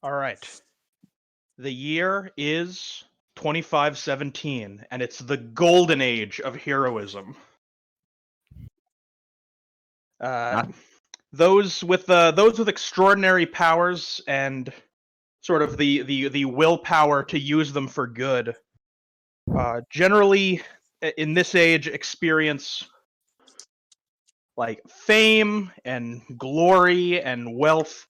All right. The year is 2517, and it's the golden age of heroism. Those with extraordinary powers and sort of the willpower to use them for good, generally in this age experience like fame and glory and wealth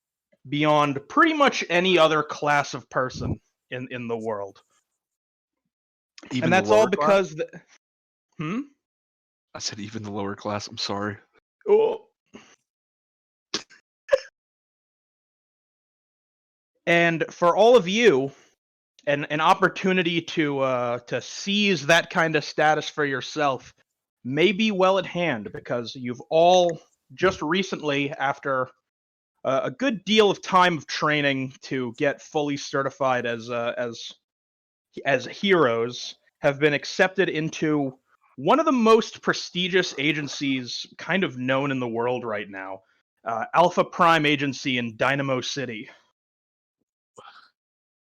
beyond pretty much any other class of person in the world. Even and the that's all lower class? because I said even the lower class. I'm sorry. Oh. And for all of you, an opportunity to seize that kind of status for yourself may be well at hand, because you've all just recently, after a good deal of time of training to get fully certified as heroes, have been accepted into one of the most prestigious agencies kind of known in the world right now, Alpha Prime Agency in Dynamo City.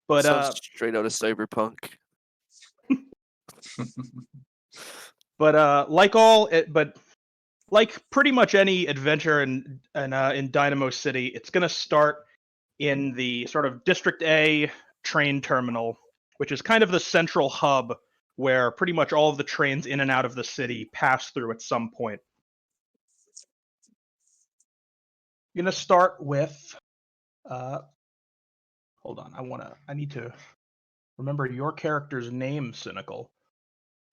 But sounds straight out of Cyberpunk. But like pretty much any adventure in Dynamo City, it's gonna start in the sort of District A train terminal, which is kind of the central hub where pretty much all of the trains in and out of the city pass through at some point. I'm gonna start with hold on, I need to remember your character's name, Cynical.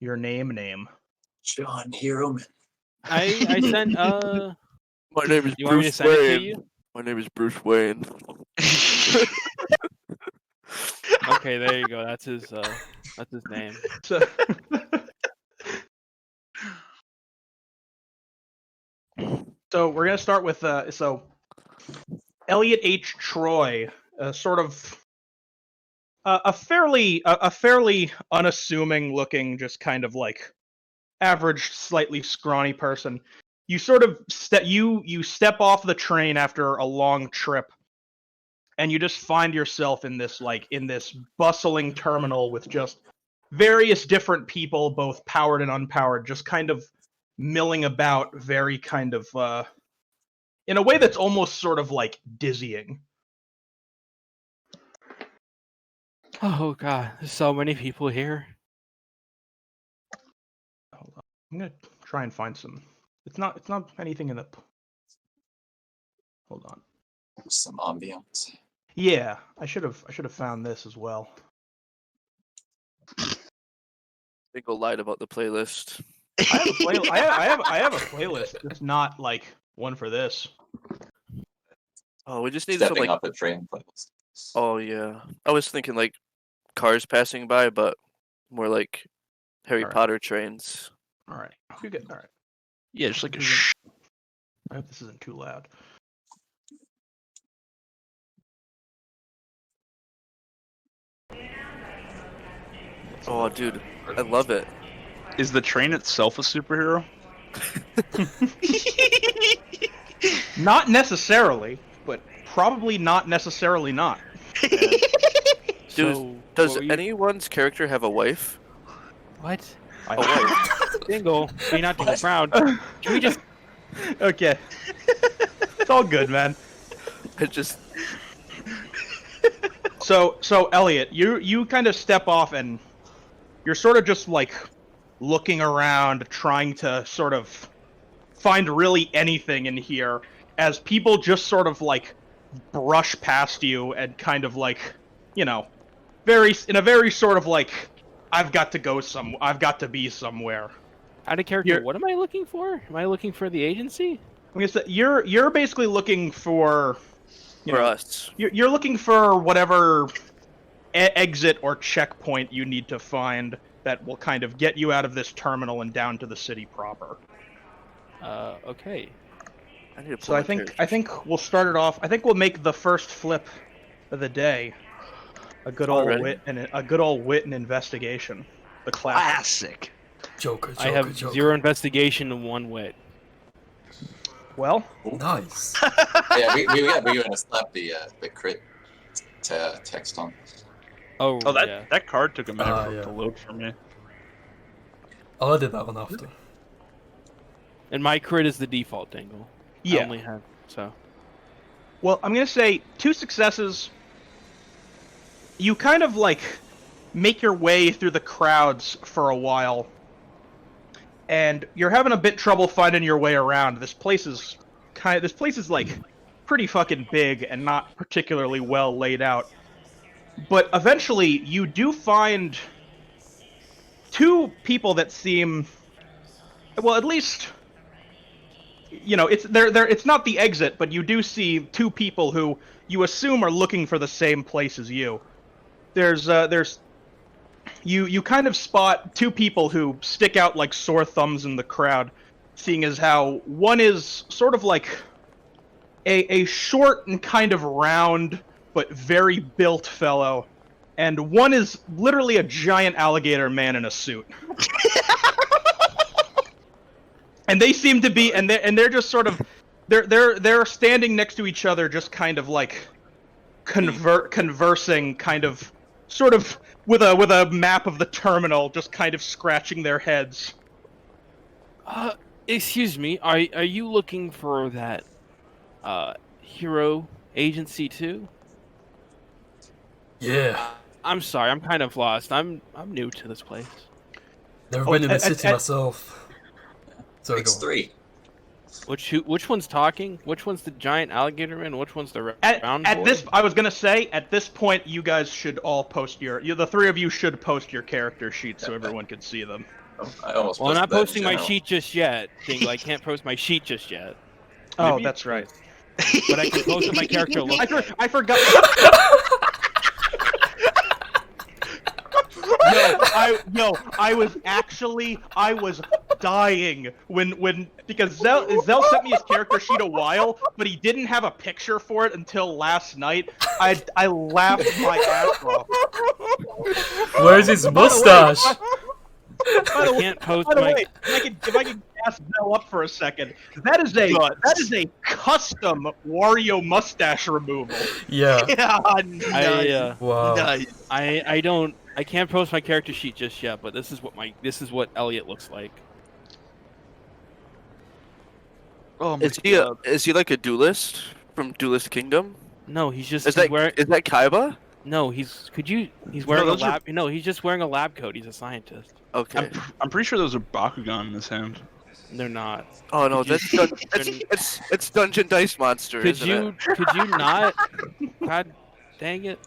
Your name. John Heroman. I sent My name is you want me to Bruce send it to Wayne. you? My name is Bruce Wayne. Okay, there you go. That's his name. So we're gonna start with Elliot H. Troy, sort of a fairly unassuming looking, just kind of like average, slightly scrawny person. You sort of step off the train after a long trip, and you just find yourself in this bustling terminal with just various different people, both powered and unpowered, just kind of milling about, very kind of in a way that's almost sort of like dizzying. Oh god, there's so many people here. Hold on. I'm gonna try and find some. It's not anything in the. Hold on. Some ambiance. Yeah, I should have found this as well. Dingle lied about the playlist. I have a playlist. It's not like one for this. Oh, we just need Stepping some like. up a train playlist. Oh yeah, I was thinking like cars passing by, but more like Harry Alright. Potter trains. All right, you get all right. Yeah, just like a I hope this isn't too loud. Oh, dude, I love it. Is the train itself a superhero? Not necessarily, but probably not necessarily not. Dude, So, does what were you- anyone's character have a wife? What? I A wife? Dingle, be not Dingle proud. Can we just? Okay. It's all good, man. I just. So Elliot, you kind of step off and you're sort of just like looking around, trying to sort of find really anything in here, as people just sort of like brush past you and kind of like, you know, in a very sort of like, I've got to be somewhere. Out of character, You're- what am I looking for? Am I looking for the agency? I guess that you're basically looking for, you For know, us. you're looking for whatever exit or checkpoint you need to find that will kind of get you out of this terminal and down to the city proper. Okay. I need to pull So my I think we'll start it off. I think we'll make the first flip of the day a good old Already? wit and investigation. The classic. Joker, I have 0 investigation and 1 wit. Well, Nice. Yeah, we're gonna slap the crit text on. Oh, Oh, that yeah. that card took a minute Ah, for it yeah. to load for me. Oh, I did that one after. And my crit is the default Dingle. I Yeah. only have so. Well, I'm gonna say 2 successes. You kind of like make your way through the crowds for a while, and you're having a bit trouble finding your way around. This place is like pretty fucking big and not particularly well laid out. But eventually, you do find 2 people that seem, well, at least, you know, it's not the exit, but you do see 2 people who you assume are looking for the same place as you. You kind of spot 2 people who stick out like sore thumbs in the crowd, seeing as how one is sort of like a short and kind of round but very built fellow, and one is literally a giant alligator man in a suit. And they seem to be, and they're just sort of, they're standing next to each other, just kind of like conversing, kind of, sort of with a map of the terminal, just kind of scratching their heads. Excuse me. Are you looking for that hero agency too? Yeah. I'm sorry. I'm kind of lost. I'm new to this place. Never Oh, been in the at- city at- myself. Sorry, go on. X3. Which one's talking? Which one's the giant alligator man? Which one's the round At boy? this, I was gonna say, at this point, you guys should all post the 3 of you should post your character sheets so everyone can see them. I almost Well, I'm not posted that in posting my general. sheet just yet. Dingle, I can't post my sheet just yet. Oh, Maybe that's right. But I can post what my character looks like. I forgot. I was dying when because Zell sent me his character sheet a while, but he didn't have a picture for it until last night. I laughed my ass off. Where's his mustache? By the I can't post By the my. way, if I could gas Zell up for a second, that is a custom Wario mustache removal. Yeah. Yeah, Wow. Nice. I can't post my character sheet just yet, but this is what Elliot looks like. Oh my Is god. he like a duelist from Duelist Kingdom? No, he's just Is he's that wearing. is that Kaiba? No, he's wearing a those are- lab. No, he's just wearing a lab coat. He's a scientist. Okay. I'm pretty sure those are Bakugan in his hand. They're not. Oh no, Could you- it's Dungeon Dice Monster, Could isn't you it? could you not? God dang it!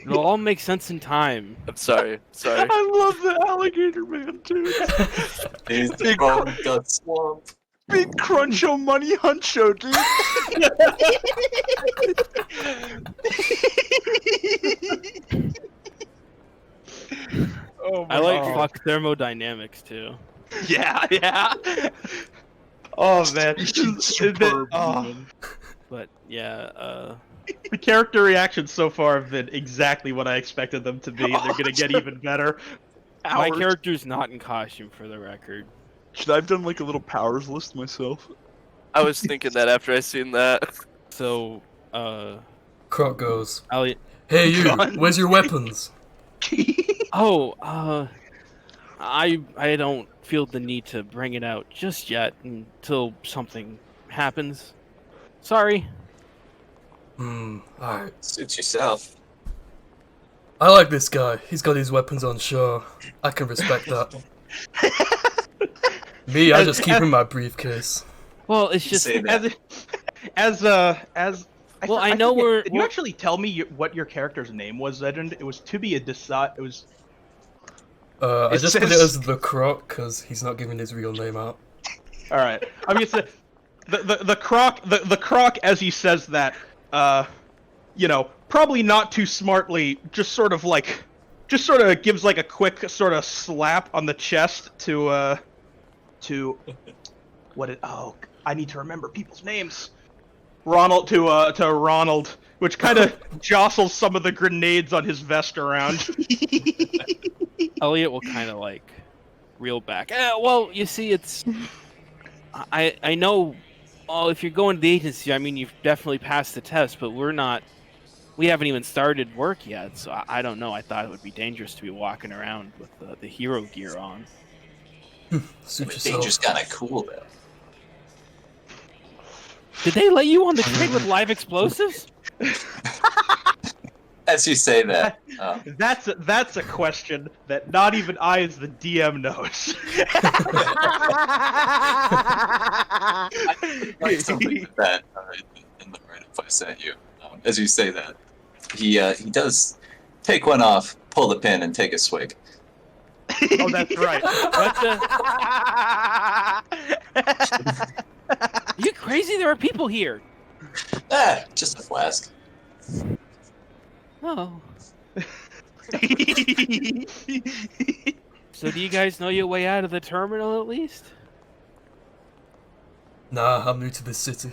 It'll all make sense in time. I'm sorry. Sorry. I love the alligator man too. He's Big from the swamp. Big cruncho money huncho, dude. Oh my I like God. fuck thermodynamics too. yeah. Oh man, Superb, Oh. man. But yeah, The character reactions so far have been exactly what I expected them to be. And they're gonna get even better. my Hours. character's not in costume for the record. Should I have done like a little powers list myself? I was thinking that after I seen that. So, Croc goes, Elliot. "Hey you, Gun. where's your weapons?" Oh, I don't feel the need to bring it out just yet until something happens. Sorry. Alright. Suits yourself. I like this guy. He's got his weapons on show. I can respect that. Me, I just keep in my briefcase. Well, it's just Say that. As Well, I know forget, we're- Did you actually tell me what your character's name was, Legend? It was to be a decide. It was. I It just put it says- as the Croc because he's not giving his real name out. All right. I mean, it's the croc as he says that. You know, probably not too smartly. Just sort of gives like a quick sort of slap on the chest to what it. Oh, I need to remember people's names. Ronald to Ronald, which kind of jostles some of the grenades on his vest around. Elliot will kind of like reel back. Well, you see, it's I know. Oh, if you're going to the agency, I mean, you've definitely passed the test, but we're not we haven't even started work yet, so I don't know. I thought it would be dangerous to be walking around with the hero gear on. Suit Danger's yourself. kind of cool though. Did they let you on the train with live explosives? As you say that, That's a question that not even I, as the DM, knows. like something like that in the right if I sent you. As you say that, he does take one off, pull the pin, and take a swig. Oh, that's right. What the? Are you crazy? There are people here. Ah, just a flask. Oh. So do you guys know your way out of the terminal at least? Nah, I'm new to this city.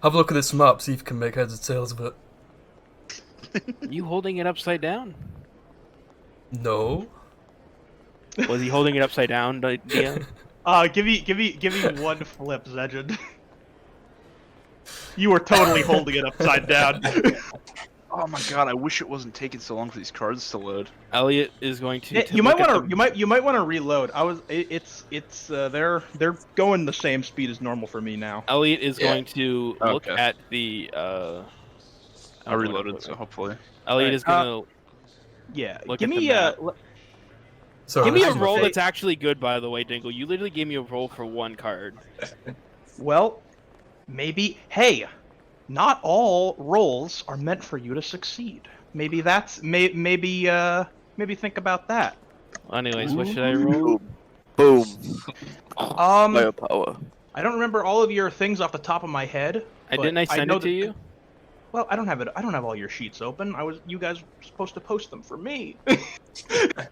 Have a look at this map, see if you can make heads or tails of it. Are you holding it upside down? No. Was he holding it upside down, DM? Give me one flip, Zeged. You were totally holding it upside down. Oh my god, I wish it wasn't taking so long for these cards to load. Elliot is going to. Yeah, you might look at want to. You might want to reload. They're going the same speed as normal for me now. Elliot is Yeah. going to look Okay. at the. I reloaded, so hopefully. Elliot is Alright, going Yeah, Look give at the me map. Sorry, to give me this a is my roll say- that's actually good, by the way, Dingle. You literally gave me a roll for one card. Well, maybe. Hey, not all rolls are meant for you to succeed. Maybe that's maybe think about that. Anyways, what should I roll? Boom. Um, Firepower. I don't remember all of your things off the top of my head. I but didn't I send know it to that- you? Well, I don't have it. I don't have all your sheets open. You guys were supposed to post them for me.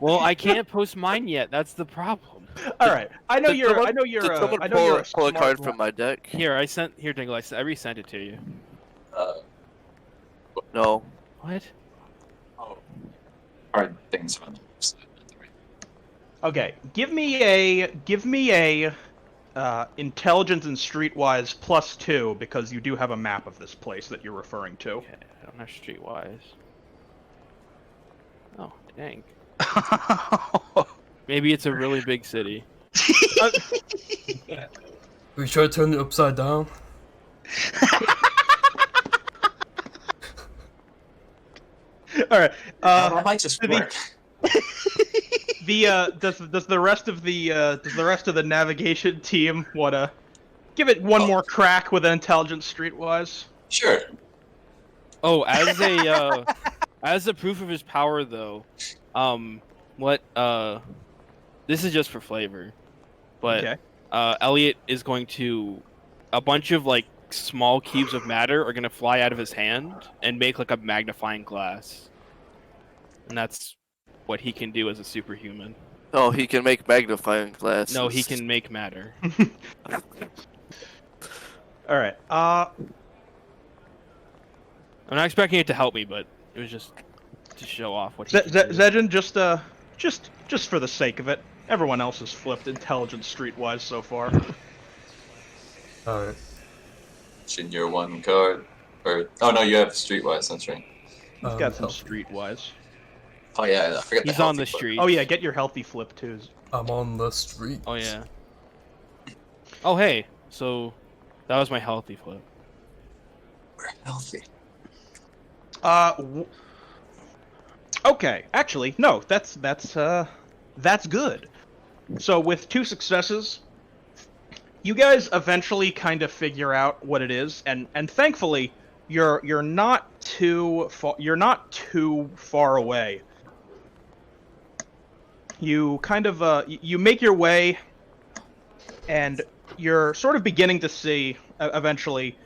Well, I can't post mine yet. That's the problem. All right. I know Did you're. someone- I know you're. Did someone I know you're pull a smart card lad. from my deck? Here, Dingle. I resent it to you. No. What? Oh, hard things on the website. Okay, give me a intelligence and streetwise +2 because you do have a map of this place that you're referring to. Okay, I don't have streetwise. Oh, dang. Maybe it's a really big city. We try to turn it upside down. All right. that might just the- work. Does the rest of the navigation team wanna give it one more crack with an intelligence streetwise? Sure. Oh, as a proof of his power, though, this is just for flavor, but Okay. Elliot is going to, a bunch of like small cubes of matter are gonna fly out of his hand and make like a magnifying glass, and that's what he can do as a superhuman. Oh, he can make magnifying glasses. No, he can make matter. All right. I'm not expecting it to help me, but it was just to show off what he can do. Zedgen, just for the sake of it, everyone else has flipped intelligence streetwise so far. Alright. In your one card, or oh no, you have streetwise. That's right. He's got some healthy. streetwise. Oh yeah, I forgot. He's the on the healthy street. Oh yeah, get your healthy flip too. I'm on the street. Oh yeah. Oh hey, so that was my healthy flip. We're healthy. Okay, actually, no, that's good. So with 2 successes, you guys eventually kind of figure out what it is, and thankfully, you're not too far away. You kind of you make your way, and you're sort of beginning to see eventually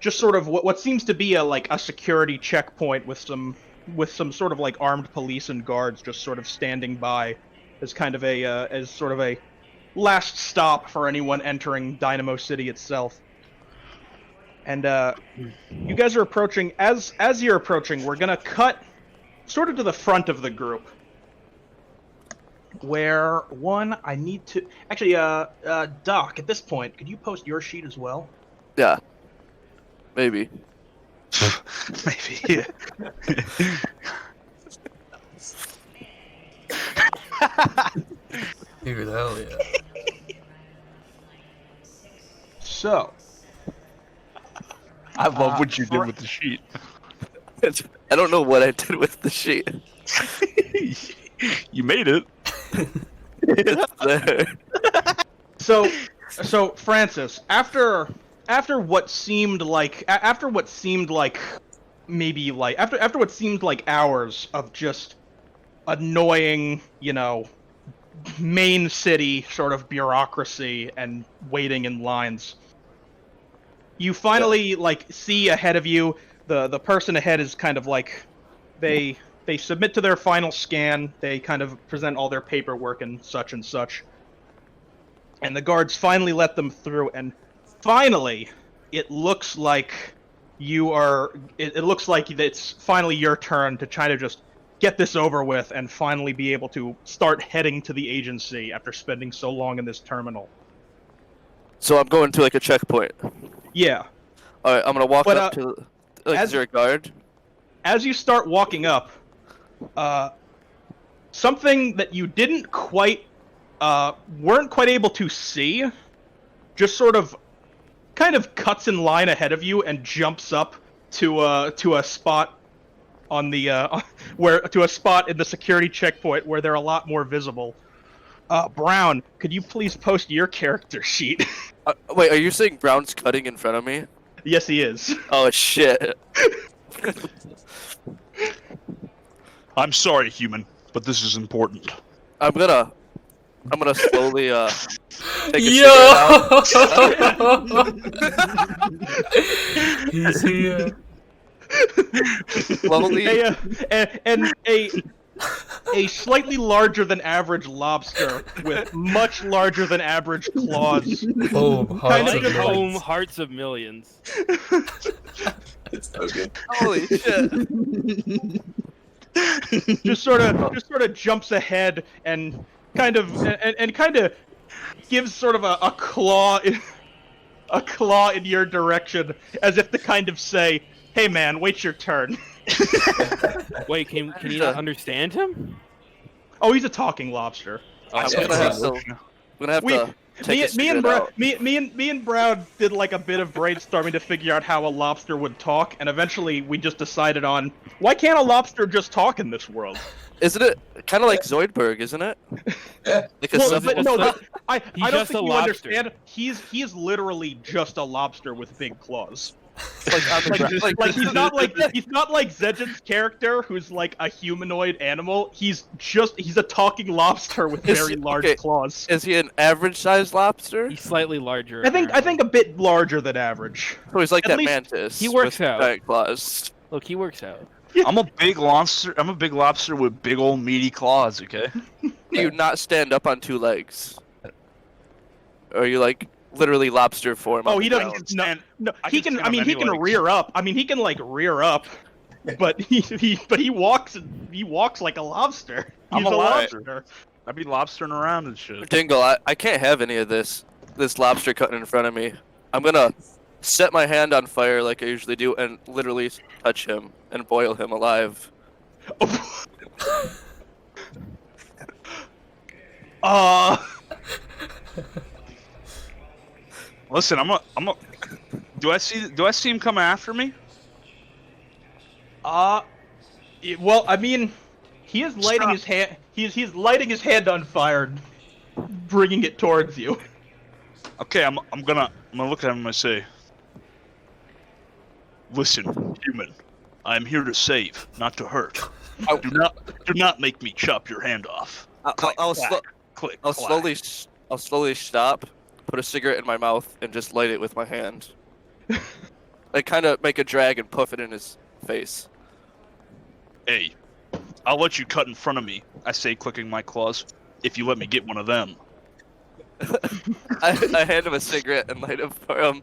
just sort of what seems to be a security checkpoint with some sort of like armed police and guards just sort of standing by as kind of as sort of a last stop for anyone entering Dynamo City itself. And you guys are approaching. As you're approaching, we're gonna cut sort of to the front of the group, where I need to actually Doc. At this point, could you post your sheet as well? Yeah. Maybe. Maybe. Dude, hell yeah. So, I love what you did Fra- with the sheet. I don't know what I did with the sheet. You made it. It's there. so Francis, after what seemed like after what seemed like maybe like after what seemed like hours of just annoying, main city sort of bureaucracy and waiting in lines, you finally see ahead of you the person ahead is kind of like they submit to their final scan, they kind of present all their paperwork and such, and the guards finally let them through, and finally it looks like it looks like it's finally your turn to try to just get this over with and finally be able to start heading to the agency after spending so long in this terminal. So I'm going to like a checkpoint. Yeah. All right, I'm gonna walk But, up to. Like, as- is there a guard? As you start walking up, something that you weren't quite able to see, just sort of kind of cuts in line ahead of you and jumps up to a spot on the to a spot in the security checkpoint where they're a lot more visible. Brown, could you please post your character sheet? Wait, are you saying Brown's cutting in front of me? Yes, he is. Oh shit. I'm sorry, human, but this is important. I'm gonna slowly take a Yo! cigarette out. He's here. Slowly. A slightly larger than average lobster with much larger than average claws. Home, Kind hearts of of Home millions. hearts of millions. It's so good. Holy shit. just sort of jumps ahead and kind of gives sort of a claw in your direction, as if to kind of say, "Hey man, wait your turn." Wait, can you not understand him? Oh, he's a talking lobster. I'm Yeah, gonna have it's- to. I'm gonna have We- to take a Me and cigarette out. me and Brown did like a bit of brainstorming to figure out how a lobster would talk, and eventually we just decided on, why can't a lobster just talk in this world? Isn't it kind of like Zoidberg? Isn't it? Yeah. Like a Well, simple- but no, like- I he's don't just think a you lobster. understand. He's literally just a lobster with big claws. like, on the gra- Like he's not like Zedgen's character, who's like a humanoid animal. He's a talking lobster with Is very he- large okay. claws. Is he an average-sized lobster? He's slightly larger. I think apparently. a bit larger than average. So he's like at that least mantis. he works with out. giant claws. Look, he works out. I'm a big lobster with big old meaty claws. Okay. Do you not stand up on two legs? Or are you like literally lobster form? Oh, on he the doesn't. ground? stand- No, I he can can. stand I mean, on he any can legs. rear up. I mean, he can like rear up, but he walks. He walks like a lobster. I'm He's a a lobster. lobster. I'd be lobstering around and shit. Dingle, I can't have any of this lobster cutting in front of me. I'm gonna set my hand on fire like I usually do and literally touch him and boil him alive. Listen, I'm a. Do I see him coming after me? Well, I mean, he is lighting Stop. his hand. He's lighting his hand on fire, bringing it towards you. Okay, I'm gonna look at him and I say, "Listen, human, I am here to save, not to hurt. Do not make me chop your hand off." I'll Click. I'll clack. slowly stop, put a cigarette in my mouth, and just light it with my hand. Like kind of make a drag and puff it in his face. Hey, I'll let you cut in front of me. I say, clicking my claws. If you let me get one of them. I hand him a cigarette and light it for him.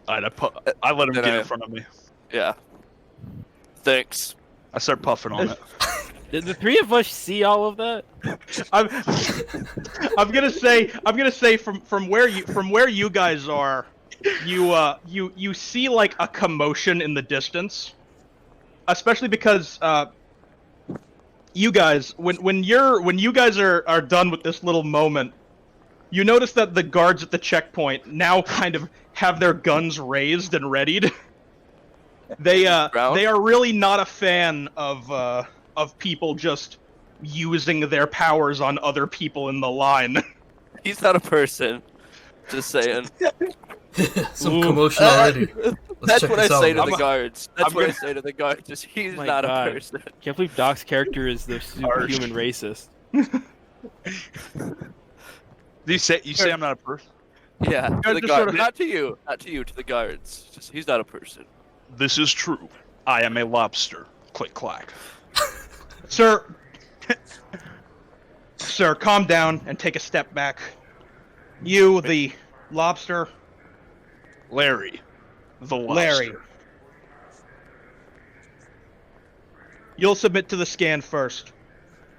I let him Then get I- in front of me. Yeah. Thanks. I start puffing on it. Did the three of us see all of that? I'm gonna say from where you guys are, you see like a commotion in the distance, especially because you guys when you guys are done with this little moment, you notice that the guards at the checkpoint now kind of have their guns raised and readied. They are really not a fan of people just using their powers on other people in the line. He's not a person. Just saying. Some commotion already. That's check what I this out, say to man. the guards. That's what I say to the guards. Just he's My not God. a person. Can't believe Doc's character is the superhuman racist. You say I'm not a person? Yeah, to Guys the just guards. sort of- Not to you. Not to you. To the guards. Just he's not a person. This is true. I am a lobster. Click clack. Sir, sir, calm down and take a step back. You, the lobster, Larry, the lobster. Larry. You'll submit to the scan first,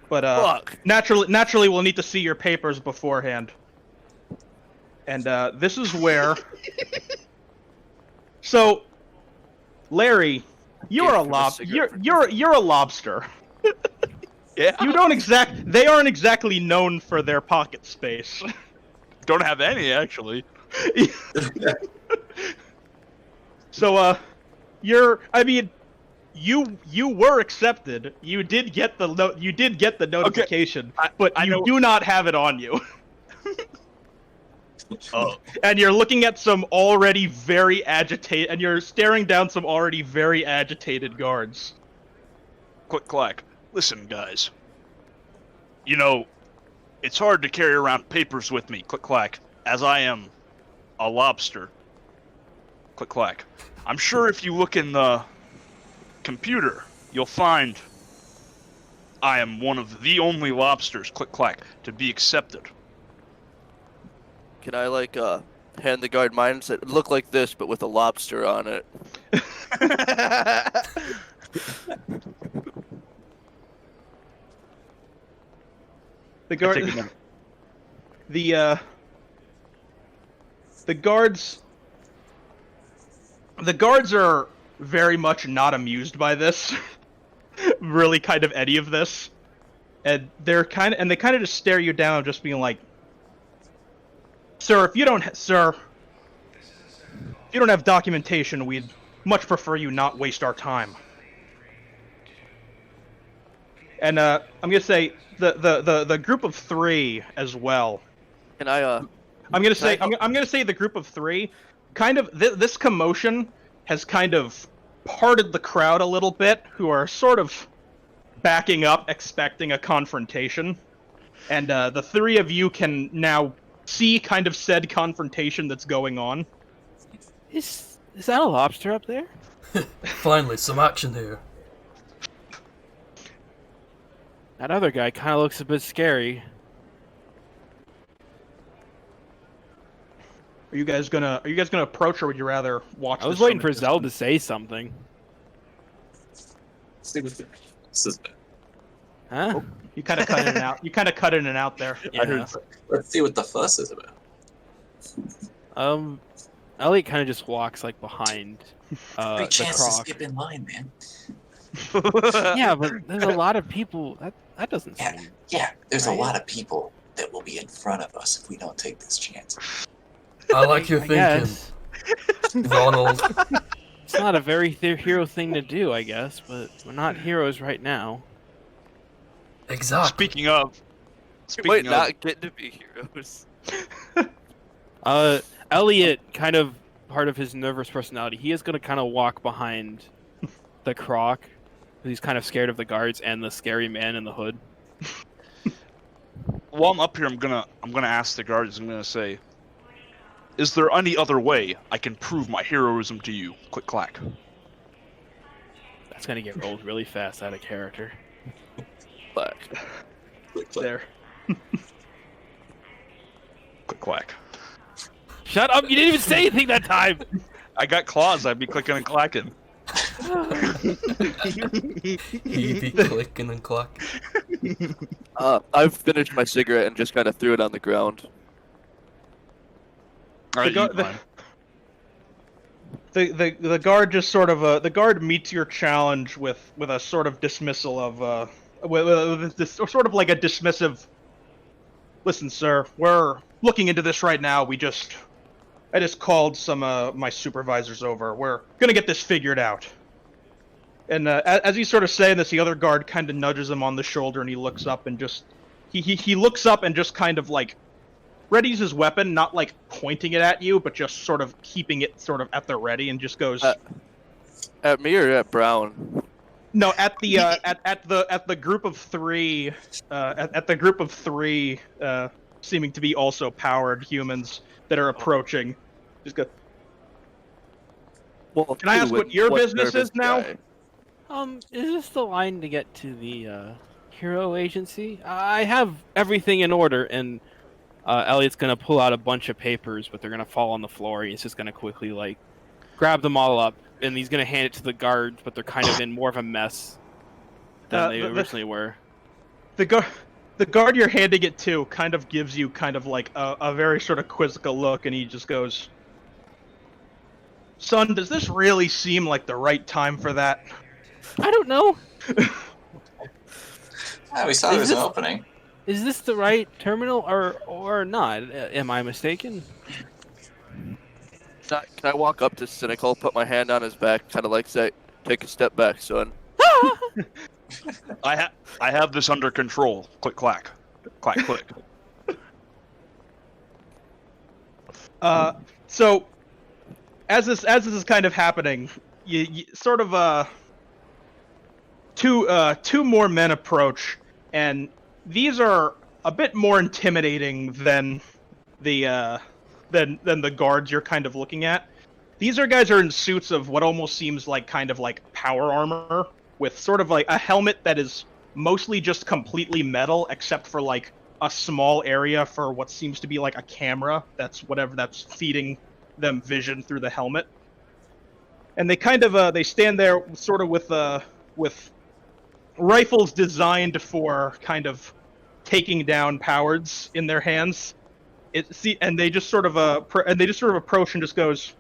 but Fuck. naturally we'll need to see your papers beforehand. And this is where. So, Larry, you're a Gave him a cigarette for you're a lobster. Yeah. You don't They aren't exactly known for their pocket space. Don't have any actually. So, you were accepted. You did get the notification, but I you know- do not have it on you. Oh, And you're looking at some already very agitated, and you're staring down some already very agitated guards. click clack. Listen, guys. You know, it's hard to carry around papers with me, click clack, as I am a lobster. Click clack. I'm sure if you look in the computer, you'll find I am one of the only lobsters, click clack, to be accepted. Can I hand the guard mine and say, look like this, but with a lobster on it? The guard, take a minute. the guards are very much not amused by this. Really, kind of any of this, and they kind of just stare you down, just being like, "Sir, if you don't have documentation, we'd much prefer you not waste our time." And I'm gonna say the group of three as well. Can I I'm gonna say the group of three. Kind of this commotion has kind of parted the crowd a little bit, who are sort of backing up, expecting a confrontation. And the three of you can now see kind of said confrontation that's going on. Is that a lobster up there? Finally, some action here. That other guy kind of looks a bit scary. Are you guys gonna approach, or would you rather watch? I was this waiting from a for Zell to distance? say something. See what this is. Huh? You kind of cut in and out. You kind of cut in and out there. Yeah. Let's see what the fuss is about. Elliot kind of just walks like behind Big the chance to croc. skip in line, man. Yeah, but there's a lot of people. That doesn't Yeah. seem. Yeah, there's Right. a lot of people that will be in front of us if we don't take this chance. I like your I thinking, guess. Ronald. It's not a very hero thing to do, I guess, but we're not heroes right now. Exactly. Speaking of, We might not get to be heroes. Elliot, kind of part of his nervous personality, he is going to kind of walk behind the croc. He's kind of scared of the guards and the scary man in the hood. while I'm up here, I'm gonna ask the guards. I'm gonna say, is there any other way I can prove my heroism to you? Click clack. That's going to get rolled really fast out of character. But There. Click clack. Shut up! You didn't even say anything that time! I got claws. I'd be clicking and clacking. He'd be clicking and clacking. I've finished my cigarette and just kind of threw it on the ground. All right, The you gu- the- fine. the guard just sort of the guard meets your challenge with a sort of dismissal of with this sort of like a dismissive. Listen, sir, we're looking into this right now. I just called some my supervisors over. We're gonna get this figured out. And as he's sort of saying this, the other guard kind of nudges him on the shoulder, and he looks up and just he looks up and just kind of like readies his weapon, not like pointing it at you, but just sort of keeping it sort of at the ready, and just goes At me or at Brown? no at the at the group of three at the group of three seeming to be also powered humans that are approaching. Just go. Well, Can I ask what your business is now? guy. Is this the line to get to the hero agency? I have everything in order, and Elliot's gonna pull out a bunch of papers, but they're gonna fall on the floor. He's just gonna quickly like grab them all up, and he's gonna hand it to the guards, but they're kind of in more of a mess than they originally were. The guard you're handing it to kind of gives you kind of like a very sort of quizzical look, and he just goes, "Son, does this really seem like the right time for that?" I don't know. Yeah, we saw there was an opening. Is this the right terminal or not? Am I mistaken? Can I walk up to Cynical, put my hand on his back, kind of like say, "Take a step back, son." I have this under control. Click clack, clack click. So as this is kind of happening, you sort of two more men approach, and these are a bit more intimidating than the than the guards you're kind of looking at. These guys are in suits of what almost seems like kind of like power armor, with sort of like a helmet that is mostly just completely metal, except for like a small area for what seems to be like a camera that's feeding them vision through the helmet. And they kind of they stand there sort of with rifles designed for kind of taking down cowards in their hands. And they just sort of approach and just goes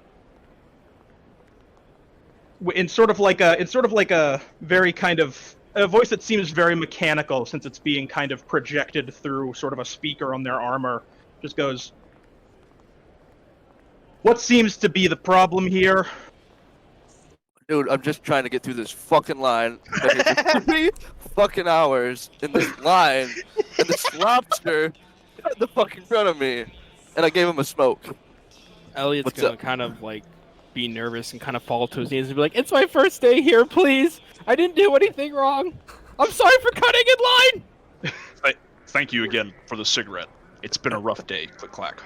in sort of like a very kind of a voice that seems very mechanical, since it's being kind of projected through sort of a speaker on their armor. Just goes, "What seems to be the problem here?" Dude, I'm just trying to get through this fucking line. 3 fucking hours in this line, and this lobster at the fucking front of me, and I gave him a smoke. Elliot's What's gonna up? kind of like be nervous and kind of fall to his knees and be like, "It's my first day here, please. I didn't do anything wrong. I'm sorry for cutting in line." Thank you again for the cigarette. It's been a rough day. Click clack.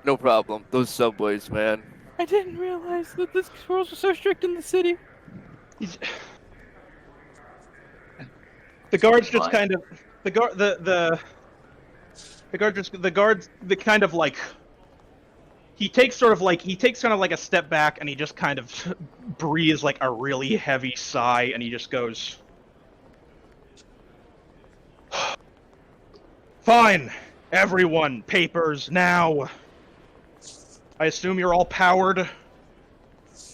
No problem. Those subways, man. I didn't realize that this rules were so strict in the city. The guards just kind of the guards the kind of like he takes kind of like a step back, and he just kind of breathes like a really heavy sigh, and he just goes, "Fine, everyone, papers now. I assume you're all powered."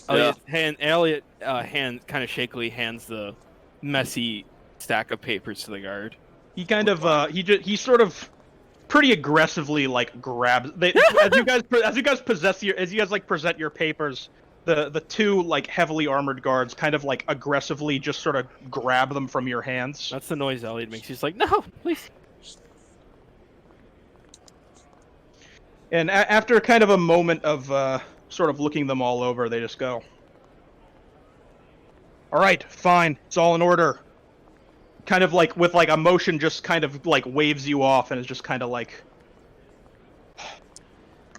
Elliot kind of shakily hands the messy stack of papers to the guard. He kind of he sort of pretty aggressively like grabs as you guys present your papers, the two like heavily armored guards kind of like aggressively just sort of grab them from your hands. That's the noise Elliot makes. He's like, "No, please." And after kind of a moment of sort of looking them all over, they just go, "All right, fine, it's all in order." Kind of like with like a motion, just kind of like waves you off, and is just kind of like,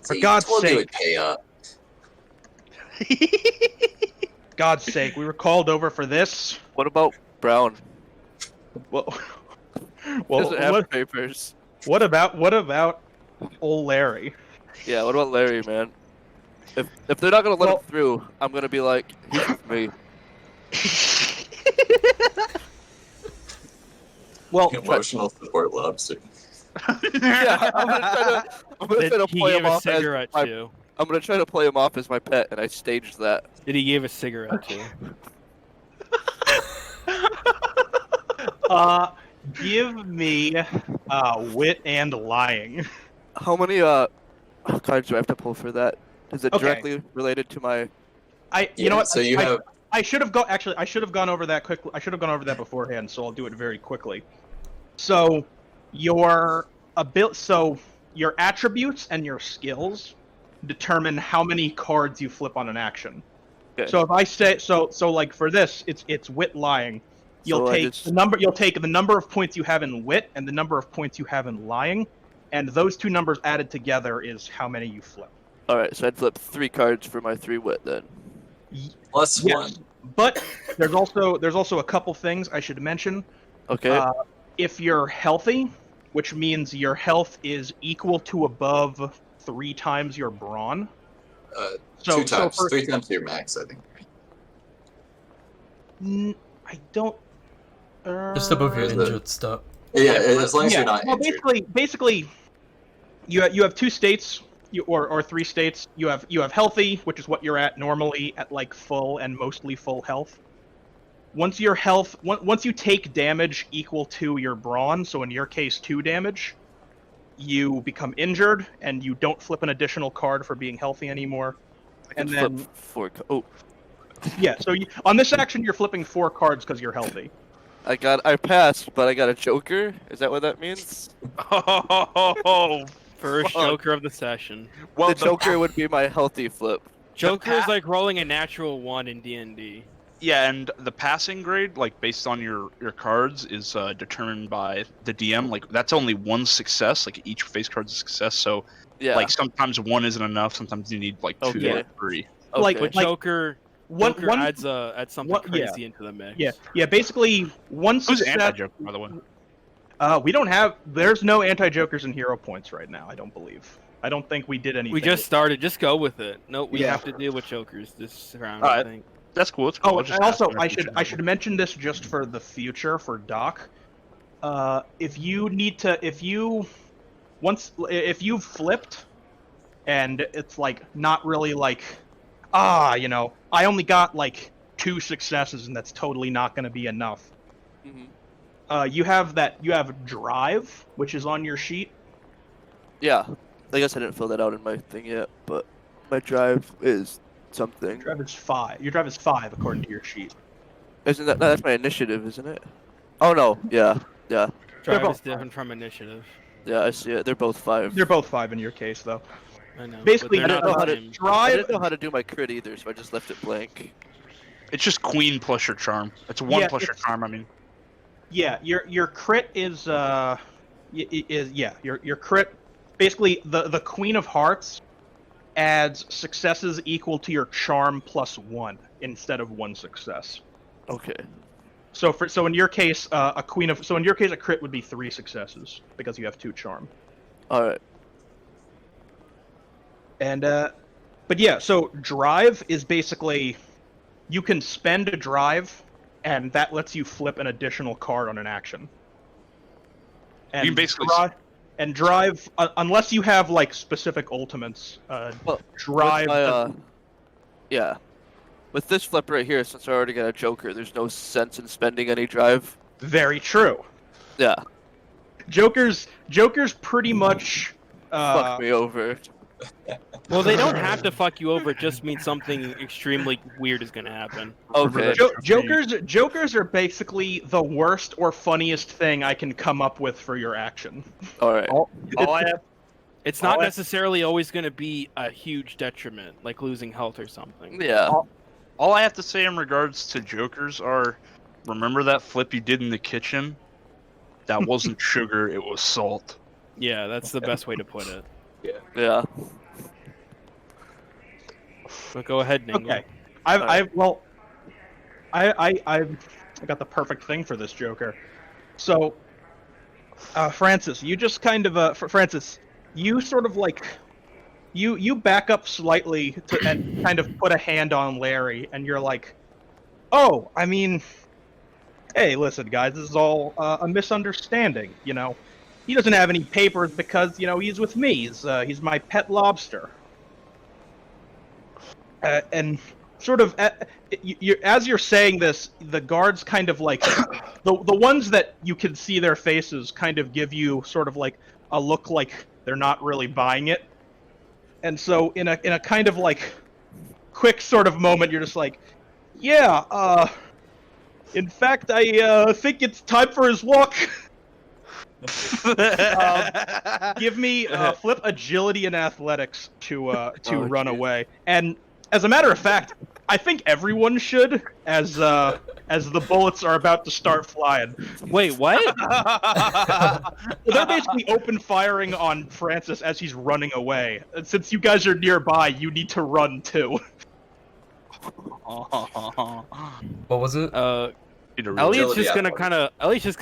"For God's sake, God's sake, we were called over for this." What about Brown? Well, Doesn't have papers. what about old Larry? Yeah, what about Larry, man? If they're not gonna let him through, I'm gonna be like, "He's with me." Well, Emotional support lobster. Yeah, I'm gonna try to play him off as cigarette my, too. I'm gonna try to play him off as my pet, and I staged that. Did he give a cigarette too? Give me wit and lying. How many cards do I have to pull for that? Is it Okay. directly related to my? You know what? So you have. I should have I should have gone over that quickly. I should have gone over that beforehand, so I'll do it very quickly. So your your attributes and your skills determine how many cards you flip on an action. Okay. So if I say so like for this, it's wit lying. You'll So I take just- the number. You'll take the number of points you have in wit and the number of points you have in lying, and those two numbers added together is how many you flip. All right, so I'd flip 3 cards for my 3 wit then. Plus Yes. one. But there's also a couple things I should mention. Okay. If you're healthy, which means your health is equal to above 3 times your brawn. So 2 times, for, 3 times your max, I think. I don't. Just above your Is it- injured stat. Yeah, as long as yeah, you're not well, injured. basically, you have 2 states, or 3 states. You have healthy, which is what you're at normally at like full and mostly full health. Once you take damage equal to your brawn, so in your case 2 damage, you become injured and you don't flip an additional card for being healthy anymore. I can and flip then- 4. Oh, Yeah, so on this action you're flipping 4 cards because you're healthy. I passed, but I got a Joker. Is that what that means? Oh, First fuck. Joker of the session. Well, The Joker would be my healthy flip. Joker is like rolling a natural 1 in D&D. Yeah, and the passing grade, like based on your cards, is determined by the DM. Like that's only 1 success. Like each face card's a success. So Yeah. like sometimes 1 isn't enough. Sometimes you need like 2 Okay. or 3. okay. like- But Joker One adds something one- yeah. crazy into the mix. yeah, basically one Who's success. anti-Joker, by the way? We don't have. There's no anti-jokers in hero points right now. I don't believe. I don't think we did anything. We just started. Just go with it. No, we Yeah. have to deal with Jokers this round, Alright. I think. That's cool. It's cool. Oh, I'll just and also ask whenever I you should mention this just for the future for Doc. If you've flipped, and it's like not really like, I only got like 2 successes and that's totally not going to be enough. Mhm. You have drive, which is on your sheet. Yeah. I guess I didn't fill that out in my thing yet, but my drive is something. Drive is 5. Your drive is 5 according to your sheet. Isn't that? No, that's my initiative, isn't it? Oh no. Yeah. Yeah. Drive both is different from initiative. Yeah. I see it. They're both 5. They're both 5 in your case, though. I know. Basically, but they're I didn't know not how the to same. I Drive. didn't know how to do my crit either, so I just left it blank. It's just Queen plus your charm. It's 1 Yeah, plus your it's- charm. I mean, Yeah, your crit is your crit. Basically, the Queen of Hearts adds successes equal to your charm plus 1 instead of 1 success. Okay. So in your case, a crit would be 3 successes because you have 2 charm. All right. And but yeah, so drive is basically you can spend a drive, and that lets you flip an additional card on an action. And You can basically drive, unless you have like specific ultimates. Well, Drive. With my, yeah. With this flip right here, since I already got a Joker, there's no sense in spending any drive. Very true. Yeah. Joker's pretty much. Fuck me over. Well, they don't have to fuck you over. It just means something extremely weird is going to happen. Okay. Jokers are basically the worst or funniest thing I can come up with for your action. All right. all I have. It's not All I- necessarily always going to be a huge detriment, like losing health or something. Yeah. All I have to say in regards to Jokers are, remember that flip you did in the kitchen? That wasn't sugar, it was salt. Yeah, that's the best way to put it. Yeah. But go ahead, Dingle. Okay. I've got the perfect thing for this Joker. So, Francis, you just kind of Francis, you sort of like you back up slightly and kind of put a hand on Larry, and you're like, "Oh, I mean, hey, listen, guys, this is all a misunderstanding. You know, he doesn't have any papers because he's with me. He's my pet lobster." And sort of as you're saying this, the guards kind of like the ones that you can see their faces kind of give you sort of like a look like they're not really buying it. And so in a kind of like quick sort of moment, you're just like, yeah, in fact, I think it's time for his walk. Give me flip agility and athletics to run away. And as a matter of fact, I think everyone should, as the bullets are about to start flying. Wait, what? They're basically open firing on Francis as he's running away. And since you guys are nearby, you need to run too. What was it? Elliot's Agility just gonna athletics.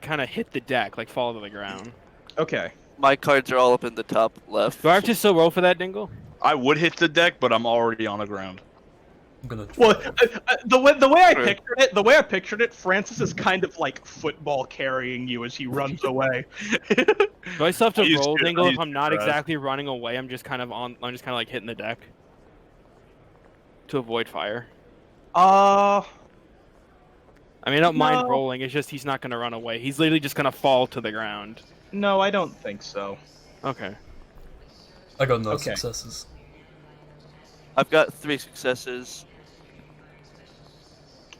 kind of hit the deck, like fall to the ground. Okay. My cards are all up in the top left. Do I have to still roll for that, Dingle? I would hit the deck, but I'm already on the ground. I'm gonna. Well, the way I pictured it, Francis is kind of like football carrying you as he runs away. Do I still have to I used roll, to- Dingle, I if used I'm to not drive. exactly running away? I'm just kind of like hitting the deck to avoid fire. I mean, I don't mind No. rolling. It's just he's not gonna run away. He's literally just gonna fall to the ground. No, I don't think so. Okay. I got no Okay. successes. I've got 3 successes.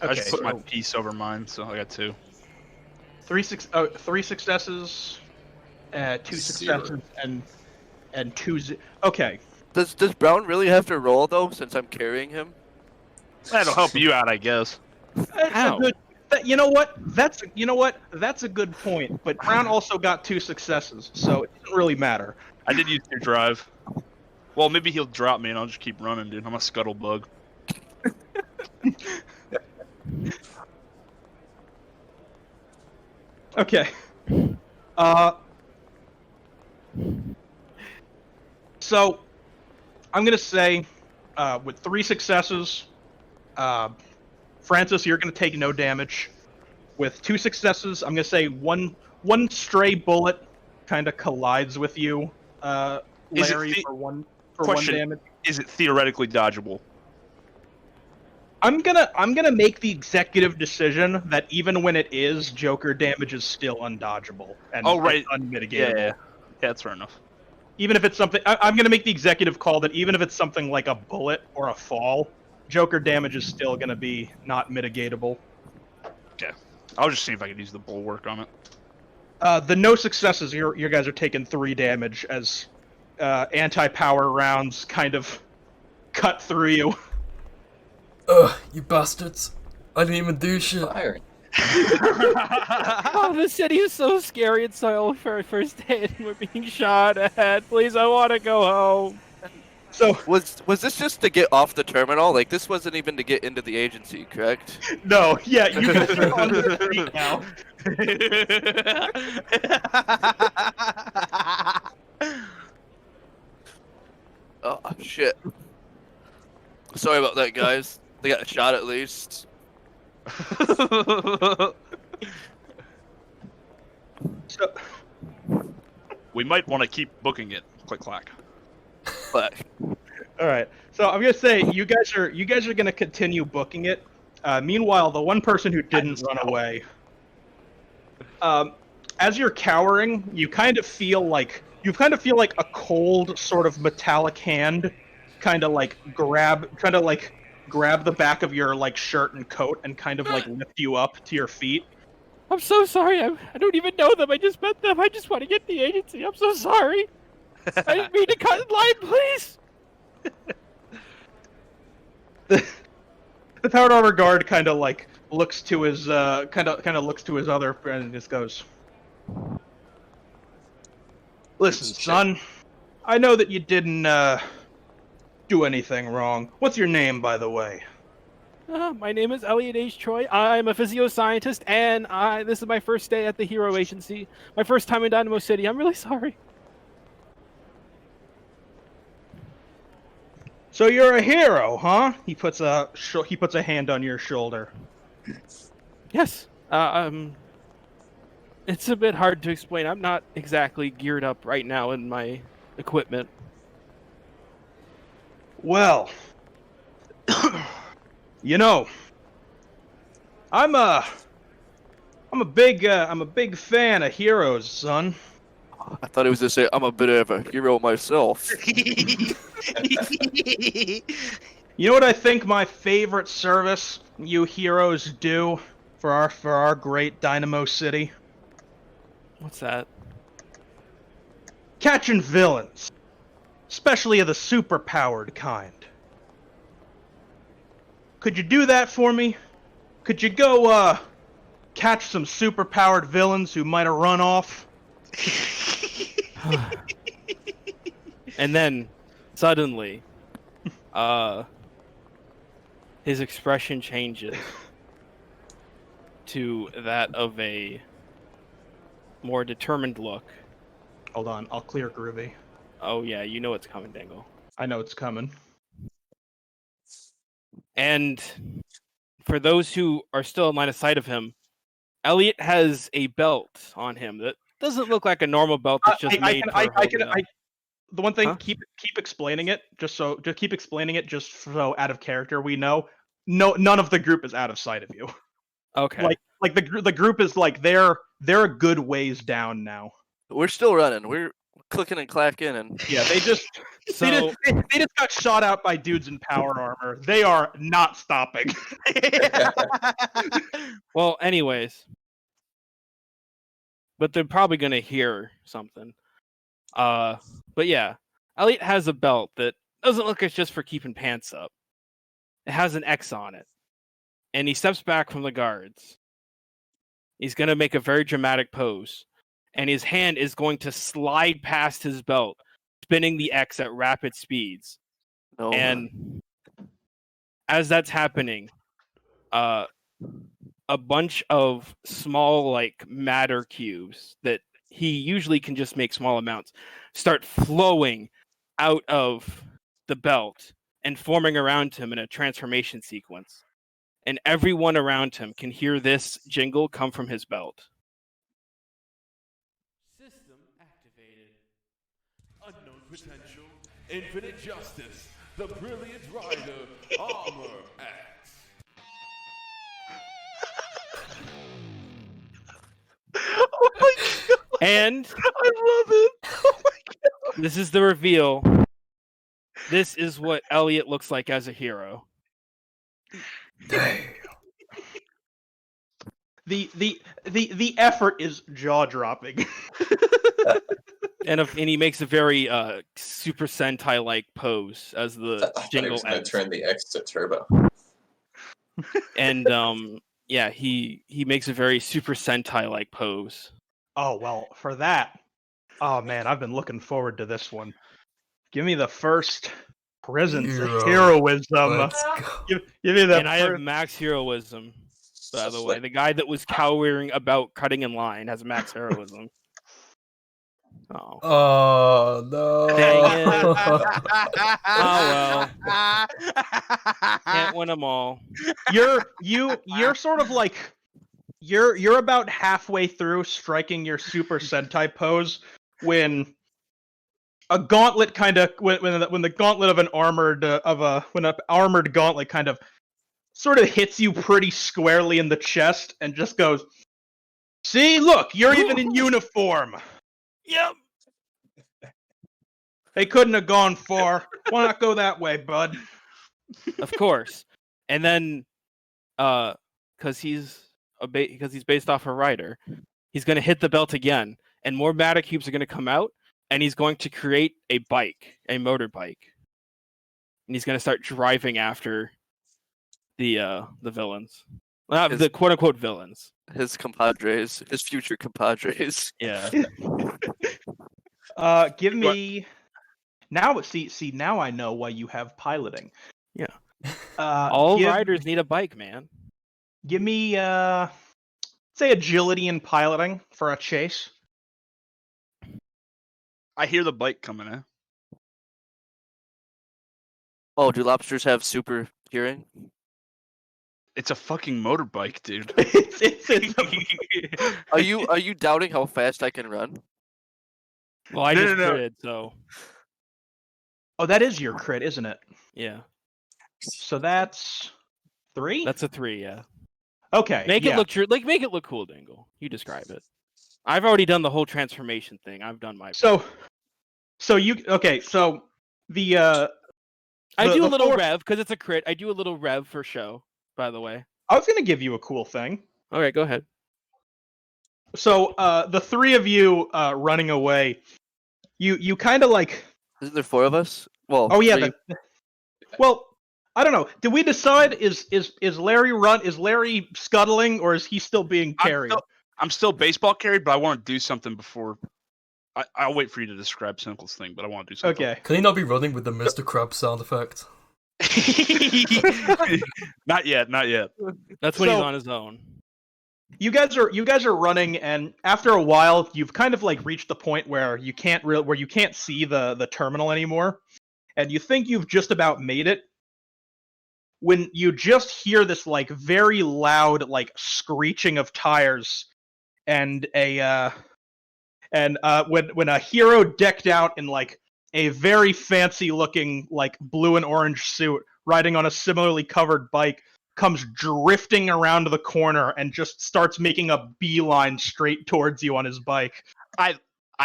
I Okay, just put my so piece over mine, so I got 2. 3 successes, 2 successes, and 2 okay. Does Brown really have to roll though, since I'm carrying him? That'll help you out, I guess. That's Ow. a good. You know what? That's a good point. But Brown also got 2 successes, so it doesn't really matter. I did use your drive. Well, maybe he'll drop me and I'll just keep running, dude. I'm a scuttle bug. Okay. So I'm gonna say, with 3 successes, Francis, you're gonna take no damage. With 2 successes, I'm gonna say one stray bullet kind of collides with you, Is it Larry, the- for one Question. damage. Is it theoretically dodgeable? I'm gonna make the executive decision that even when it is, Joker damage is still undodgeable and Oh, right. unmitigatable. Yeah, that's fair enough. Even if it's something, I'm gonna make the executive call that even if it's something like a bullet or a fall, Joker damage is still gonna be not mitigatable. I'll just see if I can use the bulwark on it. The no successes, your guys are taking 3 damage as anti-power rounds kind of cut through you. Ugh, you bastards! I didn't even do shit. Firing. Oh, the city is so scary. It's so for first day and we're being shot at. Please, I want to go home. So Was this just to get off the terminal? Like, this wasn't even to get into the agency, correct? no, yeah, you guys are on the street now. Oh, shit. Sorry about that, guys. They got shot at least. So, We might want to keep booking it. Click clack. But all right. So I'm gonna say you guys are gonna continue booking it. Meanwhile, the one person who didn't run away, as you're cowering, you kind of feel like a cold sort of metallic hand, kind of like grab the back of your like shirt and coat and kind of like lift you up to your feet. I'm so sorry. I don't even know them. I just met them. I just want to get the agency. I'm so sorry. I didn't mean to cut in line, please. The powered armor guard kind of like looks to his kind of looks to his other friend and just goes, "Listen, son, I know that you didn't do anything wrong. What's your name, by the way?" My name is Elliot H. Troy. I'm a physioscientist, and this is my first day at the Hero Agency. My first time in Dynamo City. I'm really sorry. So you're a hero, huh? He puts a hand on your shoulder. Yes. It's a bit hard to explain. I'm not exactly geared up right now in my equipment. Well, You know, I'm a big fan of heroes, son. I thought he was gonna say I'm a bit of a hero myself. You know what I think my favorite service you heroes do for our great Dynamo City? What's that? Catching villains, especially of the super-powered kind. Could you do that for me? Could you go catch some super-powered villains who might have run off? And then, suddenly, his expression changes to that of a more determined look. Hold on, I'll clear Groovy. Oh yeah, you know it's coming, Dingle. I know it's coming. And for those who are still in line of sight of him, Elliot has a belt on him that doesn't look like a normal belt that's just made for holding up. The one thing, Huh? keep explaining it, just keep explaining it, just so out of character we know. No, none of the group is out of sight of you. Okay. Like the group is like they're a good ways down now. We're still running. We're clicking and clacking, and Yeah, they just So they just got shot out by dudes in power armor. They are not stopping. well, anyways. But they're probably gonna hear something. But yeah. Elliot has a belt that doesn't look like it's just for keeping pants up. It has an X on it. And he steps back from the guards. He's gonna make a very dramatic pose. And his hand is going to slide past his belt, spinning the X at rapid speeds. no. And as that's happening, a bunch of small, like, matter cubes that he usually can just make small amounts start flowing out of the belt and forming around him in a transformation sequence. And everyone around him can hear this jingle come from his belt. System activated. Unknown potential, infinite justice, the brilliant rider, Armor X. Oh my god! And I love it. Oh my god! this is the reveal. This is what Elliot looks like as a hero. Damn. The effort is jaw dropping. And he makes a very Super Sentai like pose as the I thought he jingle was going to ends. turn the X to turbo. And yeah, he makes a very Super Sentai like pose. Oh well, for that. Oh man, I've been looking forward to this one. Give me the first presence of Hero. heroism. Let's go. Give me the And I have first. max heroism, by the Just way. like- The guy that was cowering about cutting in line has max heroism. Oh. Oh no. Dang Oh well. Can't win them all. You're sort of like you're about halfway through striking your Super Sentai pose when a gauntlet kind of when the gauntlet of an armored gauntlet kind of sort of hits you pretty squarely in the chest and just goes, "See, look, you're even in uniform. Yep. They couldn't have gone far. Why not go that way, bud?" Of course. And then because he's based off a rider, he's going to hit the belt again, and more matter cubes are going to come out, and he's going to create a motorbike, and he's going to start driving after the villains, not the quote unquote villains. His compadres, his future compadres. Yeah. Give me now. See, now I know why you have piloting. Yeah. All Riders need a bike, man. Give me say agility and piloting for a chase. I hear the bike coming in. Oh, do lobsters have super hearing? It's a fucking motorbike, dude. Are you doubting how fast I can run? Well, I No, just no, no. critted, so Oh, that is your crit, isn't it? yeah. So that's 3? That's a 3, yeah. Okay. Make yeah. it look true. Like, make it look cool, Dingle. You describe it. I've already done the whole transformation thing. I've done my. So you okay? So the I do a the little four- rev because it's a crit. I do a little rev for show. By the way. I was gonna give you a cool thing. All right, go ahead. So the 3 of you running away, you kind of like. Isn't there 4 of us? Well, Oh yeah. 3. Well, I don't know. Did we decide is Larry scuttling or is he still being carried? I'm still baseball carried, but I want to do something before. I'll wait for you to describe Cynical's thing, but I want to do something. Okay. Can he not be running with the Mr. Krabs sound effect? Not yet. That's when he's So- on his own. You guys are running, and after a while, you've kind of like reached the point where you can't see the terminal anymore, and you think you've just about made it. When you just hear this like very loud like screeching of tires, and when a hero decked out in like a very fancy looking like blue and orange suit, riding on a similarly covered bike, comes drifting around the corner and just starts making a beeline straight towards you on his bike. I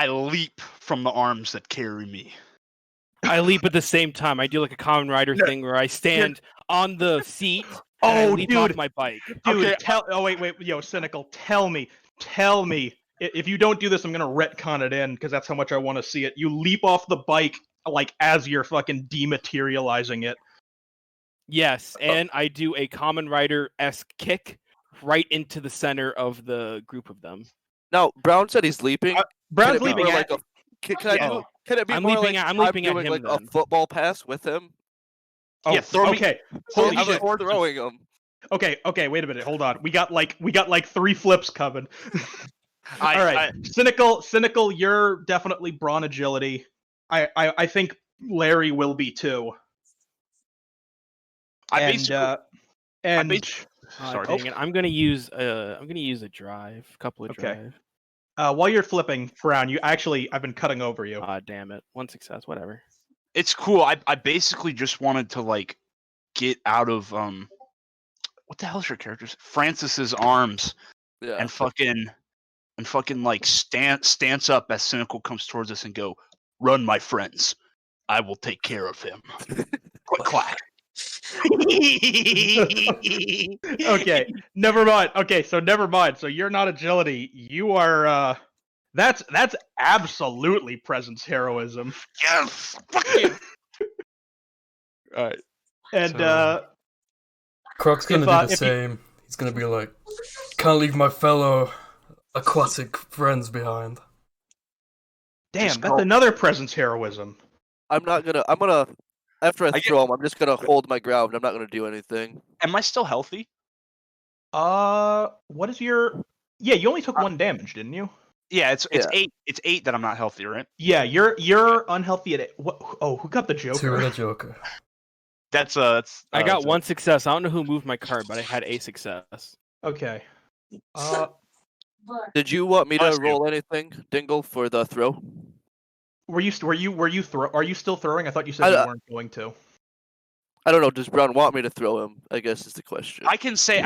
leap from the arms that carry me. I leap at the same time. I do like a Kamen Rider thing where I stand on the seat and I leap off my bike. Dude, Okay. wait, yo, Cynical, tell me, if you don't do this, I'm gonna retcon it in, because that's how much I want to see it. You leap off the bike, like, as you're fucking dematerializing it. Yes, and I do a Kamen Rider-esque kick right into the center of the group of them. Now, Brown said he's leaping. Brown's Can it be leaping more at like Can it be I'm more leaping like at- I'm leaping at doing him like a then. football pass with him? Yeah, throw me- okay. So Holy I'm shit. throwing him. Okay, wait a minute, hold on. We got like 3 flips coming. I- All right, cynical. You're definitely brawn agility. I think Larry will be too. I And basically- Sorry. Dang it. I'm gonna use a drive, a couple of Okay. drive. while you're flipping, Brown, I've been cutting over you. Damn it. 1 success, whatever. It's cool. I basically just wanted to like get out of what the hell's your character's Francis's arms Yeah. and fucking like stance up as Cynical comes towards us and go, "Run, my friends. I will take care of him." Click clack. Okay, never mind. Okay, so never mind. So you're not agility. You are. That's absolutely presence heroism. Yes. Fuck you. All right. And So- Croc's gonna If, do the if you- same. He's gonna be like, can't leave my fellow aquatic friends behind. damn, just that's call- another presence heroism. I'm gonna after I get- throw him, I'm just gonna hold my ground. I'm not gonna do anything. Am I still healthy? What is your? Yeah, you only took 1 damage, didn't you? Yeah, it's Yeah. 8. It's 8 that I'm not healthy, right? Yeah, you're unhealthy at it. What? Oh, who got the 2 Joker? and a Joker. That's I got 1 success. I don't know who moved my card, but I had a success. Okay. Did you want me to Bless you. roll anything, Dingle, for the throw? Are you still throwing? I thought you said you weren't going to. I don't know. Does Brown want me to throw him? I guess is the question. I can say,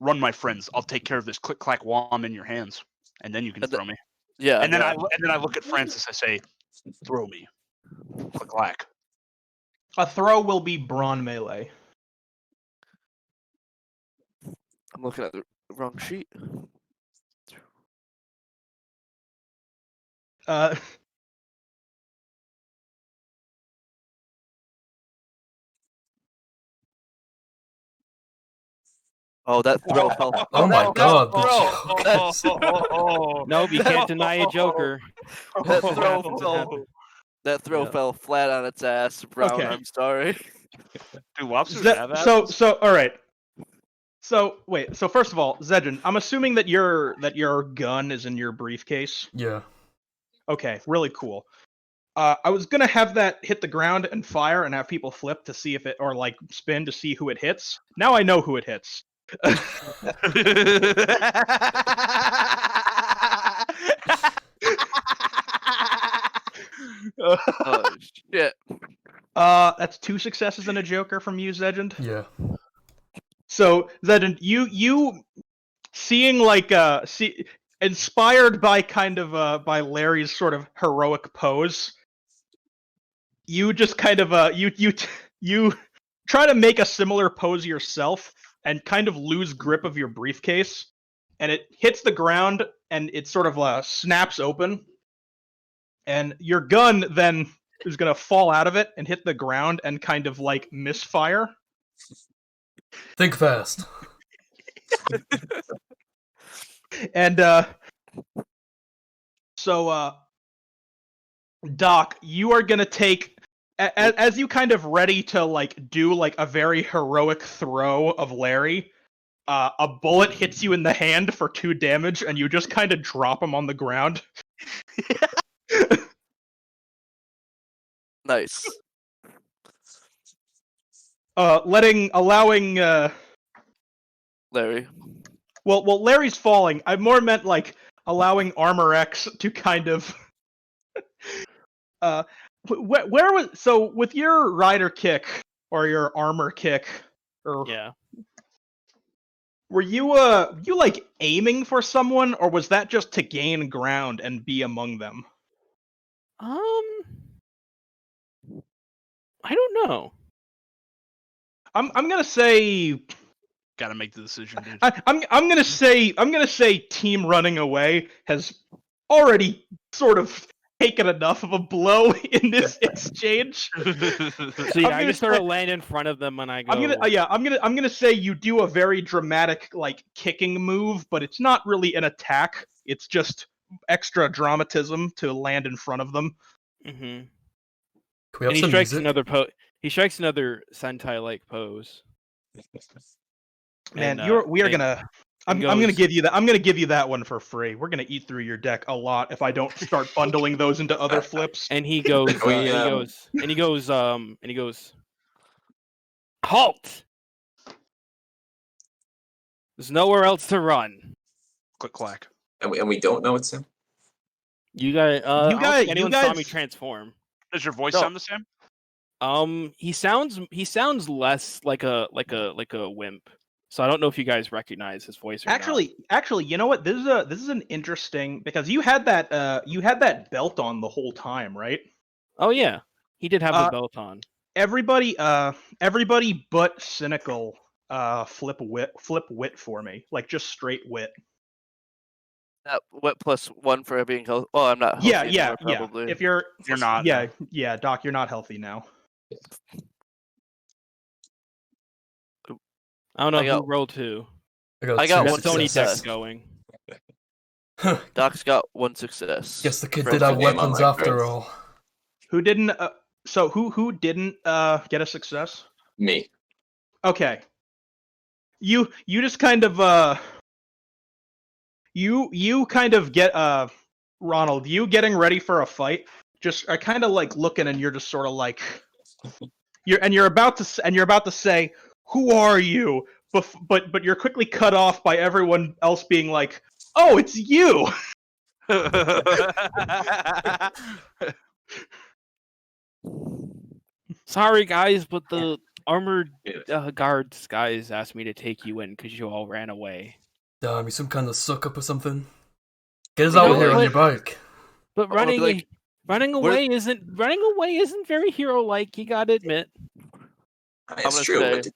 run, my friends. I'll take care of this click clack while I'm in your hands, and then you can And throw me. Yeah. And then yeah. I look at Francis. I say, throw me. Click clack. A throw will be brawn melee. I'm looking at the wrong sheet. Uh, Oh, that throw fell. Oh my that god, the throw- Joker. Nope, you can't deny a Joker. That What throw happens, it fell. happens. That throw Yeah. fell flat on its ass, Brown. Okay. I'm sorry. Do lobsters Ze- have so abs? all right. So wait. So first of all, Zedrin, I'm assuming that your gun is in your briefcase. Yeah. Okay, really cool. I was gonna have that hit the ground and fire, and have people flip to see if it, or like spin to see who it hits. Now I know who it hits. Oh shit. That's 2 successes and a Joker from you, Zedrin. Yeah. So Zedin, you seeing like inspired by kind of by Larry's sort of heroic pose, you just kind of you try to make a similar pose yourself and kind of lose grip of your briefcase, and it hits the ground and it sort of snaps open, and your gun then is gonna fall out of it and hit the ground and kind of like misfire. Think fast. And so Doc, you are gonna take as you kind of ready to like do like a very heroic throw of Larry. A bullet hits you in the hand for 2 damage, and you just kind of drop him on the ground. Nice. Allowing Larry. well, Larry's falling. I more meant like allowing Armor X to kind of where was so with your rider kick or your armor kick or Yeah. were you like aiming for someone, or was that just to gain ground and be among them? I don't know. I'm gonna say Gotta make the decision, dude. I'm gonna say team running away has already sort of taken enough of a blow in this exchange. So yeah, I'm I gonna just sort say- of land in front of them when I go. I'm gonna say you do a very dramatic like kicking move, but it's not really an attack. It's just extra dramatism to land in front of them. Mm-hmm. Can we have And he some strikes music? another He strikes another Sentai-like pose. Man, And, we are and- gonna. I'm and gonna goes- give you that. I'm gonna give you that one for free. We're gonna eat through your deck a lot if I don't start bundling those into other flips. And he goes. And he goes. Halt! There's nowhere else to run. Click clack. And we don't know it's him. You guys. I don't think anyone saw me transform. Does your voice No. sound the same? He sounds less like a wimp. So I don't know if you guys recognize his voice or not. Actually, you know what? This is an interesting because you had that belt on the whole time, right? Oh yeah, he did have the Uh, belt on. Everybody but Cynical flip wit for me, like just straight wit. That wet +1 for being healthy. Well, I'm not healthy Yeah, anymore, probably. If you're not. Yeah, Doc, you're not healthy now. I don't know I got- who rolled who. I two got I got one Sony success. deck going. Doc's got 1 success. Guess the kid For did have every game on weapons my after cards. all. Who didn't? So who didn't get a success? Me. Okay. You just kind of you kind of get Ronald, you getting ready for a fight. Just are kind of like looking, and you're just sort of like you're about to say, "Who are you?" But you're quickly cut off by everyone else being like, "Oh, it's you." Sorry guys, but the armored Yeah. guards guys asked me to take you in because you all ran away. Damn, you some kind of suck up or something? Get us You out know here on what? your bike. But I'm gonna be like, running away isn't very hero like. You gotta admit. It's gonna true, say- but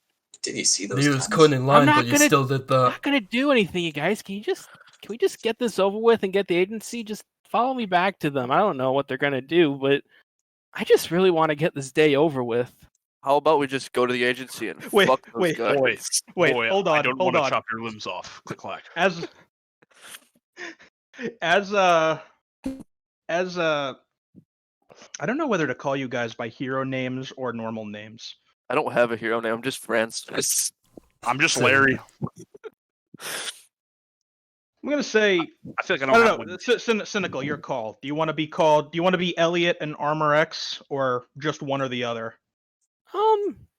did you see those You was guns? cutting in line, not but you gonna- still did I'm that. not gonna do anything, you guys. Can we just get this over with and get the agency? Just follow me back to them. I don't know what they're gonna do, but I just really want to get this day over with. How about we just go to the agency and Wait, fuck those wait, guys? Wait, Boy, hold I on, don't hold want on. to chop your limbs off. Click clack. As I don't know whether to call you guys by hero names or normal names. I don't have a hero name. I'm just Francis. I'm just Same. Larry. I'm gonna say I feel like I I don't don't have know. one. Cynical, your call. Do you want to be called? Do you want to be Elliot and Armor X, or just one or the other?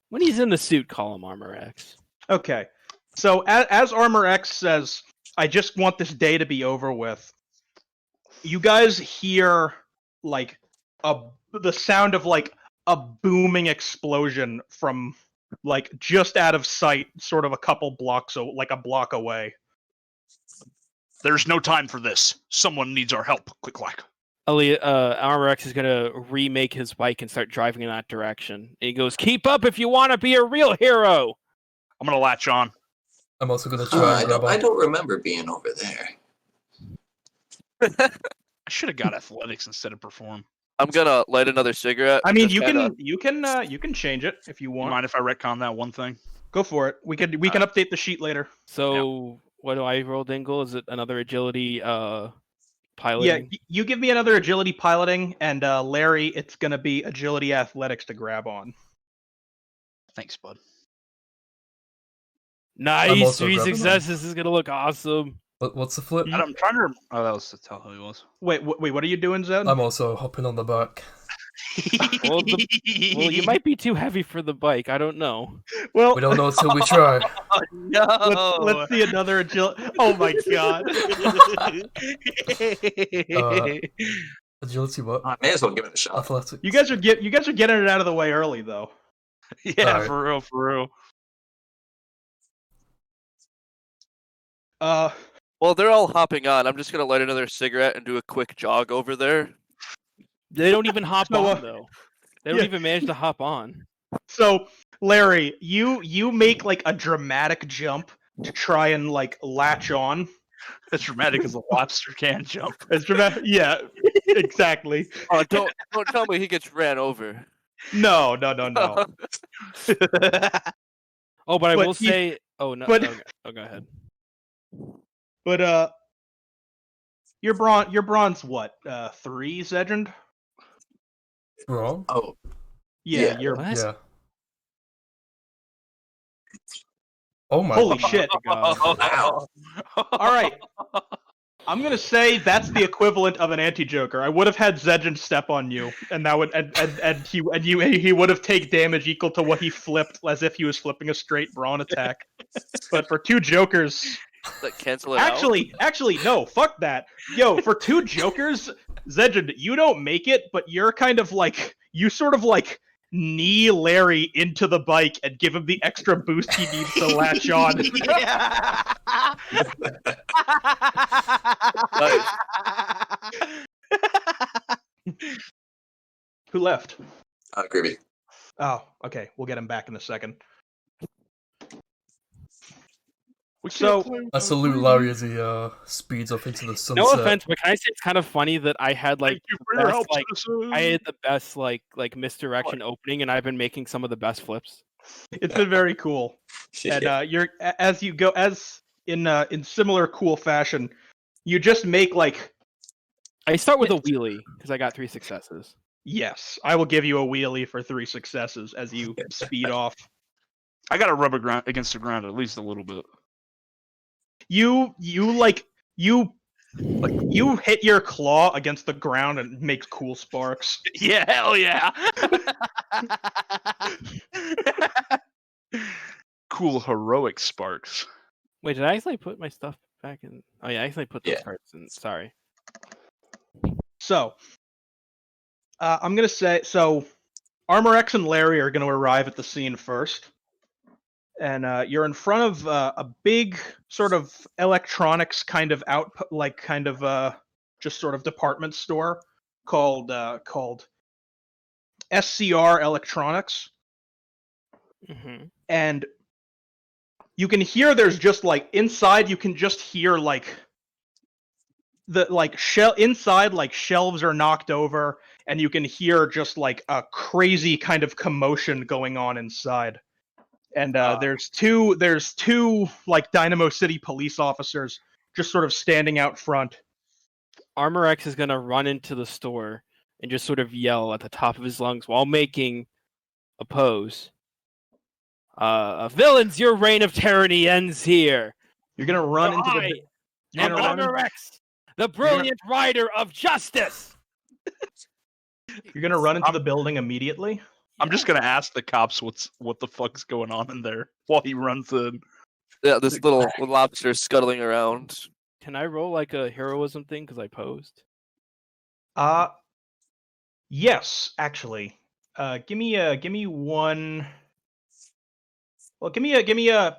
When he's in the suit, call him Armor X. Okay. So as Armor X says, I just want this day to be over with. You guys hear like the sound of like a booming explosion from like just out of sight, sort of a couple blocks, like a block away. There's no time for this. Someone needs our help. Click clack. Elliot, Armor X is gonna remake his bike and start driving in that direction. And he goes, "Keep up if you want to be a real hero." I'm gonna latch on. I'm also gonna try and grab I on. don't remember being over there. I should have got athletics instead of perform. I'm gonna light another cigarette. I mean, just you kinda- can change it if you You want. mind if I retcon that one thing? Go for it. We can update the sheet later. So what do I roll, Dingle? Is it another agility Yeah, piloting? you give me another agility piloting, and Larry, it's gonna be agility athletics to grab on. Thanks, bud. Nice, also 3 grabbing on. successes. This is gonna look awesome. What's the flip? I'm trying to. Oh, that was to tell who he was. Wait, what are you doing, Zed? I'm also hopping on the back. Well, well, you might be too heavy for the bike. I don't know. Well, We don't know until we try. No. let's see another agility. Oh my god. Agility what? I may as well give it a shot. Athletics. You guys are getting it out of the way early though. Yeah, Alright. for real, for real. Well, they're all hopping on. I'm just gonna light another cigarette and do a quick jog over there. They don't even hop So, on though. They don't yeah. even manage to hop on. So, Larry, you make like a dramatic jump to try and like latch on. As dramatic as a lobster can jump. As dramatic, yeah, exactly. Oh, don't tell me he gets ran over. No. Oh, but I But will he- say. Oh no. but- Okay. Oh, go ahead. But your bronze what? 3, Zegend? Wrong? Oh, Yeah, Yeah. you're. What? Yeah. Oh my Holy god. shit! wow. All right, I'm gonna say that's the equivalent of an anti-Joker. I would have had Zegend step on you, and that would and he would have taken damage equal to what he flipped, as if he was flipping a straight brawn attack. But for 2 Jokers, Like cancel it out. actually, no, fuck that. Yo, for 2 Jokers, Zegend, you don't make it, but you're kind of like you sort of like knee Larry into the bike and give him the extra boost he needs to latch on. Who left? Groovy. Oh, okay. We'll get him back in a second. We can't So- play with I the salute freebie. Larry as he speeds off into the sunset. No offense, but can I say it's kind of funny that I had like Thank you the for your best, help, like citizen. I had the best like misdirection opening, and I've been making some of the best flips. It's been very cool. And you're as you go as in similar cool fashion, you just make like I start with a wheelie because I got 3 successes. yes, I will give you a wheelie for 3 successes as you speed off. I got to rub against the ground at least a little bit. You hit your claw against the ground and it makes cool sparks. Yeah, hell yeah. Cool heroic sparks. Wait, did I actually put my stuff back in? Oh yeah, I actually put those Yeah. parts in. Sorry. So, I'm gonna say Armor X and Larry are gonna arrive at the scene first, and you're in front of a big sort of electronics kind of just sort of department store called SCR Electronics, Mm-hmm. and you can hear there's just like inside you can just hear like the like inside like shelves are knocked over, and you can hear just like a crazy kind of commotion going on inside. And there's two like Dynamo City police officers just sort of standing out front. Armor X is gonna run into the store and just sort of yell at the top of his lungs while making a pose. Villains, your reign of tyranny ends here. You're gonna run into I the. You're am gonna run, Armor X, the brilliant rider of justice. you're gonna run into the building immediately. I'm just gonna ask the cops what the fuck's going on in there while he runs in. Yeah, this little lobster scuttling around. Can I roll like a heroism thing because I posed? Yes, actually. Give me one. Well, give me a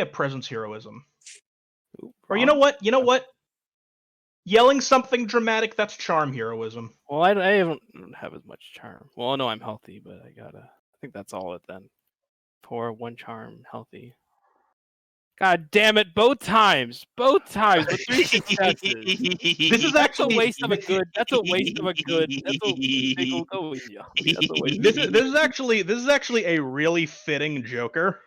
presence heroism. Or you know what? Yelling something dramatic, that's charm heroism. Well, I don't have as much charm. Well, no, I'm healthy, but I think that's all it then. 4, 1 charm, healthy. God damn it! Both times with 3 successes. This is That's a actually waste of a good. That's a waste of a good. Dingle, go easy. That's a waste. this is actually a really fitting Joker.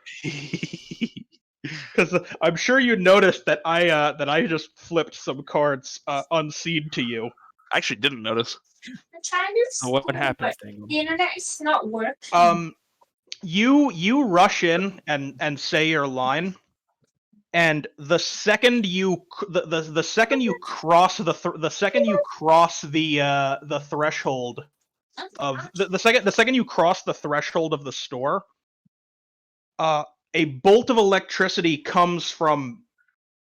Because I'm sure you noticed that I just flipped some cards unseen to you. I actually didn't notice. I'm trying to. So what happens, Dingle? The internet is not working. You rush in and say your line, and the second you the second you cross the threshold of the second you cross the threshold of the store, a bolt of electricity comes from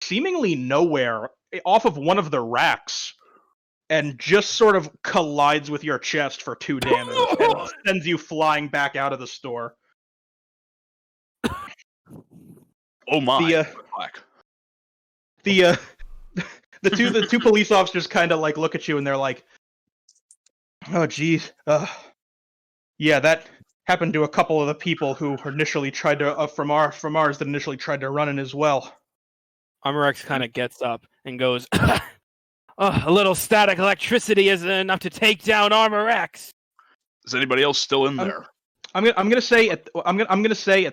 seemingly nowhere off of one of the racks and just sort of collides with your chest for 2 damage and sends you flying back out of the store. Oh my! The two police officers kind of like look at you and they're like, "Oh geez, yeah, that happened to a couple of the people who initially tried to from ours that initially tried to run in as well." Armorex kind of gets up and goes, "Oh, a little static electricity isn't enough to take down Armorex." Is anybody else still in there? I'm gonna say at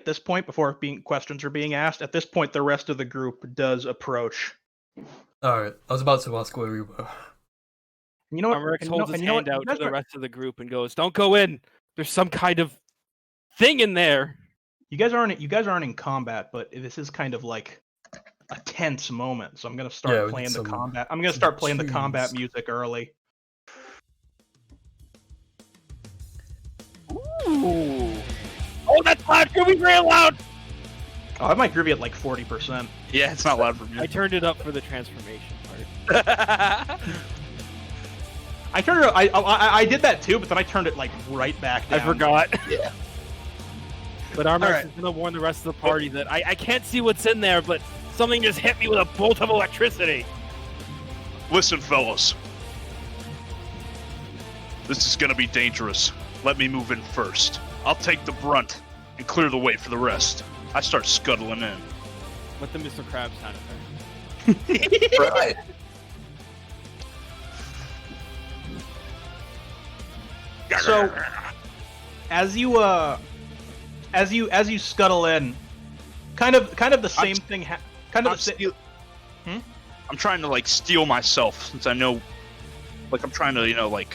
this point, before questions are being asked, at this point the rest of the group does approach. Alright, I was about to ask where we were. You know what? Armorex holds his hand out You to the rest of the group and goes, "Don't go in. There's some kind of thing in there." You guys aren't in combat, but this is kind of like a tense moment. So I'm gonna start playing the combat. I'm gonna start playing the combat music early. Ooh. Oh, that's loud! Groovy real loud! Oh, I might groovy at like 40%. Yeah, it's not loud for me. I turned it up for the transformation part. I did that too, but then I turned it like right back down. I forgot. Yeah. But Armorex Alright. is gonna warn the rest of the party that I can't see what's in there, but something just hit me with a bolt of electricity. Listen, fellas. This is gonna be dangerous. Let me move in first. I'll take the brunt and clear the way for the rest. I start scuttling in. With the Mr. Krabs sound effect. Right. So, as you scuttle in, kind of the same thing. I'm trying to like steel myself since I know, like I'm trying to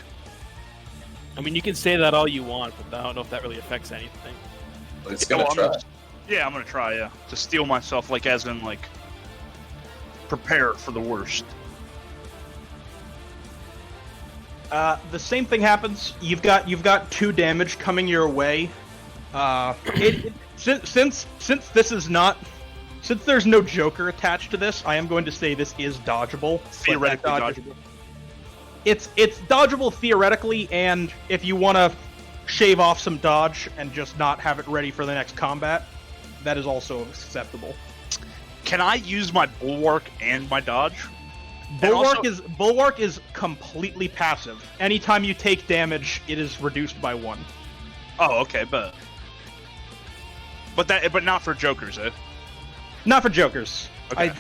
I mean, you can say that all you want, but I don't know if that really affects anything. But it's gonna try. I'm gonna try, yeah, to steel myself, like as in like prepare for the worst. The same thing happens. You've got 2 damage coming your way. Since there's no Joker attached to this, I am going to say this is dodgeable. Theoretically dodgeable. It's dodgeable theoretically, and if you want to shave off some dodge and just not have it ready for the next combat, that is also acceptable. Can I use my bulwark and my dodge? Bulwark is completely passive. Anytime you take damage, it is reduced by 1. Oh, okay, but not for Jokers, eh? Not for Jokers. Okay.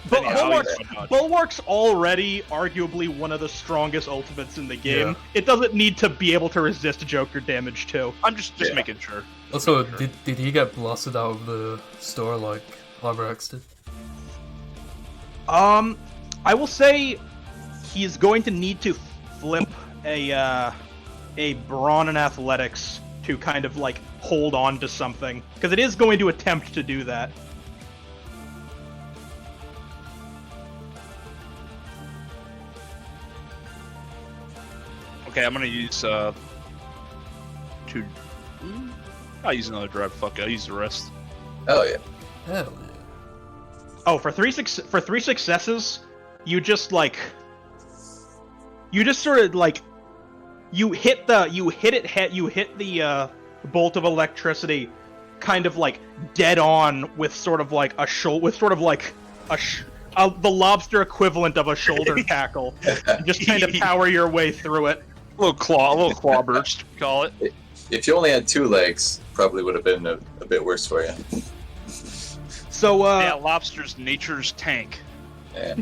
But Yeah, I'll use my dodge. Bulwark's already arguably one of the strongest ultimates in the game. Yeah. It doesn't need to be able to resist Joker damage too. I'm just making sure. Also, did he get blasted out of the store like Armorex did? I will say he's going to need to flip a brawn and athletics to kind of like hold on to something, because it is going to attempt to do that. Okay, I'm gonna use 2. I'll use another drive. Fuck it, I'll use the rest. Oh yeah. Hell yeah. Oh, for 3 successes, you just sort of like you hit the bolt of electricity, kind of like dead on with sort of like the lobster equivalent of a shoulder tackle, and just kind of power your way through it. A little claw burst, call it. If you only had 2 legs, probably would have been a bit worse for you. So Yeah, lobster's nature's tank. Yeah.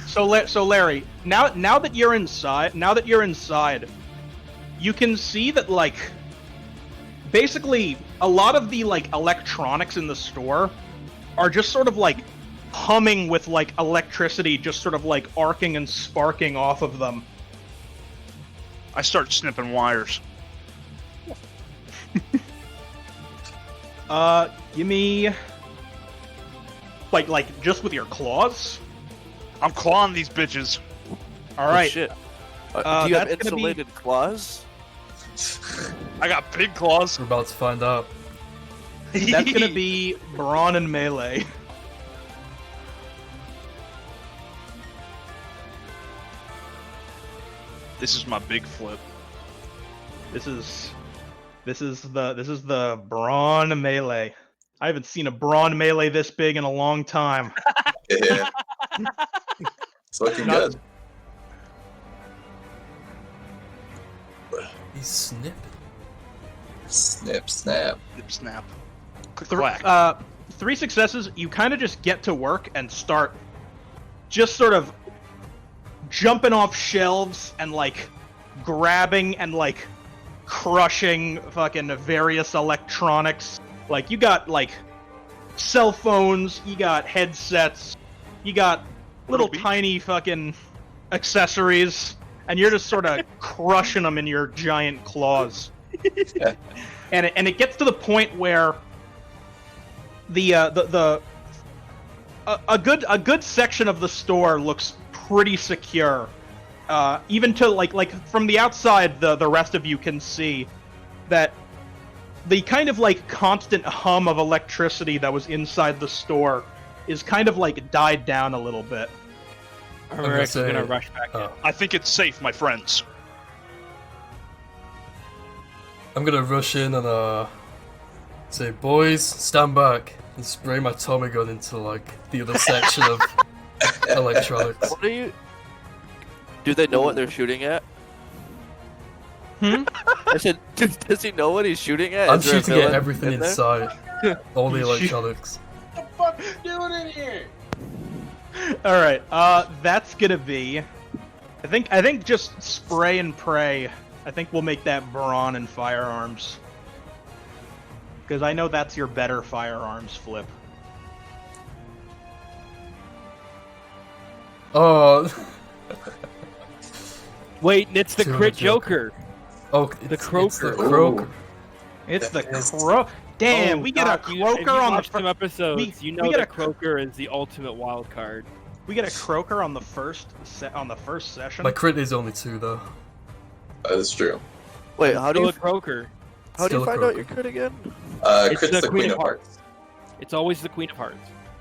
So Larry, now that you're inside, you can see that like basically a lot of the like electronics in the store are just sort of like humming with like electricity, just sort of like arcing and sparking off of them. I start snipping wires. Give me like just with your claws. I'm clawing these bitches. All right. Oh, shit. Do you have that's gonna be- insulated claws? I got big claws. We're about to find out. That's gonna be brawn and melee. This is my big flip. This is the brawn melee. I haven't seen a brawn melee this big in a long time. Yeah. It's looking Not- good. He's snipping. Snip, snap. Nip snap. Click Th- clack. 3 successes. You kind of just get to work and start just sort of jumping off shelves and like grabbing and like crushing fucking various electronics. Like you got like cell phones, you got headsets, you got little Little tiny fucking accessories, and you're just sort of crushing them in your giant claws. And it gets to the point where a good section of the store looks pretty secure. Even to like from the outside, the rest of you can see that the kind of like constant hum of electricity that was inside the store is kind of like died down a little bit. We're actually gonna say- rush back in. I think it's safe, my friends. I'm gonna rush in and say, boys, stand back, and spray my Tommy gun into like the other section of electronics. What are you? Do they know what they're shooting at? Hmm? I said, does he know what he's shooting at? I'm Is there a shooting at villain everything in there? inside, all the You shoot- electronics. All right, that's gonna be. I think just spray and pray. I think we'll make that brawn and firearms. Because I know that's your better firearms flip. Oh, Wait, it's the Two crit of the Joker. Joker. oh, The it's croaker. the croaker. It's the Yes. Damn, Oh, we get a Doc, if you croaker on the watched some episodes. we- You we know get the a cro- croaker is the ultimate wild card. we get a croaker on the first session. My crit is only 2 though. That's true. Wait, how do Still you a croaker. Still a find out croaker. your crit again? It's Crit's the Queen of Hearts. It's always the Queen of Hearts.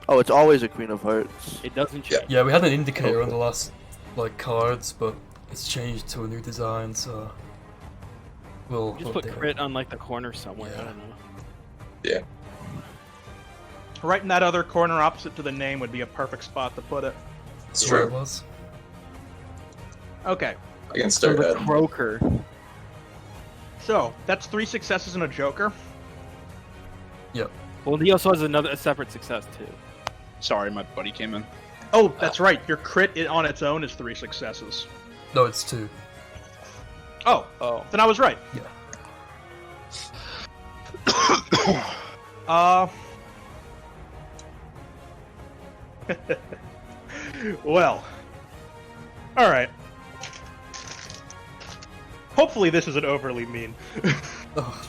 Oh, it's always a Queen of Hearts. It doesn't Yeah. change. Yeah, we had an indicator on the last like cards, but it's changed to a new design, so we'll Just put update it. crit on like the corner somewhere. I Yeah. don't know. Yeah. Right in that other corner opposite to the name would be a perfect spot to put it. That's Sure. what it was. Okay, I can So start the that. croaker. so that's 3 successes and a joker. Well, he also has a separate success too. Sorry, my buddy came in. Oh, that's right. Your crit on its own is 3 successes. No, it's 2. Oh, Oh. then I was right. Yeah. Well. Alright. Hopefully this isn't overly mean. Oh,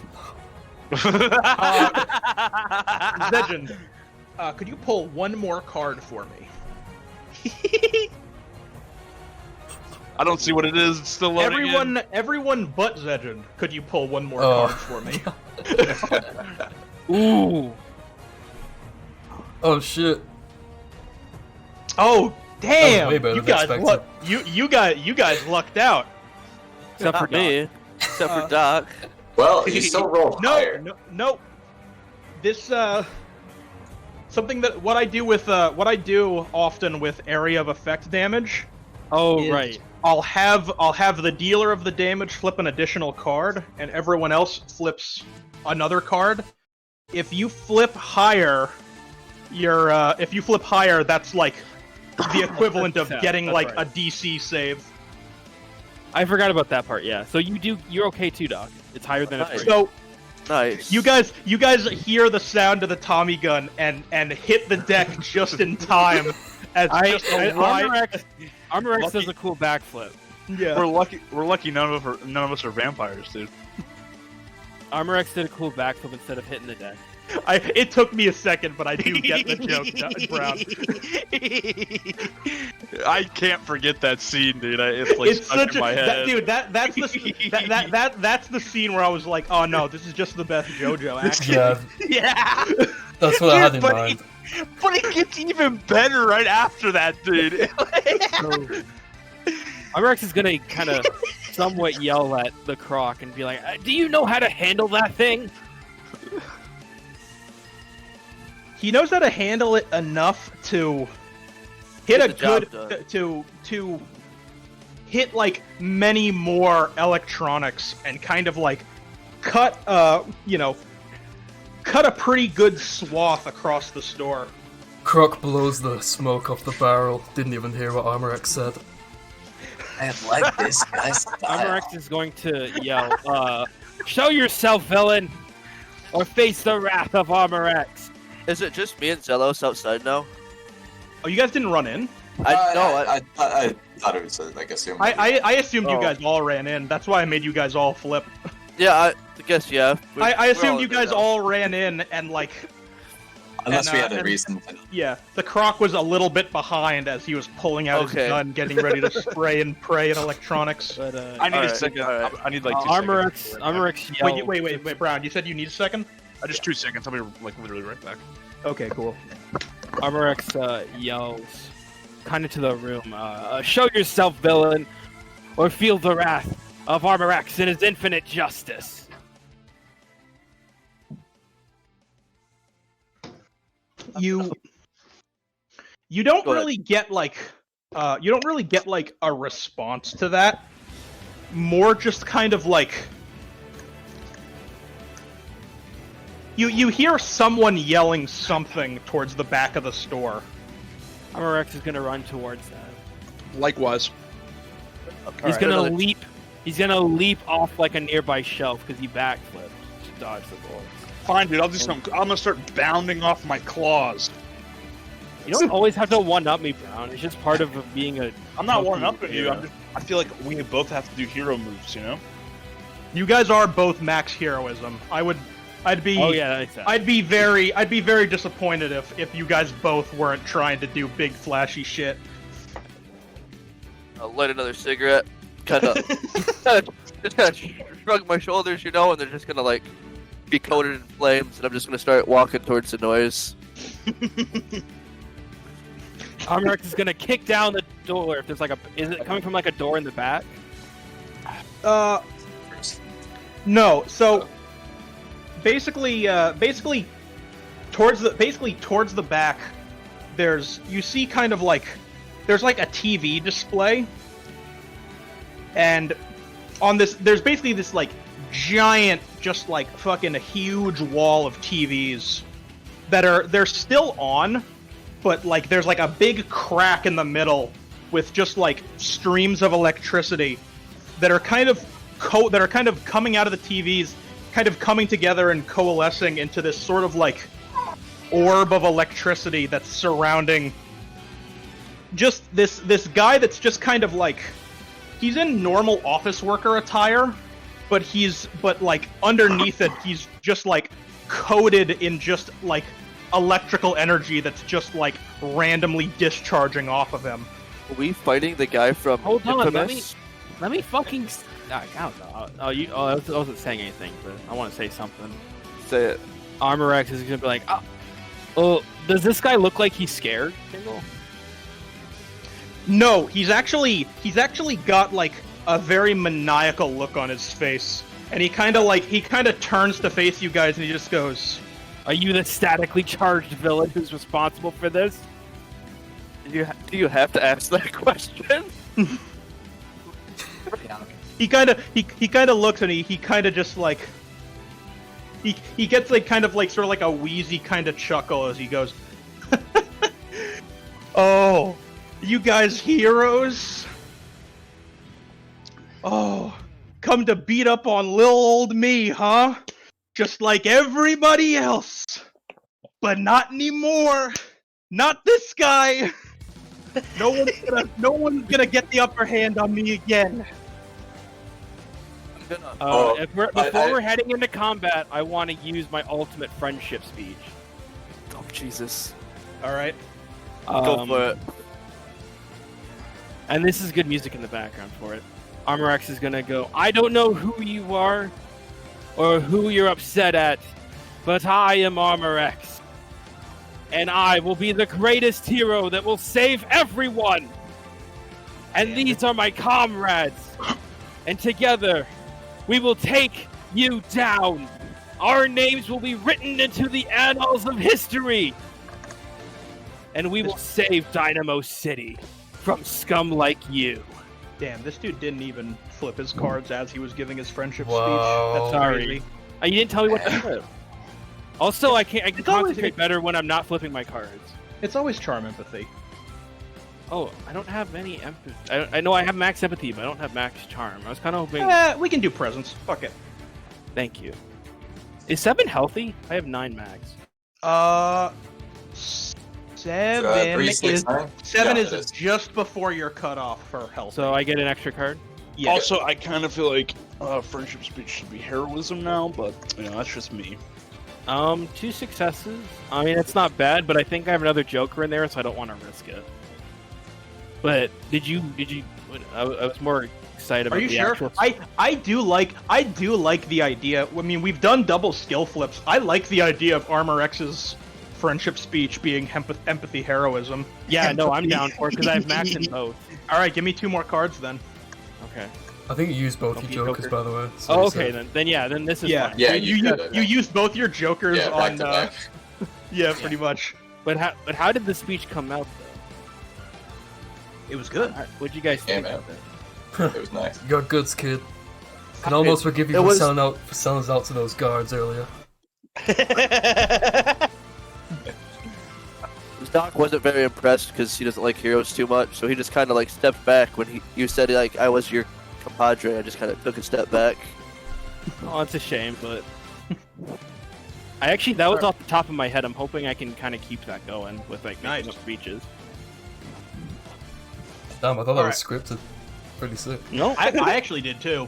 Zedgen, could you pull one more card for me? I don't see what it is. It's still loading in. Everyone but Zedgen, could you pull one more Oh. card for me? Ooh. oh shit. Oh, damn! way better You than guys, expected. you guys lucked out. Except for Not me. Except for Doc. Well, you still roll higher. No. This something that what I do often with area of effect damage. Oh, is right. I'll have the dealer of the damage flip an additional card, and everyone else flips another card. If you flip higher, that's like the equivalent of Yeah, getting that's like right. a DC save. I forgot about that part. Yeah. So you're okay too, Doc. It's higher than it's. Nice. So Nice. you guys hear the sound of the Tommy gun and hit the deck just in time as just a light. Armor X Lucky. does a cool backflip. Yeah. We're lucky. None of us are vampires, dude. Armor X did a cool backflip instead of hitting the deck. It took me a second, but I do get the joke, Brown. I can't forget that scene, dude. It's like It's stuck such in my head. that's the scene where I was like, oh no, this is just the best JoJo action. Yeah, Yeah, that's what I had in but mind. but it gets even better right after that, dude. Armor X is gonna kind of somewhat yell at the Croc and be like, "Do you know how to handle that thing?" He knows how to handle it enough to hit Get a the job good done. to hit like many more electronics and kind of like cut cut a pretty good swath across the store. Croc blows the smoke off the barrel. Didn't even hear what Armor X said. I like this guy's Armor style. X is going to yell, "Show yourself, villain, or face the wrath of Armor X." Is it just me and Zelos outside now? Oh, you guys didn't run in? I thought it was like assumed. I assumed you Oh. guys all ran in. That's why I made you guys all flip. Yeah, I guess yeah. I We're assumed all you in there guys now. all ran in and like Unless and, we had a and- reason to. yeah, the Croc was a little bit behind as he was pulling out his Okay. gun, getting ready to spray and pray in electronics. But I need a Alright, second. alright. I need like 2 Armor seconds. X, Armor X yells. Wait, Brown. You said you need a second? Just 2 seconds. I'll be like literally right back. Okay, cool. Armor X yells, kind of to the room. Show yourself, villain, or feel the wrath of Armor X and his infinite justice. You don't Go ahead. really get like a response to that. More just kind of like you hear someone yelling something towards the back of the store. Armor X is gonna run towards that. Likewise. He's Alright, gonna another- leap. He's gonna leap off like a nearby shelf because he backflipped to dodge the bullets. Fine, dude. I'll do something. I'm gonna start bounding off my claws. You don't always have to one-up me, Brown. It's just part of being a. I'm not Fuck one you, up at you. yeah. I feel like we both have to do hero moves. You know. You guys are both max heroism. I'd be Oh yeah, that makes sense. I'd be very disappointed if you guys both weren't trying to do big flashy shit. I'll light another cigarette. Kind of, just kind of shrug my shoulders, you know, and they're just gonna like be coated in flames, and I'm just gonna start walking towards the noise. Armor X is gonna kick down the door. If there's like a, is it coming from like a door in the back? No. So basically towards the back, you see kind of like there's like a TV display, and on this there's basically this like giant, just like fucking huge wall of TVs they're still on, but like there's like a big crack in the middle with just like streams of electricity that are kind of coming out of the TVs, kind of coming together and coalescing into this sort of like orb of electricity that's surrounding just this guy that's just kind of like he's in normal office worker attire, but like underneath it he's just like coated in just like electrical energy that's just like randomly discharging off of him. Are we fighting the guy from Hold on, Infamous? let me fucking. I don't know. I wasn't saying anything, but I want to say something. Say it. Armor X is gonna be like, oh, does this guy look like he's scared? Dingle? No, he's actually got like a very maniacal look on his face. And he kind of turns to face you guys, and he just goes, Are you the statically charged villain who's responsible for this? Do you have to ask that question? he kind of looks, and he kind of just like he gets like kind of like sort of like a wheezy kind of chuckle as he goes, "Oh, you guys heroes? Oh, come to beat up on lil old me, huh? Just like everybody else. But not anymore. Not this guy. No one's gonna get the upper hand on me again." Before we're heading into combat, I want to use my ultimate friendship speech. Oh Jesus! All right. Go for it. And this is good music in the background for it. Armor X is gonna go, I don't know who you are, or who you're upset at, but I am Armor X. And I will be the greatest hero that will save everyone! And these are my comrades! And together, we will take you down! Our names will be written into the annals of history! And we will save Dynamo City from scum like you. Damn, this dude didn't even flip his cards as he was giving his friendship Wow. speech. That's Sorry. crazy. You didn't tell me what to flip. Also, I can It's always- concentrate better when I'm not flipping my cards. It's always charm empathy. Oh, I don't have any empathy. I know I have max empathy, but I don't have max charm. I was kind of hoping. We can do presents. Fuck it. Thank you. Is 7 healthy? I have 9 max. 7 3, is 6, 9? 7 Yeah, is it is. just before your cutoff for health. So I get an extra card? yeah. Also, I kind of feel like friendship speech should be heroism now, but that's just me. 2 successes. I mean, it's not bad, but I think I have another Joker in there, so I don't want to risk it. But did you? I was more excited about Are you the sure? actual. I do like the idea. I mean, we've done double skill flips. I like the idea of Armor X's friendship speech being empathy heroism. Yeah, no, I'm down for it because I have max in both. All right, give me 2 more cards then. Okay. I think you used both Don't your be jokers, Joker. by the way. So Oh, it's, okay, then this is Yeah, fine. Yeah, you used both your jokers Yeah, back on. to back. Yeah, pretty much. But how did the speech come out though? It was good. What'd you guys think Yeah, of it? It was nice. You got goods, kid. Can almost forgive you it for was- selling us out to those guards earlier. Doc wasn't very impressed because he doesn't like heroes too much, so he just kind of like stepped back when you said like I was your compadre. I just kind of took a step back. Oh, it's a shame, but that was off the top of my head. I'm hoping I can kind of keep that going with like making Nice. up speeches. Damn, I thought that Alright. was scripted. Pretty sick. No, I actually did too.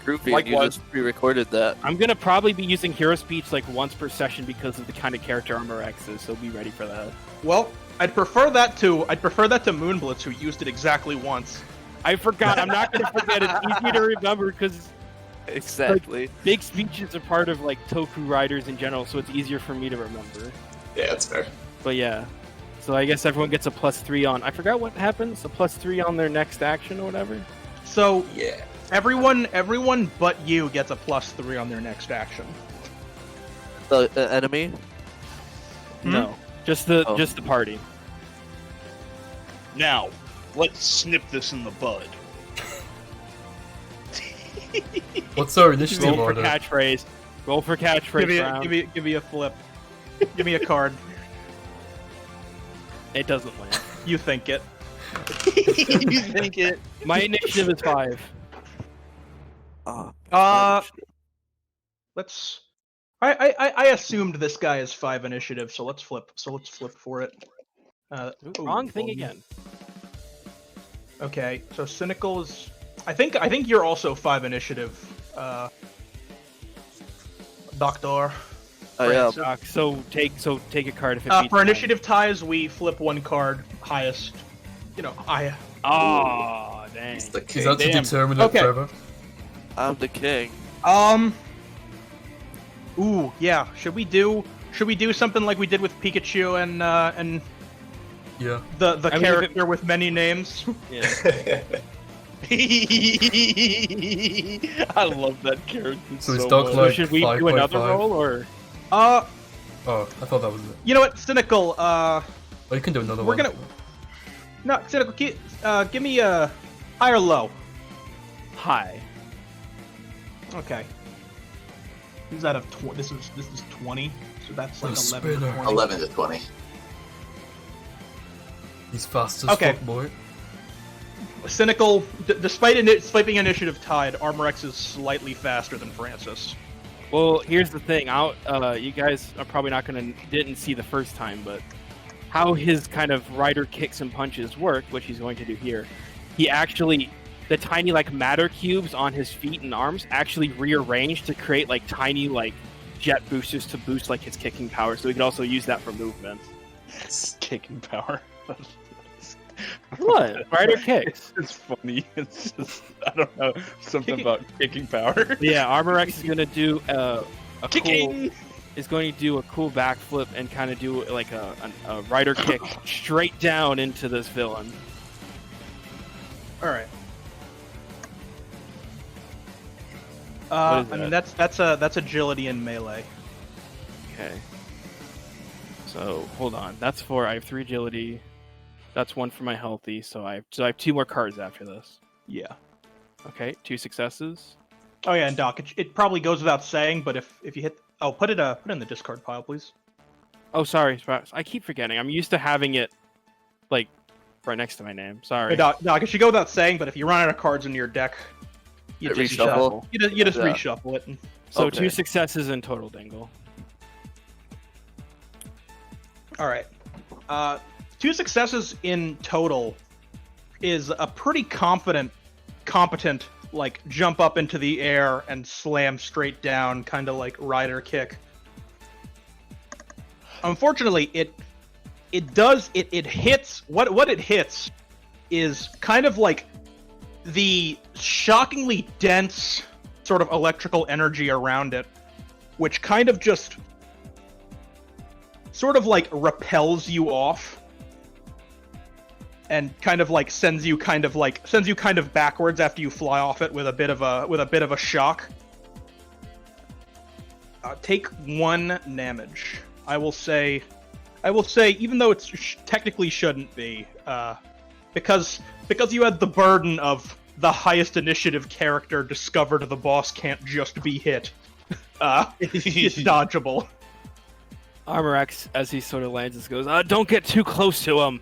Groovy, and you Likewise. just pre-recorded that. I'm gonna probably be using hero speech like once per session because of the kind of character Armor X is. So be ready for that. Well, I'd prefer that to Moonblitz, who used it exactly once. I forgot. I'm not gonna forget. It's easy to remember because Exactly. big speeches are part of like Toku riders in general, so it's easier for me to remember. Yeah, that's fair. But yeah, so I guess everyone gets a +3 on. I forgot what happens. A +3 on their next action or whatever. So Yeah. everyone but you gets a +3 on their next action. The enemy. No, just the Oh. party. Now, let's snip this in the bud. What's our initiative Roll for order? catchphrase. Roll for catchphrase round. Give me a flip. Give me a card. It doesn't land. You think it. You think it? My initiative is 5. Let's. I assumed this guy is 5 initiative, so let's flip. let's flip for it. Wrong thing again. Okay, so cynical is. I think you're also 5 initiative. Doctor. I am. So take a card if it beats For mine. initiative ties, we flip 1 card highest. I. Oh, dang. It's the Is king. that to Damn. determine it Okay. forever? I'm the king. Ooh, yeah. Should we do something like we did with Pikachu and Yeah. the I mean, if character with many names? Yeah. I love that character So is so Doc much. like Should we do another 5.5? roll or? Oh, I thought that was it. You know what, Cynical? Oh, you can do another We're one. gonna- No, Cynical. Give me a high or low. High. Okay. Who's out of this is 20, so that's like The 11 to spinner. 20. 11 to 20. He's fast as Okay. fuck, boy. Cynical, despite being initiative tied, Armorex is slightly faster than Francis. Well, here's the thing. You guys are probably didn't see the first time, but how his kind of rider kicks and punches work, which he's going to do here. He actually, the tiny like matter cubes on his feet and arms actually rearrange to create like tiny like jet boosters to boost like his kicking power. So he can also use that for movement. Kicking power. What? Rider kicks. It's funny. It's just, I don't know, something Kicking- about kicking power. Yeah, Armorex is gonna do a cool. Kicking. Is going to do a cool backflip and kind of do like a rider kick straight down into this villain. All right. What is I mean that? that's agility and melee. Okay. So hold on. That's 4. I have 3 agility. That's 1 for my healthy. So I have 2 more cards after this. Yeah. Okay, 2 successes. Oh yeah, and Doc, it probably goes without saying, but if you hit, put it in the discard pile, please. Oh, sorry. I keep forgetting. I'm used to having it like right next to my name. Sorry. Hey, Doc, it should go without saying, but if you run out of cards in your deck, you Hit just reshuffle. You just Yeah. reshuffle it. And... So Okay. 2 successes in total, Dingle. All right. 2 successes in total is a pretty competent, like, jump up into the air and slam straight down, kind of like rider kick. Unfortunately, it hits, what it hits is kind of like the shockingly dense sort of electrical energy around it, which kind of just sort of like repels you off and kind of like sends you kind of backwards after you fly off it with a bit of a shock. Take 1 damage. I will say, even though it technically shouldn't be, because you had the burden of the highest initiative character discovered the boss can't just be hit. It's dodgeable. Armorex, as he sort of lands, this goes, don't get too close to him.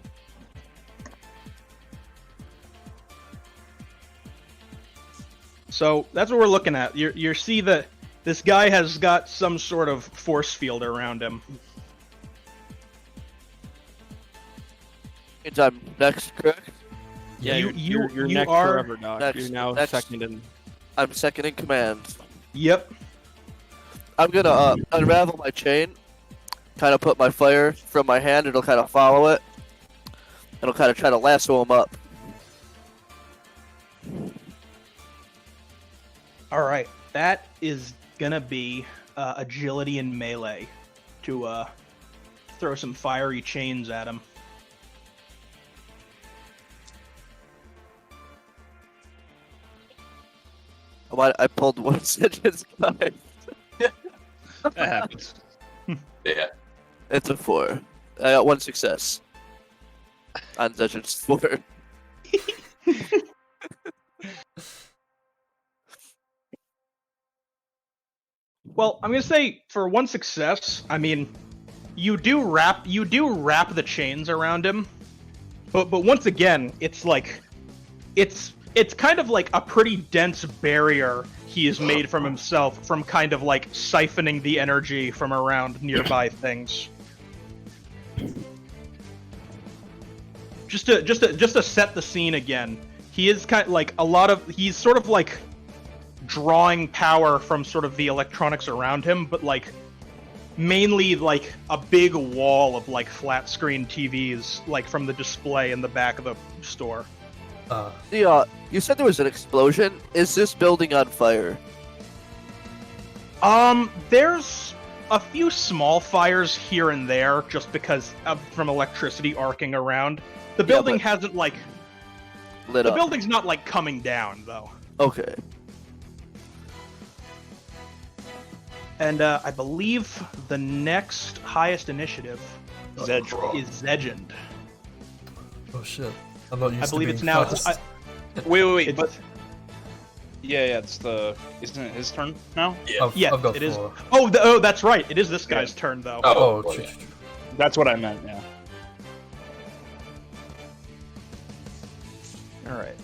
So that's what we're looking at. You see that this guy has got some sort of force field around him. Means I'm next, correct? Yeah, You- you're you next are forever, Doc. next- You're now next. second in. I'm second in command. Yep. I'm gonna unravel my chain, kind of put my fire from my hand. It'll kind of follow it. It'll kind of try to lasso him up. All right. That is gonna be agility and melee to throw some fiery chains at him. I pulled 1 sentence card. That happens. Yeah. It's a 4. I got 1 success. On Dungeons 4. Well, I'm gonna say for 1 success, I mean, you do wrap the chains around him, but once again, it's like, it's kind of like a pretty dense barrier he has made from himself, from kind of like siphoning the energy from around nearby things. Just to set the scene again, he is kind of like he's sort of like drawing power from sort of the electronics around him, but like mainly like a big wall of like flat screen TVs like from the display in the back of the store. You said there was an explosion. Is this building on fire? There's a few small fires here and there just because from electricity arcing around. The building hasn't like lit The up. building's not like coming down though. Okay. And I believe the next highest initiative Zedge. is Zegend. Oh shit. I'm not used I believe to it's being now. fast. Wait, It's- but yeah, isn't it his turn now? I've yeah, got it is. 4. Oh, that's right. It is this guy's turn though. Oh, well, true, yeah. true, true. That's what I meant. Yeah. All right.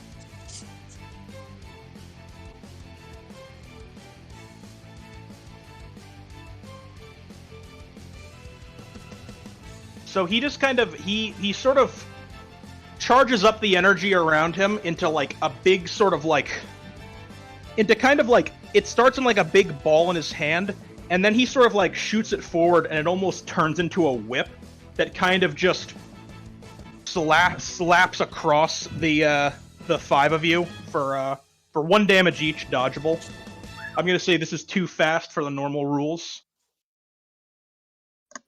So he just kind of he sort of charges up the energy around him into like a big sort of like into kind of like it starts in like a big ball in his hand, and then he sort of like shoots it forward, and it almost turns into a whip that kind of just slaps across the 5 of you for 1 damage each, dodgeable. I'm gonna say this is too fast for the normal rules.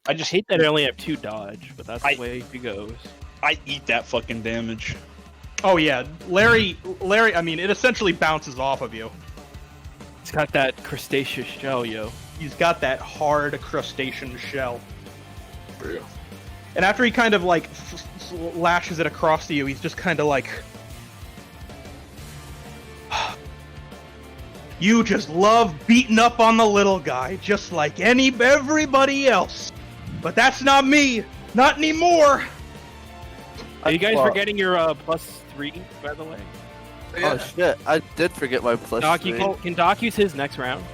I just hate that I only have 2 dodge, but that's I- the way it goes. I eat that fucking damage. Oh yeah, Larry. I mean, it essentially bounces off of you. It's got that crustaceous shell, yo. He's got that hard crustacean shell. True. And after he kind of like lashes it across to you, he's just kind of like, "You just love beating up on the little guy, just like everybody else. But that's not me, not anymore." Are you guys Well- forgetting your +3, by the way? Oh shit! I did forget my plus Doc, 3. can Doc use his next round?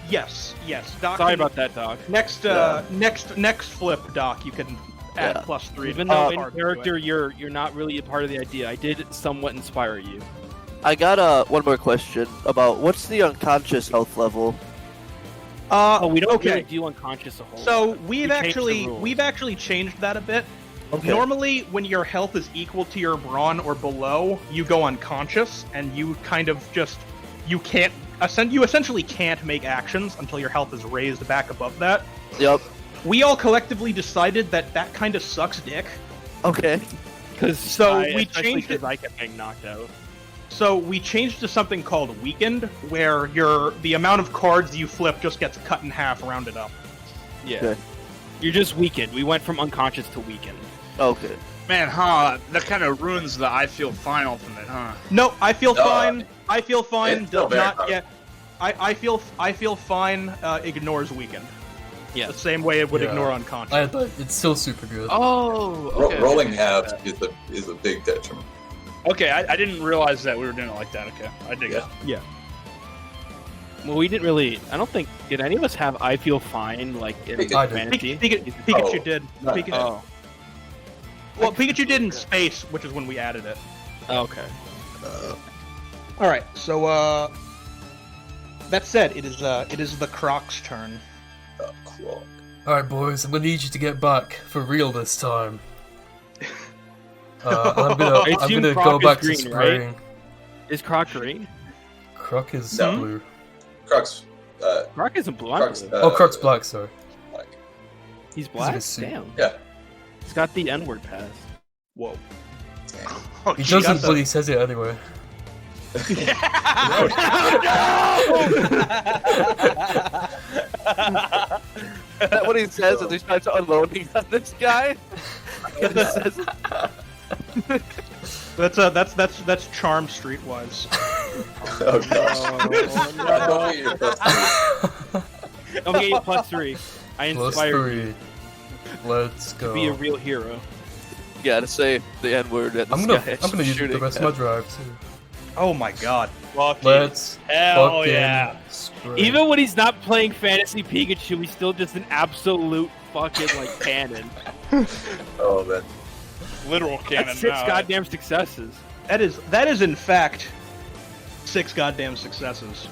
Yes. Doc, Sorry about that, Doc. next. Yeah. Next flip, Doc. You can add Yeah. +3. Even though in Hard to character it. you're not really a part of the idea, I did somewhat inspire you. I got one more question about what's the unconscious health level? Oh, we don't okay. really do unconscious a whole So lot. we've changed the rules. actually changed that a bit. Okay. Normally, when your health is equal to your brawn or below, you go unconscious, and you kind of just you essentially can't make actions until your health is raised back above that. Yep. We all collectively decided that kind of sucks dick. Okay. Because So we especially changed it- 'cause I kept getting knocked out. So we changed to something called weakened, where the amount of cards you flip just gets cut in half, rounded up. Yeah. Okay. You're just weakened. We went from unconscious to weakened. Okay. Man, that kind of ruins the I feel fine ultimate, huh? No, I feel No, fine. I feel fine. it's still Does very not hard. yet. I feel fine. Ignores weakened. Yeah. The same way it would Yeah. ignore unconscious. I had that. It's still super good. Oh, Ro- rolling halves is a big detriment. Okay, I didn't realize that we were doing it like that. Okay, I dig it. Yeah. Well, we didn't really. I don't think. Did any of us have I feel fine like in I did. fantasy? Pikachu Oh, did. no. Pikachu, Oh. well, Pikachu did in space, which is when we added it. Okay. All right. So that said, it is the Croc's turn. Cool. Alright, boys, I'm gonna need you to get back for real this time. I'm I gonna assume go Croc is back to green, right? spraying. Is Croc green? Croc is No. blue. Crux. Croc isn't blue. I'm Crux. blue. Oh, Croc's black, sorry. Like, He's in black. his suit. Damn. yeah. He's got the N-word pass. Whoa. Oh, He geez. doesn't, got but he says it anyway. Is that what he says as he starts unloading on this guy? He says, That's Charm Streetwise. Oh gosh. Don't get your plus Don't get you +3. I Plus inspired you 3. Let's go. to be a real hero. you gotta say the N-word at the I'm gonna guy use the shooting rest him. of my drive too. Oh my god. Fuck Let's Hell fucking yeah. spray. Even when he's not playing fantasy Pikachu, he's still just an absolute fucking like cannon. Oh man. Literal cannon. That's 6 now. goddamn successes. That is in fact 6 goddamn successes.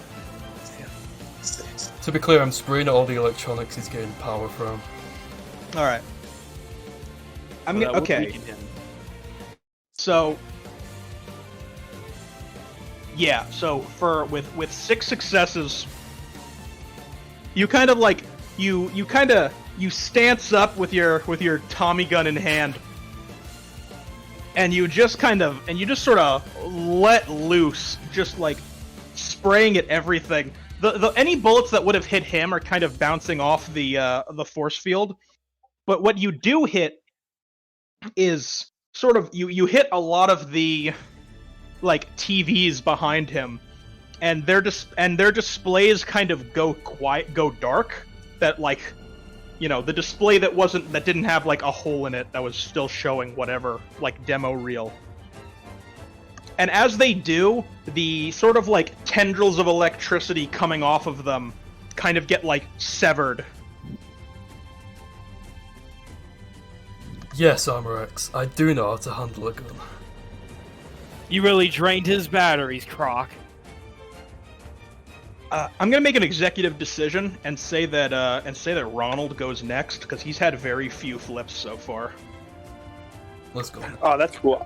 To be clear, I'm spraying at all the electronics he's getting power from. All right. I'm But gonna, that would okay. weaken him. So yeah, so with 6 successes, you kind of like you stance up with your Tommy gun in hand, and you just sort of let loose, just like spraying at everything. The any bullets that would have hit him are kind of bouncing off the force field, but what you do hit is sort of you hit a lot of the like TVs behind him, and their displays kind of go dark. That like, you know, the display that didn't have like a hole in it that was still showing whatever like demo reel. And as they do, the sort of like tendrils of electricity coming off of them kind of get like severed. Yes, Armor X, I do know how to handle a gun. You really drained his batteries, Croc. I'm gonna make an executive decision and say that Ronald goes next because he's had very few flips so far. Let's go. Oh, that's cool.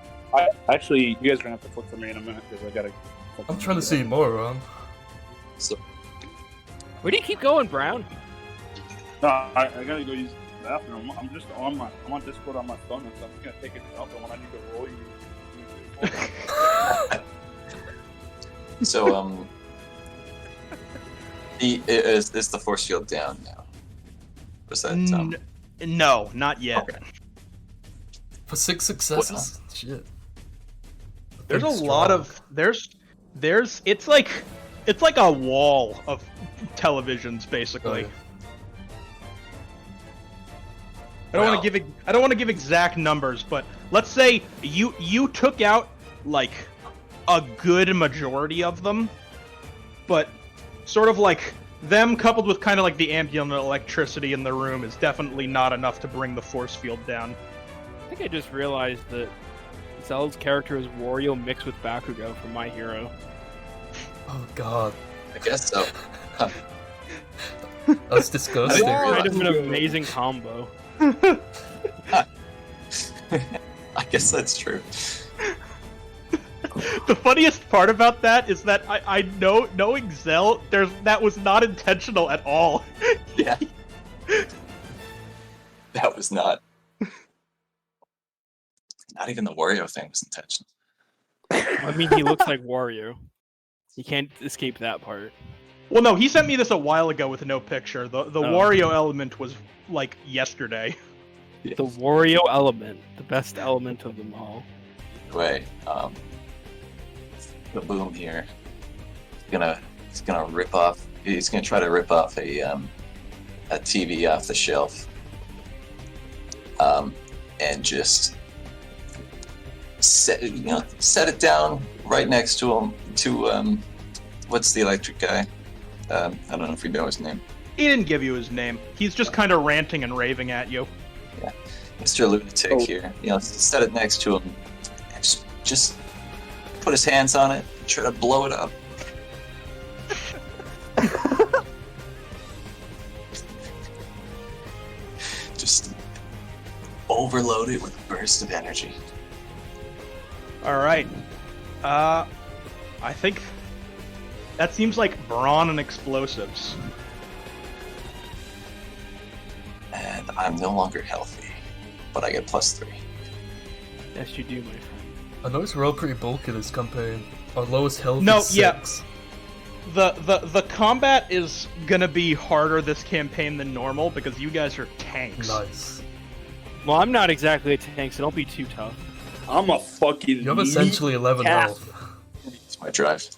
Actually, you guys are gonna have to flip for me in a minute because I gotta. I'm trying to see more around. So, Where do you keep going, Brown? No, I gotta go use the bathroom. I'm just I'm on Discord on my phone and stuff. I'm gonna take it out, but when I need to roll you. so is the force field down now? Was that No, not yet. Okay. For 6 successes? Shit. There's a Pretty lot strong. of it's like a wall of televisions basically. Oh, I don't want to give exact numbers, but let's say you took out like a good majority of them, but sort of like them coupled with kind of like the ambient electricity in the room is definitely not enough to bring the force field down. I think I just realized that Zell's character is Wario mixed with Bakugo from My Hero. Oh god. I guess so. That's disgusting. I Kind didn't of an amazing combo. I guess that's true. The funniest part about that is that I know knowing Zell, that was not intentional at all. Yeah. That was not even the Wario thing was intentional. I mean, he looks like Wario. You can't escape that part. Well, no, he sent me this a while ago with no picture. The Wario element was like yesterday. The Wario element, the best element of them all. Anyway, the boom here. He's gonna rip off. He's gonna try to rip off a TV off the shelf, and just set it down right next to him. To what's the electric guy? I don't know if you know his name. He didn't give you his name. He's just kind of ranting and raving at you. Yeah, Mr. Lunatic here. Set it next to him. And just put his hands on it. And try to blow it up. Just overload it with a burst of energy. All right. I think that seems like brawn and explosives. And I'm no longer healthy, but I get +3. Yes, you do, my friend. I noticed we're all pretty bulky this campaign. Our lowest health No, is 6. yeah. The combat is gonna be harder this campaign than normal because you guys are tanks. Nice. Well, I'm not exactly a tank, so don't be too tough. I'm a fucking. You have essentially 11 cat. health. It's my drive.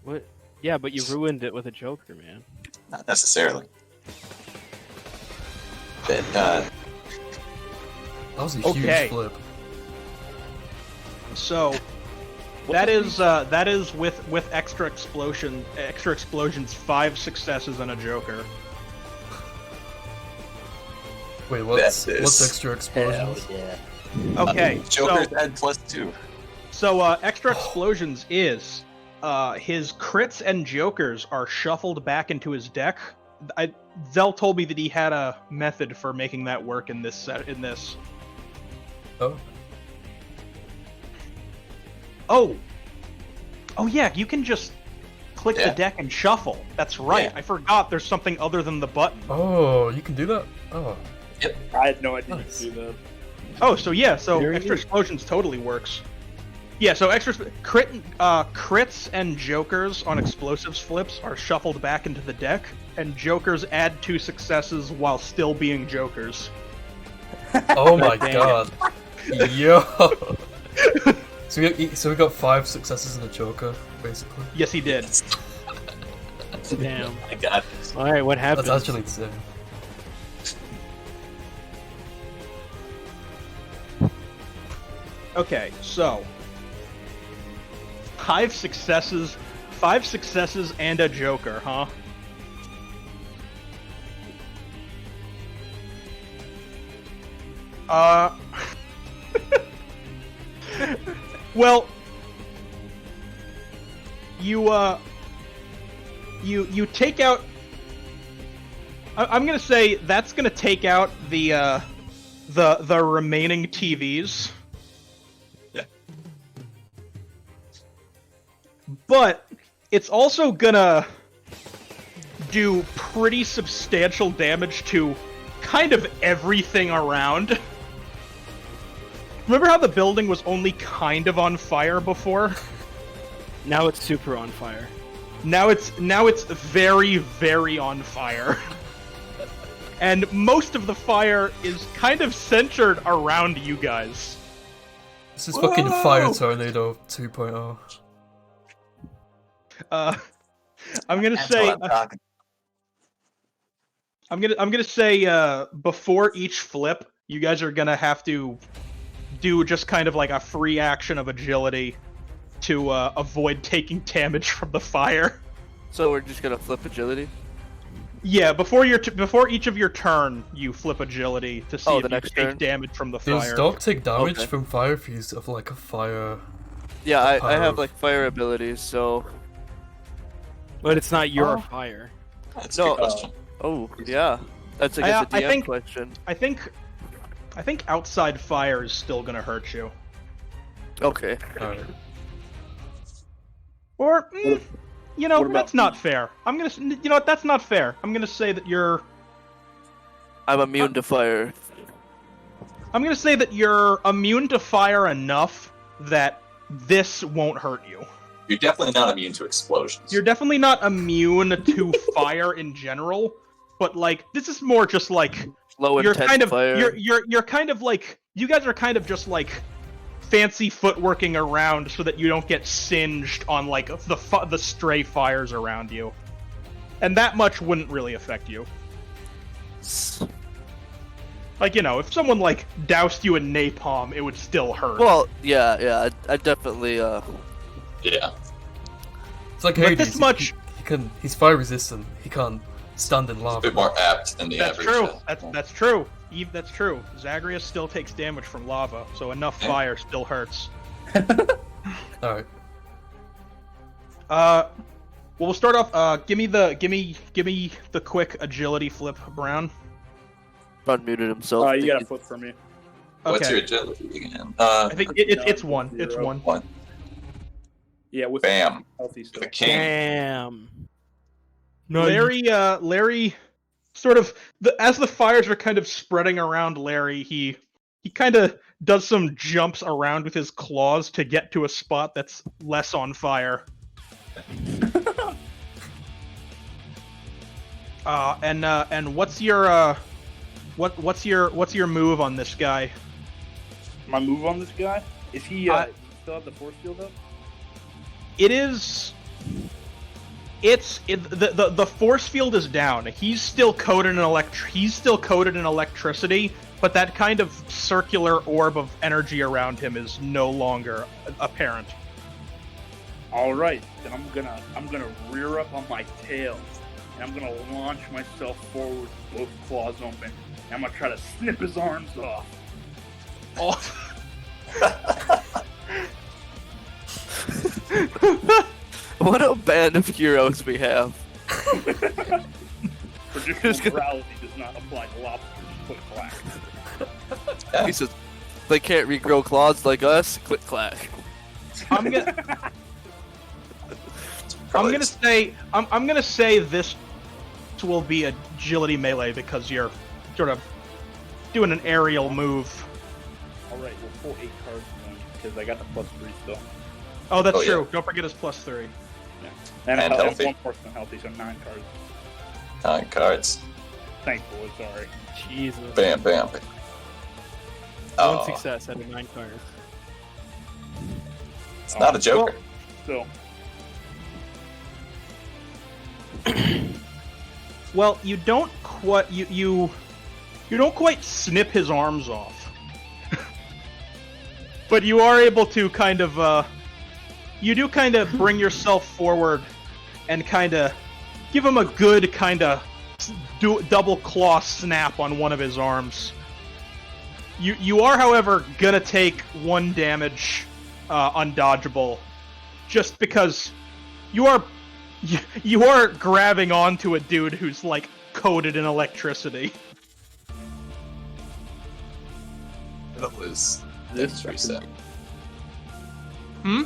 What? Yeah, but you ruined it with a Joker, man. Not necessarily. But, That was a Okay. huge flip. So that is with extra explosions, 5 successes and a Joker. Wait, what's That is- extra explosions? Okay, Joker's add +2. so extra explosions is his crits and jokers are shuffled back into his deck. Zell told me that he had a method for making that work in this set. Oh. Oh yeah, you can just click the Yeah. deck and shuffle. That's right. Yeah. I forgot there's something other than the button. Oh, you can do that? Oh. I had no idea Nice. you could do Oh, so yeah, so Very extra neat. explosions totally works. Yeah, so crits and jokers on explosives flips are shuffled back into the deck, and jokers add 2 successes while still being jokers. Oh my Damn. god. Yo. So we got 5 successes in the Joker, basically. Yes, he did. Damn. I got All right, what happened? That's actually insane. Okay, so 5 successes and a joker, huh? Well, you take out. I'm gonna say that's gonna take out the remaining TVs. Yeah. But it's also gonna do pretty substantial damage to kind of everything around. Remember how the building was only kind of on fire before? Now it's super on fire. Now it's very, very on fire. And most of the fire is kind of centered around you guys. This is fucking Fire Tornado 2.0. I'm gonna That's say what I'm talking. I'm gonna say before each flip, you guys are gonna have to do just kind of like a free action of agility to avoid taking damage from the fire. So we're just gonna flip agility? Yeah, before each of your turn, you flip agility to see Oh, if the you next can turn? take damage from the Does fire. Doc take damage Okay. from fire if he's of like a fire? Yeah, I Power. have like fire abilities, so... But it's not your Oh. fire. That's a No, good question. Oh, yeah. That's I guess a I DM think- question. I think outside fire is still gonna hurt you. Okay. Alright. Or, you know, what about that's not fair. I'm gonna, you know what, that's not fair. I'm gonna say that you're, I'm immune to fire. I'm gonna say that you're immune to fire enough that this won't hurt you. You're definitely not immune to explosions. You're definitely not immune to fire in general, but like this is more just like Low you're intense kind of fire. you're kind of like you guys are kind of just like fancy footworking around so that you don't get singed on like the stray fires around you, and that much wouldn't really affect you. Like, you know, if someone like doused you in napalm, it would still hurt. Well, yeah, I definitely, Yeah. It's like But Hades. this much- He's fire resistant. He can't stand in A lava. bit more apt than the That's average. true. That's true. That's true. Zagreus still takes damage from lava, so enough fire still hurts. Alright. Well, we'll start off. Give me the quick agility flip, Brown. unmuted himself. You got a flip for me. What's Okay. your agility again? I think it's No, one. It's zero. one. One. Yeah, with Bam. healthy still. The king. Damn. Larry, sort of as the fires are kind of spreading around Larry, he kind of does some jumps around with his claws to get to a spot that's less on fire. And what's your what's your move on this guy? My move on this guy? Is he still have the force field up? It is. The force field is down. He's still coated in electricity, but that kind of circular orb of energy around him is no longer apparent. All right, then I'm gonna rear up on my tail, and I'm gonna launch myself forward, both claws open. And I'm gonna try to snip his arms off. What a band of heroes we have. Traditional morality does not apply to lobsters. Click clack. He says, they can't regrow claws like us. Click clack. I'm gonna say this will be agility melee because you're sort of doing an aerial move. right, we'll pull 8 cards then, because I got the +3 still. Oh, that's Oh, yeah. true. Don't forget his +3. And And healthy. 1 person healthy, so 9 cards. 9 cards. Thankfully, sorry. Jesus. Bam, bam. One Oh, success out of 9 cards. it's not a joker. So, Well, you don't quite you don't quite snip his arms off, but you are able to kind of you do kind of bring yourself forward and kind of give him a good kind of double claw snap on one of his arms. You are, however, gonna take 1 damage, undodgeable, just because you are grabbing onto a dude who's like coated in electricity. That was this reset. Hmm?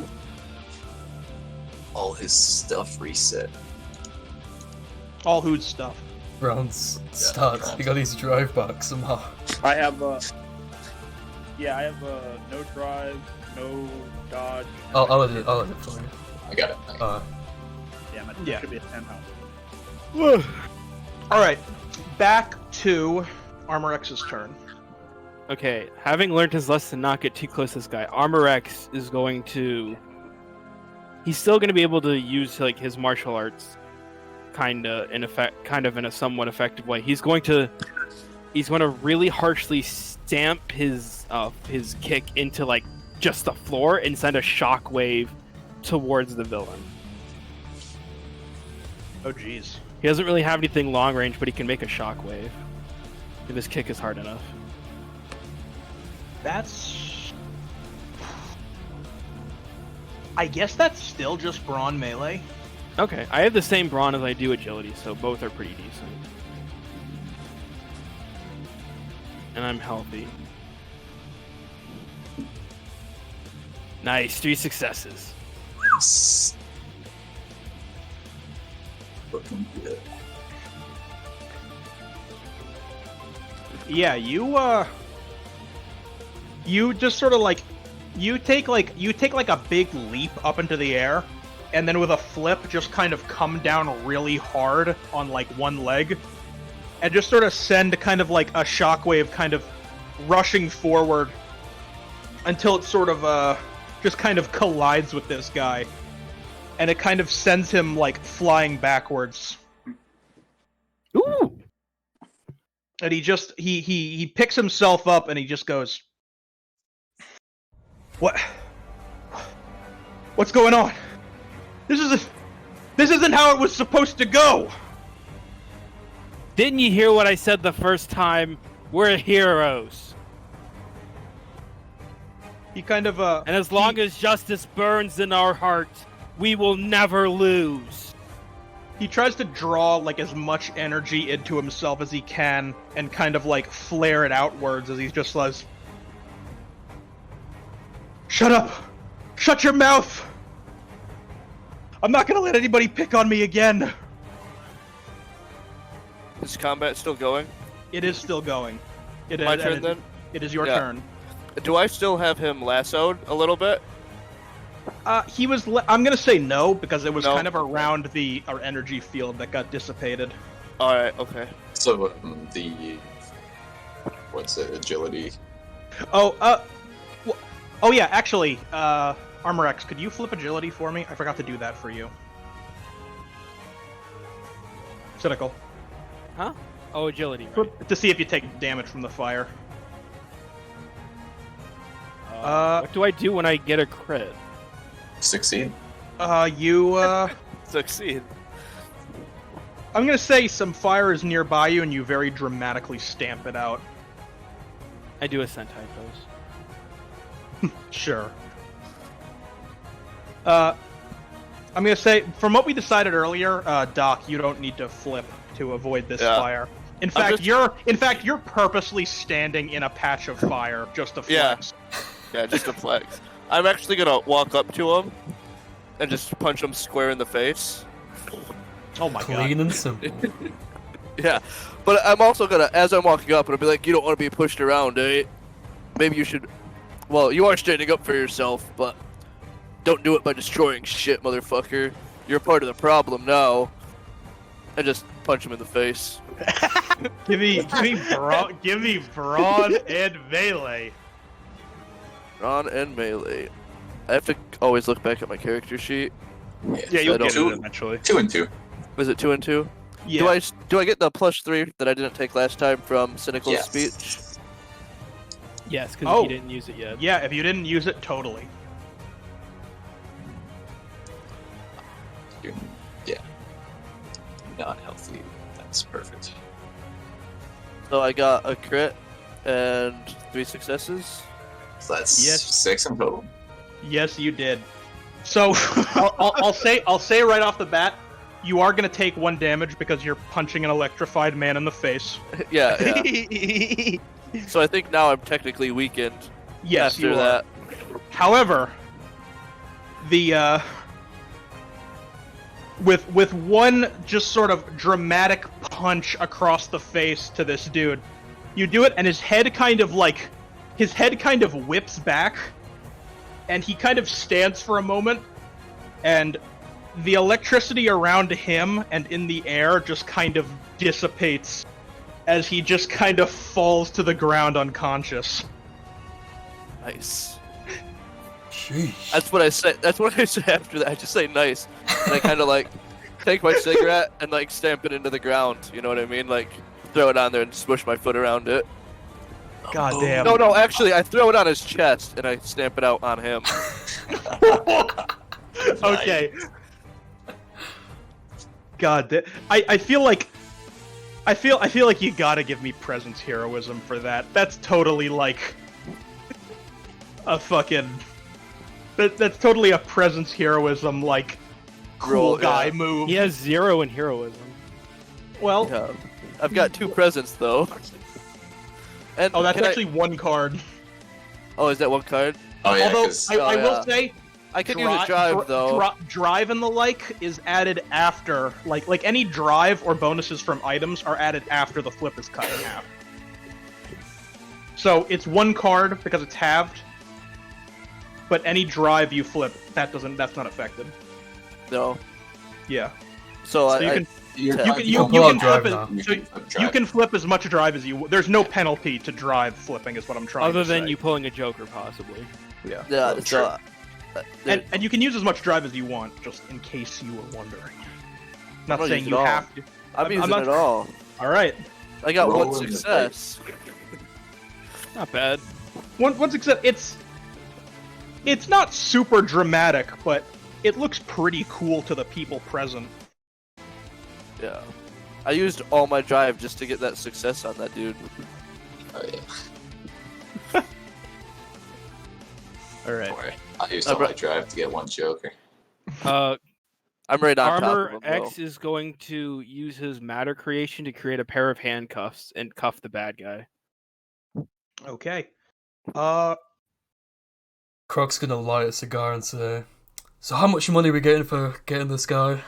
All his stuff reset. All who's stuff. Rounds starts. You got his drive back somehow. I have I have no drive, no dodge. I'll edit it for you. I got it. Damn it, Yeah. should be a 10 health. Alright, back to Armor X's turn. Okay, having learned his lesson, not get too close to this guy, Armor X is going to... He's still going to be able to use like his martial arts, kind of in a somewhat effective way. He's going to really harshly stamp his kick into like just the floor and send a shockwave towards the villain. Oh jeez. He doesn't really have anything long range, but he can make a shockwave if his kick is hard enough. That's... I guess that's still just brawn melee. Okay, I have the same brawn as I do agility, so both are pretty decent. And I'm healthy. Nice, 3 successes. Yes. Looking good. Yeah, you just sort of like you take like a big leap up into the air, and then with a flip just kind of come down really hard on like one leg, and just sort of send kind of like a shockwave kind of rushing forward until it sort of just kind of collides with this guy, and it kind of sends him like flying backwards. Ooh! And he picks himself up and he just goes, What's going on? This isn't how it was supposed to go. Didn't you hear what I said the first time? We're heroes. He kind of And as long as justice burns in our hearts, we will never lose. he tries to draw like as much energy into himself as he can and kind of like flare it outwards as he just says, "Shut up! Shut your mouth! I'm not gonna let anybody pick on me again." Is combat still going? It is still going. It is. My turn then? It is your Yeah. turn. Do I still have him lassoed a little bit? He was. I'm gonna say no because it was No. kind of around our energy field that got dissipated. Alright, okay. So what's it? Agility. Oh, yeah. Actually, Armor X, could you flip agility for me? I forgot to do that for you. Cynical. Huh? Oh, agility. Right. To see if you take damage from the fire. What do I do when I get a crit? Succeed. You. Succeed. I'm gonna say some fire is nearby you, and you very dramatically stamp it out. I do a sentai pose. Sure. I'm gonna say, from what we decided earlier, Doc, you don't need to flip to avoid this Yeah. fire. In I'm fact, just- you're purposely standing in a patch of fire just to flex. Yeah, just a flex. I'm actually gonna walk up to him and just punch him square in the face. Oh my god. Clean and simple. Yeah, but I'm also gonna, as I'm walking up, and I'll be like, "You don't want to be pushed around, eh? Maybe you should Well, you are standing up for yourself, but don't do it by destroying shit, motherfucker. You're part of the problem now. And just punch him in the face. Give me brawn and melee. Brawn and melee. I have to always look back at my character sheet. Yeah, you'll I get don't- it eventually. 2 and 2. Was it 2 and 2? Yeah. Do I get the +3 that I didn't take last time from Cynical's Yes. speech? Yes, because Oh. he didn't use it yet. Yeah, if you didn't use it, totally. Yeah. Not healthy. That's perfect. So I got a crit and 3 successes. So that's Yes. 6 in total. Yes, you did. So I'll say right off the bat, you are gonna take 1 damage because you're punching an electrified man in the face. yeah. So I think now I'm technically weakened Yes, after you are. that. However, the with one just sort of dramatic punch across the face to this dude, you do it, and his head kind of whips back, and he kind of stands for a moment, and the electricity around him and in the air just kind of dissipates as he just kind of falls to the ground unconscious. Nice. Sheesh. That's what I say. That's what I say after that. I just say nice, and I kind of like take my cigarette and like stamp it into the ground. You know what I mean? Like throw it on there and smush my foot around it. God damn. No, actually, I throw it on his chest and I stamp it out on him. Okay. God, I feel like you gotta give me presence heroism for that. That's totally like a fucking. That's totally a presence heroism like cool Roll, guy yeah. move. He has 0 in heroism. Well, Yeah. I've got 2 presents though. And oh, that's can I- actually 1 card. Oh, is that 1 card? Oh yeah, Although 'cause- I will yeah. say, I can use a drive though. Drive and the like is added after, like any drive or bonuses from items are added after the flip is cut in half. So it's 1 card because it's halved, but any drive you flip, that's not affected. No. Yeah. So, So I, you can You're- you can you can flip drive now. You so can flip you drive. can flip as much drive as you. There's no penalty to drive flipping, is what I'm trying Other to than say. you pulling a Joker, possibly. Yeah. yeah. Oh, So, And you can use as much drive as you want, just in case you were wondering. Not not saying using you it all. have to. I'm I'm using not- it all. All right. I got Roll 1 in the success. Not bad. One success. It's not super dramatic, but it looks pretty cool to the people present. Yeah. I used all my drive just to get that success on that dude. Oh yeah. All right. Boy, I used all my drive to get 1 Joker. Uh, I'm right on Armor top of him, X is going to use his matter creation to create a pair of handcuffs and cuff the bad guy. Okay. Croc's gonna light a cigar and say, "So how much money are we getting for getting this guy?"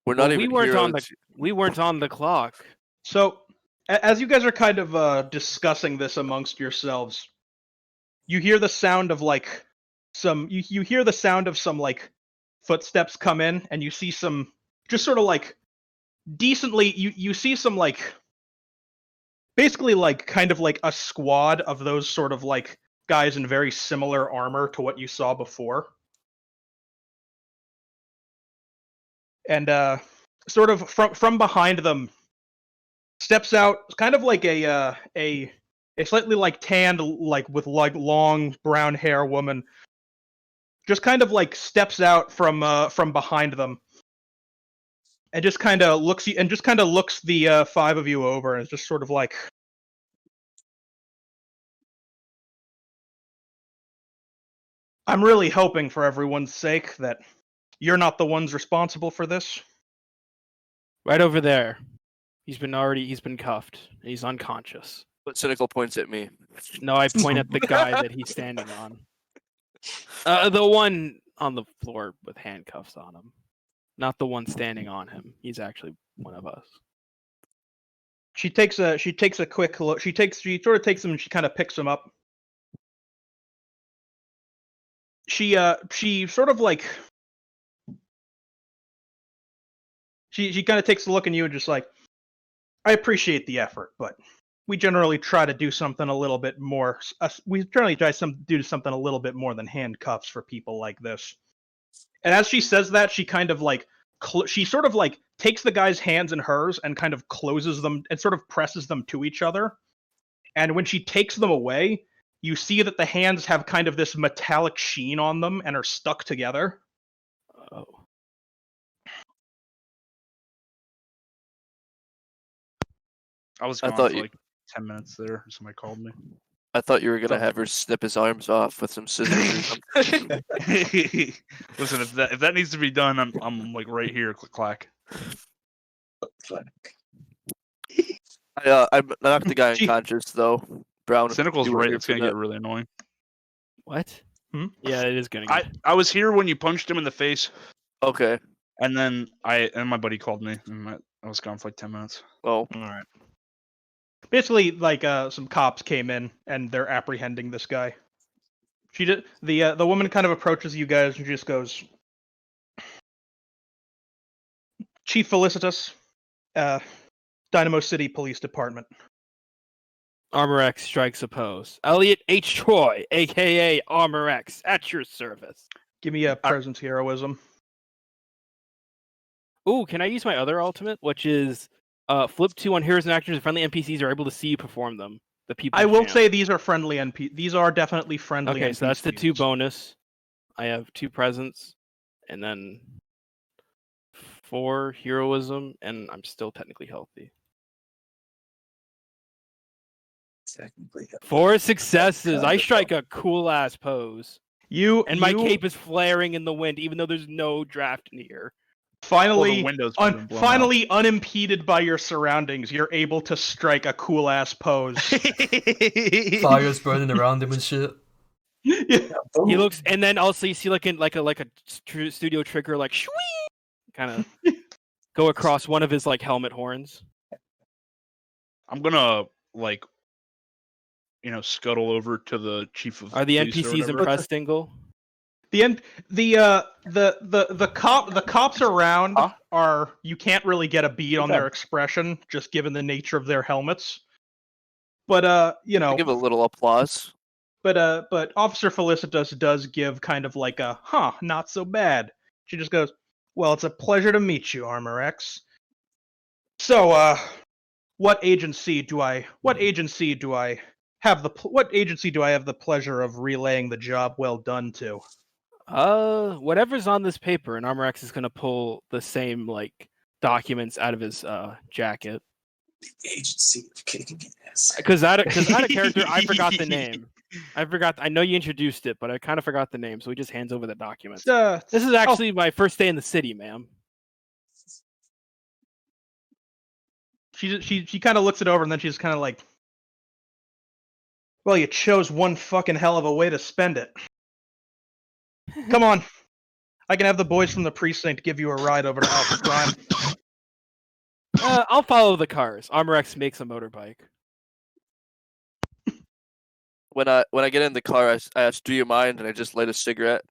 We're not Well, even we weren't on heroes. we weren't on the clock. So, as you guys are kind of discussing this amongst yourselves, you hear the sound of like you hear the sound of some like footsteps come in, and you see some just sort of like decently you see some like basically like kind of like a squad of those sort of like guys in very similar armor to what you saw before. And sort of from behind them steps out kind of like a slightly like tanned, like with like long brown hair woman. Just kind of like steps out from behind them, and just kind of looks the 5 of you over, and is just sort of like, I'm really hoping for everyone's sake that you're not the ones responsible for this. Right over there. He's been cuffed. He's unconscious. But Cynical points at me. No, I point at the guy that he's standing on. The one on the floor with handcuffs on him. Not the one standing on him. He's actually one of us. She takes a quick look. She sort of takes him and she kind of picks him up. she sort of like she kind of takes a look at you and just like, I appreciate the effort, but we generally try to do something a little bit more. We generally try do something a little bit more than handcuffs for people like this. And as she says that, she kind of like she sort of like takes the guy's hands in hers and kind of closes them and sort of presses them to each other. And when she takes them away, you see that the hands have kind of this metallic sheen on them and are stuck together. Oh. I was I gone thought for you- like 10 minutes there. Somebody called me. I thought you were gonna have her snip his arms off with some scissors or something. Listen, if that needs to be done, I'm like right here. Click clack. I knocked the guy Gee. unconscious though. Brown. if Cynical's you were right. here It's for gonna that. get really annoying. What? Hmm? Yeah, it is gonna get. I was here when you punched him in the face, Okay. and then my buddy called me, and I was gone for like 10 minutes. Well, All right. Basically, like some cops came in and they're apprehending this guy. She did the woman kind of approaches you guys and just goes, Chief Felicitas, Dynamo City Police Department. Armor X strikes a pose. Elliot H. Troy, aka Armor X, at your service. Give me a presence heroism. Ooh, can I use my other ultimate, which is flip 2 on heroes and actors and friendly NPCs are able to see you perform them. The people. I will say these are friendly These are definitely friendly Okay, NPCs. so that's the 2 bonus. I have 2 presence, and then 4 heroism, and I'm still technically healthy. Technically. 4 successes. I strike a cool ass pose, and my cape is flaring in the wind, even though there's no draft in here. Finally, windows have been blown finally unimpeded by your surroundings, you're able to strike a cool ass pose. Fire's burning around him and shit. Yeah. He looks, and then also you see like a studio trigger, like shwee, kind of go across one of his like helmet horns. I'm gonna like, scuttle over to the chief of. Are the police or NPCs whatever. impressed, Dingle? The cops around are, you can't really get a bead on their expression just given the nature of their helmets. But give a little applause. But Officer Felicitas does give kind of like a not so bad. She just goes, well, it's a pleasure to meet you, Armor X. So what agency do I have the pleasure of relaying the job well done to? Whatever's on this paper, and Armor X is gonna pull the same like documents out of his jacket. The agency of kicking ass. Because out of character, I forgot the name. I know you introduced it, but I kind of forgot the name. So he just hands over the documents. This is actually my first day in the city, ma'am. She kind of looks it over and then she's kind of like, well, you chose one fucking hell of a way to spend it. Come on. I can have the boys from the precinct give you a ride over to Alpha Prime. I'll follow the cars. Armor X makes a motorbike. When I get in the car, I ask, "Do you mind?" and I just light a cigarette,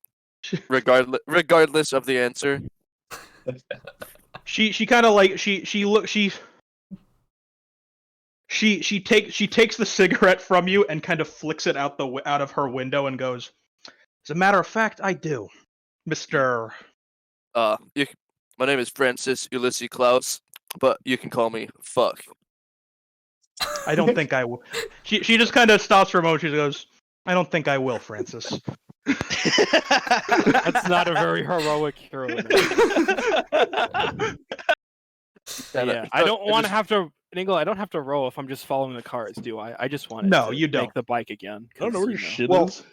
regardless of the answer. She kind of like she takes the cigarette from you and kind of flicks it out of her window and goes, as a matter of fact, I do, Mr. My name is Francis Ulysses Klaus, but you can call me Fuck. I don't think I will. She just kind of stops for a moment. She goes, I don't think I will, Francis. That's not a very heroic hero name. Yeah, I don't want to have to. Dingle, I don't have to roll if I'm just following the cars, do I? I just want to you don't. make the bike again. I don't know where your shit Well, is.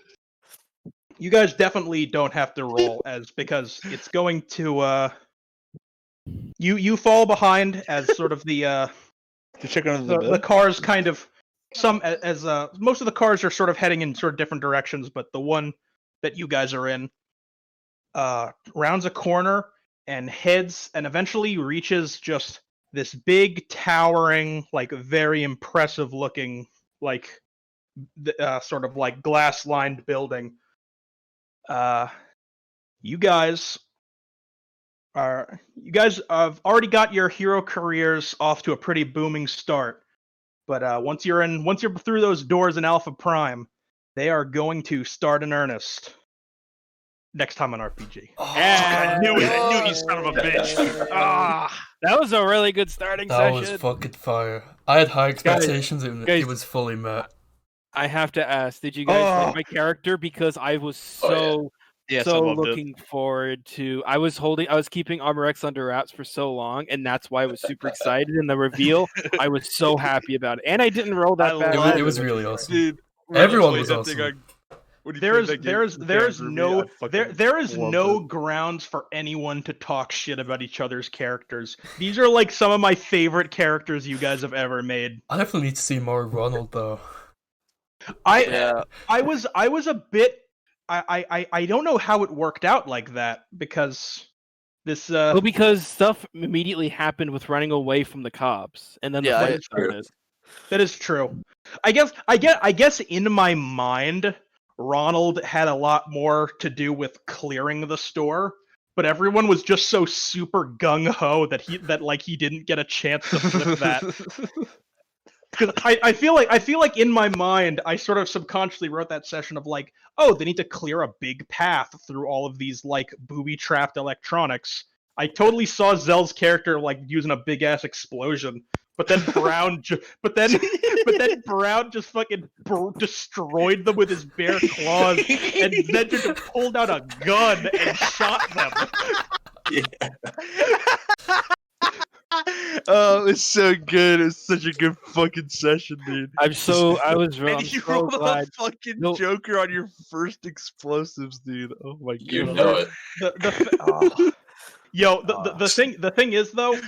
You guys definitely don't have to roll because it's going to you fall behind as sort of the check under the cars kind of most of the cars are sort of heading in sort of different directions, but the one that you guys are in rounds a corner and heads and eventually reaches just this big towering, like very impressive looking, like sort of like glass lined building. you guys have already got your hero careers off to a pretty booming start. But once you're through those doors in Alpha Prime, they are going to start in earnest. Next time on RPG. I knew it. I knew you son of a bitch. Ah. That was a really good starting That session. was fucking fire. I had high expectations and guys, it was fully met. I have to ask, did you guys like my character? Because I was so Yes, I loved looking forward to. I was keeping Armor X under wraps for so long, and that's why I was super excited. And the reveal, I was so happy about it, and I didn't roll that bad. It was really awesome. Dude, Everyone was awesome. There is no grounds for anyone to talk shit about each other's characters. These are like some of my favorite characters you guys have ever made. I definitely need to see more Ronald though. I was a bit. I don't know how it worked out like that because this. Well, because stuff immediately happened with running away from the cops, and then the fight started. That is true. I guess in my mind, Ronald had a lot more to do with clearing the store, but everyone was just so super gung ho that he didn't get a chance to flip that. Because I feel like in my mind I sort of subconsciously wrote that session of like, oh, they need to clear a big path through all of these like booby trapped electronics. I totally saw Zell's character like using a big ass explosion, but then Brown Brown just fucking destroyed them with his bare claws, and then just pulled out a gun and shot them. Oh, it's so good. It's such a good fucking session, dude. I was wrong. And you rolled a fucking Joker on your first explosives, dude. Oh my god. You know it. The thing is though,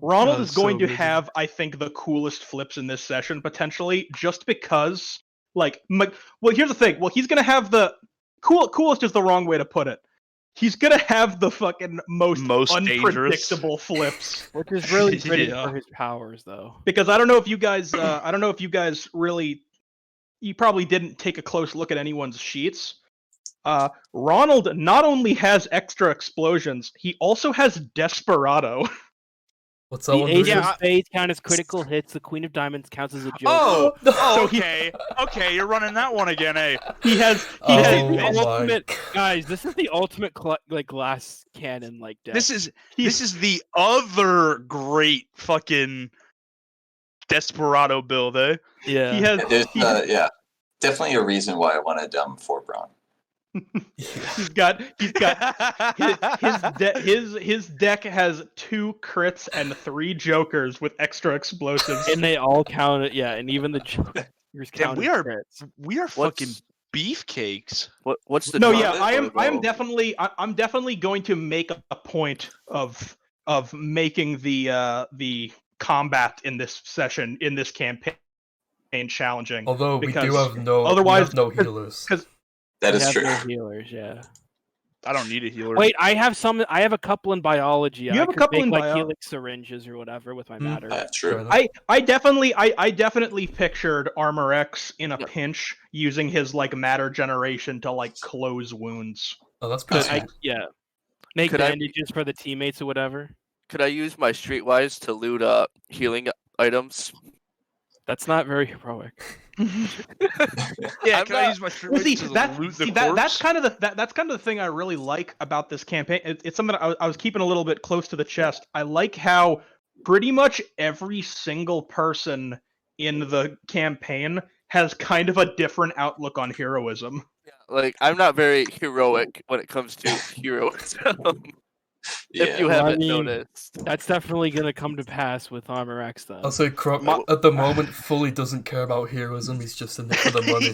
Ronald is going so to have, I think, the coolest flips in this session potentially, just because, well, here's the thing. Well, he's gonna have the coolest is the wrong way to put it. He's gonna have the fucking most unpredictable flips, which is really pretty for his powers, though. Because I don't know if you guys, really, you probably didn't take a close look at anyone's sheets. Ronald not only has extra explosions, he also has Desperado. What's that one? The Ace of Spades count as critical hits. The Queen of Diamonds counts as a joke. Okay, you're running that one again, eh? He has the ultimate guys. This is the ultimate glass cannon deck. This is the other great fucking Desperado build, eh? Yeah. Definitely a reason why I wanted for Brown. He's got his deck has 2 crits and 3 jokers with extra explosives, and they all count it. Yeah, and even the jokers count. We are fucking beefcakes. What's the? No, yeah, I'm definitely going to make a point of making the combat in this session in this campaign challenging. Although we do have no healers. That is true. No healers, yeah. I don't need a healer. Wait, I have a couple in biology. You have a couple in biology, helix syringes or whatever with my matter. That's true. I definitely pictured Armor X in a pinch using his matter generation to close wounds. Oh, that's pretty. Make bandages for the teammates or whatever. Could I use my Streetwise to loot healing items? That's not very heroic. Yeah, I use my Streetwise to loot the corpse? That's kind of the thing I really like about this campaign. It's something I was keeping a little bit close to the chest. I like how pretty much every single person in the campaign has kind of a different outlook on heroism. Yeah, I'm not very heroic when it comes to heroism. If you haven't noticed, that's definitely gonna come to pass with Armor X. Then I'll say Croc at the moment fully doesn't care about heroism. He's just in it for the money.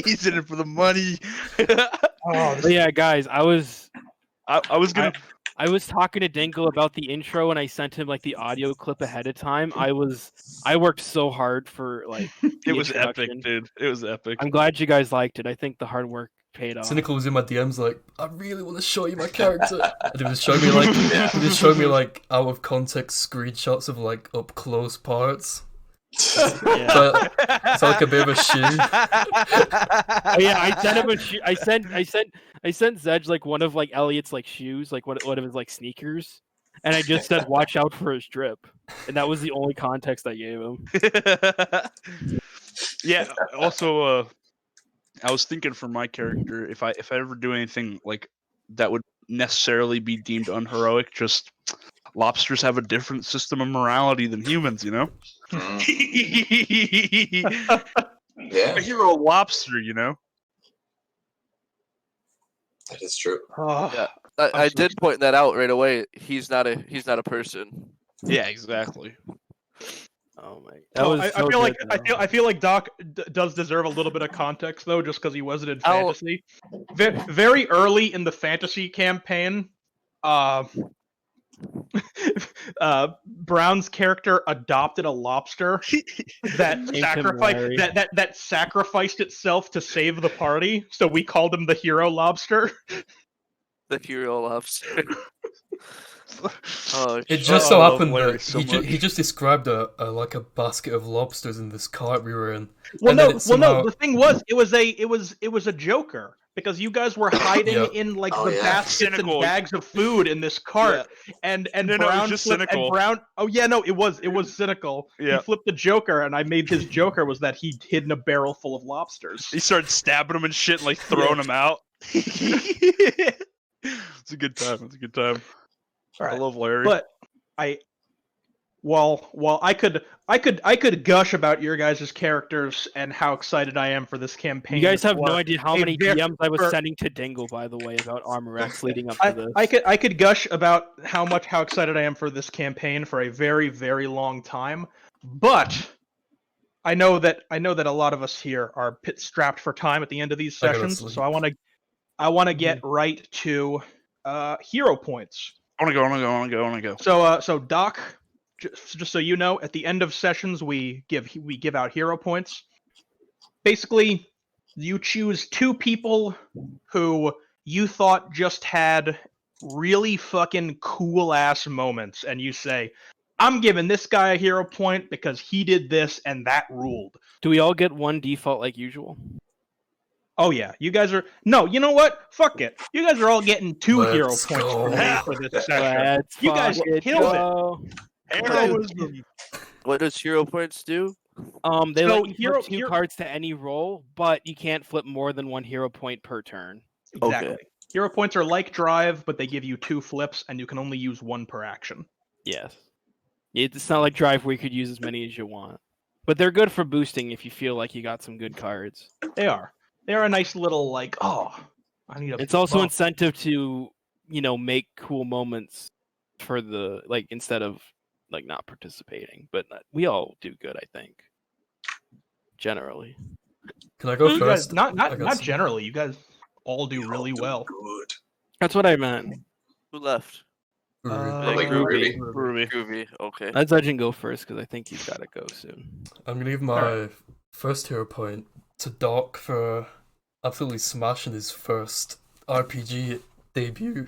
He's in it for the money. But yeah, guys, I was talking to Dingle about the intro, and I sent him the audio clip ahead of time. I worked so hard for it was epic, dude. It was epic. I'm glad you guys liked it. I think the hard work paid off. Cynical was in my DMs I really want to show you my character. And he was showing me out of context screenshots of up close parts. Yeah. It's like a bit of a shoe. Oh yeah, I sent him a shoe. I sent Zedge like one of like Elliot's like shoes, like one of his like sneakers, and I just said watch out for his drip, and that was the only context I gave him. Yeah. Also, I was thinking for my character, if I ever do anything like that would necessarily be deemed unheroic, just lobsters have a different system of morality than humans, you know. Yeah, A hero lobster, you know. that is true. Oh, Yeah, I did point that out right away. He's not a person. Yeah, exactly. Oh my! I feel like Doc does deserve a little bit of context though, just because he wasn't in I'll- fantasy. Very early in the fantasy campaign, Brown's character adopted a lobster that Named him sacrificed Larry. that sacrificed itself to save the party. So we called him the hero lobster. The hero lobster. Oh, It shit. just so I love happened Larry that so he just described a like a basket of lobsters in this cart we were in. Well, And then no. it Well, no. somehow- The thing was, it was a joker because you guys were hiding Yeah. in like Oh, the yeah. baskets Cynical. and bags of food in this cart, and No, it was Brown just flipped, cynical. and Brown. Oh yeah, no, it was cynical. Yeah. He flipped the Joker, and I made his Joker was that he'd hidden a barrel full of lobsters. He started stabbing him and shit, and like throwing him out. It's a good time. It's a good time. I Right. love Larry. But while I could gush about your guys' characters and how excited I am for this campaign. You guys have for no idea how a many ver- DMs I was for- sending to Dingle, by the way, about Armor X leading up to this. I could gush about how excited I am for this campaign for a very, very long time, but I know that a lot of us here are strapped for time at the end of these I gotta sessions, sleep. so I want to get right to hero points. I want to go. So Doc, just so you know, at the end of sessions we give out hero points. Basically, you choose two people who you thought just had really fucking cool ass moments, and you say, I'm giving this guy a hero point because he did this and that ruled. Do we all get one default like usual? Oh yeah, you guys are you know what? Fuck it. You guys are all getting two hero Let's points go. for me for this session. Let's You guys fucking killed it. go. Heroism. What does hero points do? They So let you flip two cards to any roll, but you can't flip more than one hero point per turn. Exactly. Okay. Hero points are like drive, but they give you two flips, and you can only use one per action. Yes. It's not like drive where you could use as many as you want. But they're good for boosting if you feel like you got some good cards. They are. They're a nice little I need a. It's also bump. incentive to, make cool moments for the instead of not participating. But we all do good, I think. Generally. Can I go You first? guys, not I got not some. generally. You guys all do really well. Good. That's what I meant. Who left? Like Groovy. Ruby. Groovy. Okay. Let's Legend go first because I think he's got to go soon. I'm gonna give my first hero point to Doc for absolutely smashing his first RPG debut.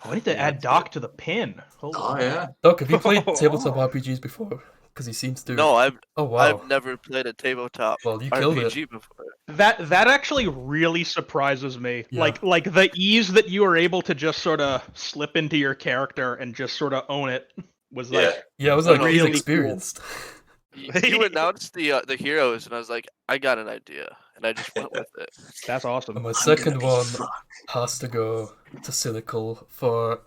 I need to add Doc to the pin. Hold Oh on. yeah. Doc, have you played tabletop RPGs before? Because he seems to. No, Oh wow. I've never played a tabletop Well, you killed it. RPG before. That actually really surprises me. Yeah. Like the ease that you were able to just sort of slip into your character and just sort of own it was Yeah. like Yeah, I was like Really really cool. experienced. You announced the heroes, and I was like, I got an idea, and I just went with it. that's awesome. And my second one has to go to Cynical for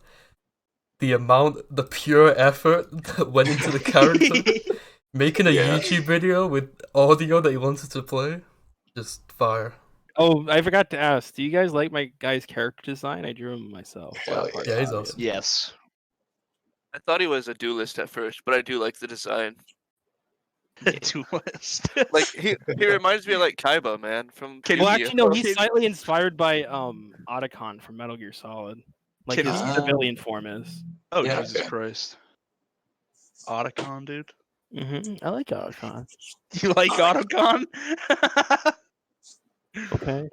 the pure effort that went into the character. Making a Yeah. YouTube video with audio that he wanted to play. Just fire. Oh, I forgot to ask. Do you guys like my guy's character design? I drew him myself. Hell That part's yeah, he's obvious. awesome. Yes. I thought he was a duelist at first, but I do like the design. Duelist. Like he reminds me of like Kaiba, man, from. Can Well, Yu-Gi-Oh! actually, no. He's slightly inspired by Otacon from Metal Gear Solid. Like Can his he- civilian form is. Oh, Yeah, Jesus okay. Christ. Otacon, dude. I like Otacon. You like Otacon? Okay.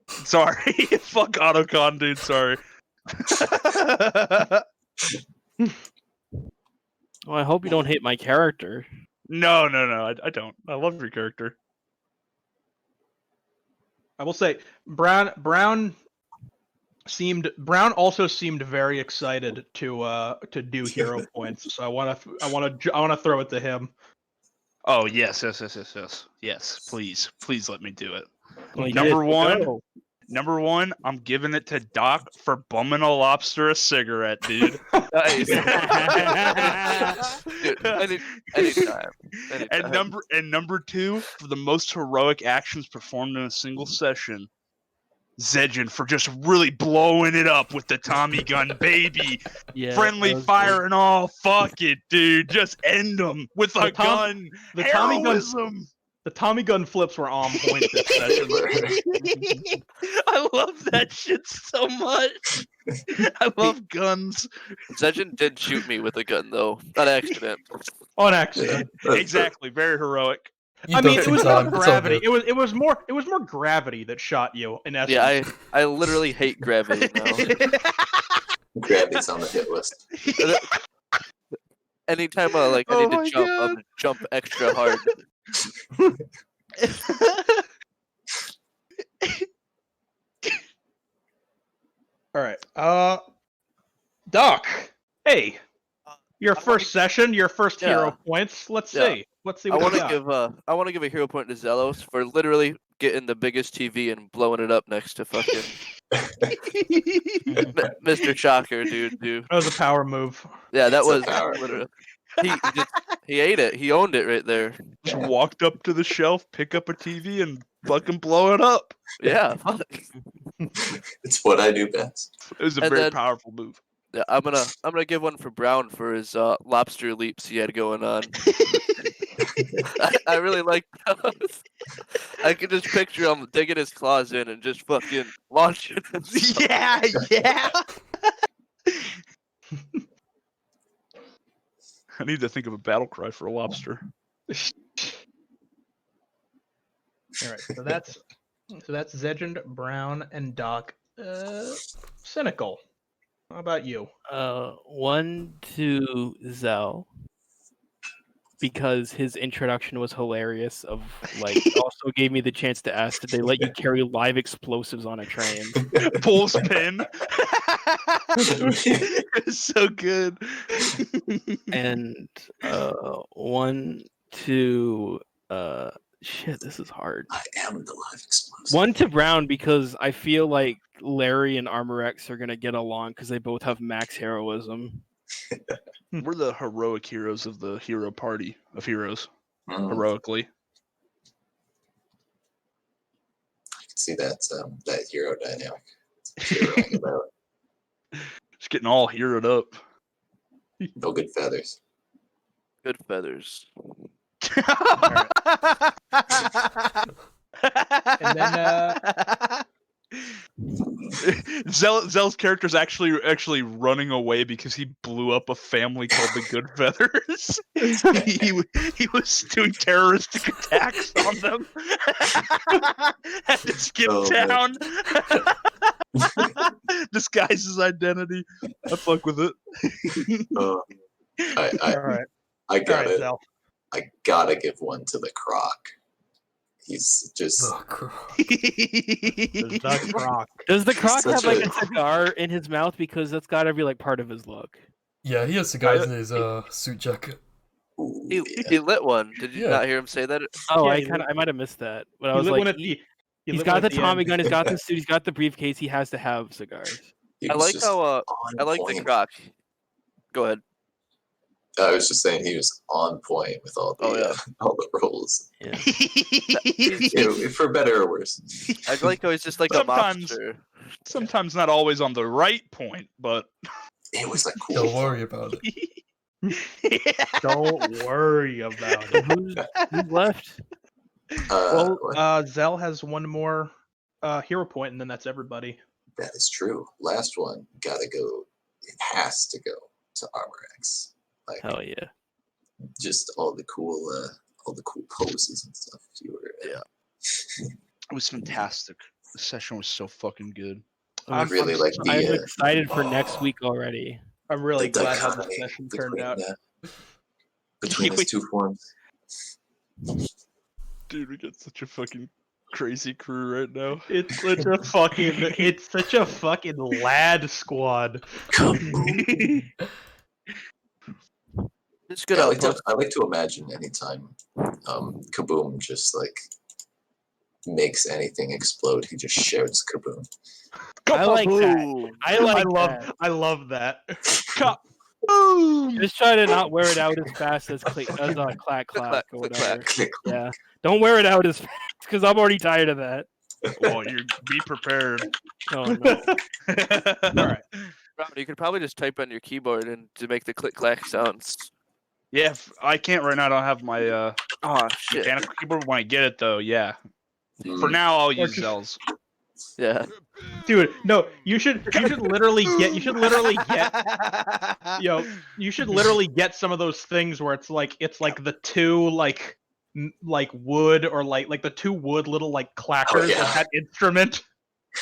Sorry. Fuck Otacon, dude. Sorry. Well, I hope you don't hate my character. No, I don't. I love your character. I will say, Brown also seemed very excited to do hero points. So I want to throw it to him. Oh yes. Yes, please let me do it. Well, he Number did. one. Go. Number one, I'm giving it to Doc for bumming a lobster a cigarette, dude. Nice. Dude, anytime. And number two, for the most heroic actions performed in a single session, Zedgen for just really blowing it up with the Tommy gun, baby. Yeah, Friendly that was fire and all. Fuck it, dude. Just end them with a gun. The Tommy gun. Heroism. The Tommy gun flips were on point this session. I love that shit so much. I love guns. Zedgen did shoot me with a gun though, on accident. On accident. Exactly. Very heroic. You I mean, ducked it in was more time. It's all gravity. good. It was more gravity that shot you. In essence. Yeah, I literally hate gravity now. Gravity's on the hit list. Anytime I need Oh to my jump, God. I'm gonna jump extra hard. All right. Doc. Hey. Your first session, your first Yeah. hero points. Let's Yeah. see. Let's see I what want you to got. give a hero point to Zelos for literally getting the biggest TV and blowing it up next to fucking Mr. Shocker, dude. That was a power move. Yeah, that It's a was power. literally. He ate it. He owned it right there. Just walked up to the shelf, pick up a TV, and fucking blow it up. Yeah, fuck. It's what I do best. It was a And very then- powerful move. Yeah, I'm gonna give one for Brown for his lobster leaps he had going on. I really like those. I can just picture him digging his claws in and just fucking launching. Yeah. I need to think of a battle cry for a lobster. All right. So that's Zedgen, Brown, and Doc. Cynical. How about you? One to Zell because his introduction was hilarious. Also gave me the chance to ask, did they let you carry live explosives on a train? Pulls pin. It's so good. And one to shit, this is hard. I am the live explosive. One to Brown because I feel like Larry and Armor X are gonna get along because they both have max heroism. We're the heroic heroes of the hero party of heroes. Mm, Heroically. I can see that hero dynamic. Heroing about. Just getting all heroed up. No good feathers. Good feathers. And then Zell's character's actually running away because he blew up a family called the Good Feathers. he was doing terroristic attacks on them. Had to skip Oh, man. town. Disguise his identity. I fuck with it. Oh, all right. I All right, gotta Zell. I gotta give one to the croc. He's just Oh, crap. The Croc. Does the Croc Such have like a- a cigar in his mouth? Because that's gotta be like part of his look. Yeah, he has cigars in his suit jacket. ooh, He, yeah. he lit one. Did you Yeah. not hear him say that? Oh, Yeah, I might have missed that. But I He was lit like, one at the- he he's lit got one the at the Tommy end. gun, he's got the suit, he's got the briefcase. He has to have cigars. He I was like just how on I like the point. croc. Go ahead. I was just saying he was on point with all the Oh, yeah. all the roles, Yeah. for better or worse. I like how he's just like a Sometimes- monster. Sometimes not always on the right point, but It was a cool. Don't worry about it. Don't worry about it. Who's left? Well, What? Zell has one more hero point, and then that's everybody. That is true. Last one gotta go. It has to go to Armor X. Like Hell yeah. just all the cool poses and stuff. You were it was fantastic. The session was so fucking good. I really like the. I'm excited for next oh, week already. I'm really the glad how the dichotomy session turned out. between his two forms. Dude, we got such a fucking crazy crew right now. It's such a fucking lad squad. Just Yeah, gonna I like to imagine anytime Kaboom just like makes anything explode, he just shouts Kaboom. I like that. Kaboom. I like I love that. that. Just try to not wear it out as fast as clack Clack, clack or whatever. Click. Yeah. Don't wear it out as fast because I'm already tired of that. Well, you be prepared. Oh no. All right. Robert, you could probably just type on your keyboard and to make the click clack sounds. Yeah, I can't right now. I don't have my Oh shit. mechanical keyboard. When I get it, though, yeah. For Mm. now, I'll Or use just- Zell's. Yeah. Dude, no, you should literally get you should literally get some of those things where it's like the two like wood or like the two wood little like clackers yeah. of that instrument.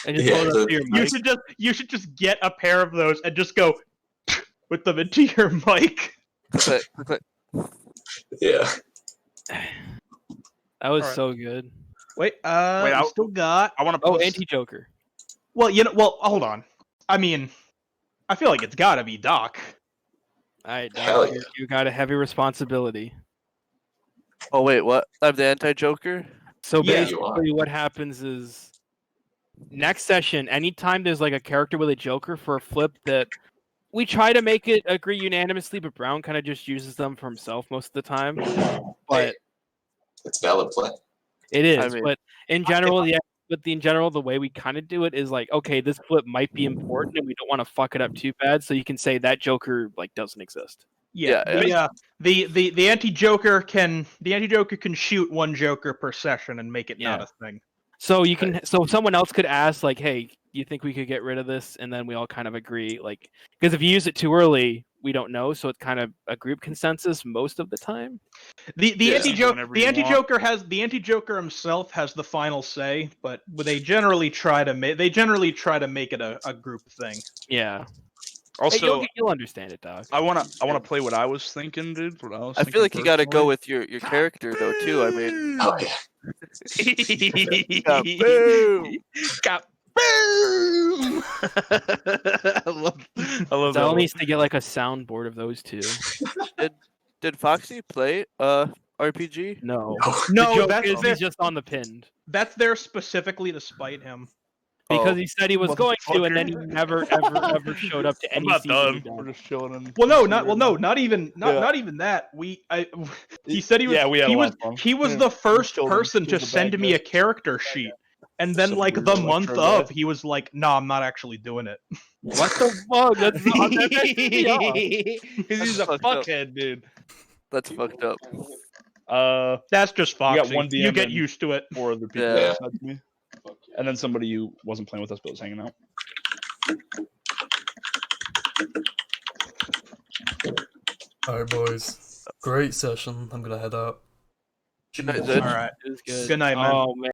And just Yeah, hold it up to your mic. You should just get a pair of those and just go with them into your mic. Click, click. Yeah. That was Alright. so good. Wait, I- we still got. I want to Oh, post. anti-Joker. Well, hold on. I mean, I feel like it's got to be Doc. Alright, Hell Doc, yeah. you got a heavy responsibility. Oh wait, what? I'm the anti-Joker? So Yeah, you are. basically what happens is next session, anytime there's like a character with a Joker for a flip that we try to make it agree unanimously, but Brown kind of just uses them for himself most of the time. But It's valid play. it is. I mean- But in general, the way we kind of do it is like, okay, this flip might be important and we don't want to fuck it up too bad, so you can say that Joker like doesn't exist. Yeah, Yeah, the anti-Joker can shoot one Joker per session and make it not Yeah. a thing. So you can so someone else could ask like, "Hey, you think we could get rid of this?" And then we all kind of agree like because if you use it too early, we don't know, so it's kind of a group consensus most of the time. The Yeah. Whenever you want. the anti-Joker himself has the final say, but they generally try to make it a group thing. Yeah. Hey, Also, you'll understand it, Doc. I wanna play what I was thinking, dude. What I was I feel like you thinking gotta go personally. with your character though too. I mean, Oh yeah. Kaboom! Kaboom! I love Zell that. needs to get like a soundboard of those two. Did Foxy play RPG? No. No, The joke that's is there, he's just on the pinned. that's there specifically to spite him. Because Oh. he said he was going to, and then he never, ever showed up to I'm any not season. done. We're just chilling. In Well, no, DC not even that. He said he was Yeah, we had he a lot was of fun. he was Yeah. the first Children, person to here's the send bag me a bag. character sheet. And then Some like weird the month electro guy. of, he was like, "No, I'm not actually doing it." What the fuck? That's not that pisses me off. He's a fucked up. fuckhead, dude. That's fucked up. That's just got Foxy. one You DM get and- used to it. 4 other people Yeah. besides me, and then somebody who wasn't playing with us but was hanging out. Alright, boys. Great session. I'm gonna head out. Good night, Zed. All right. It was good. Good night, man. Oh man.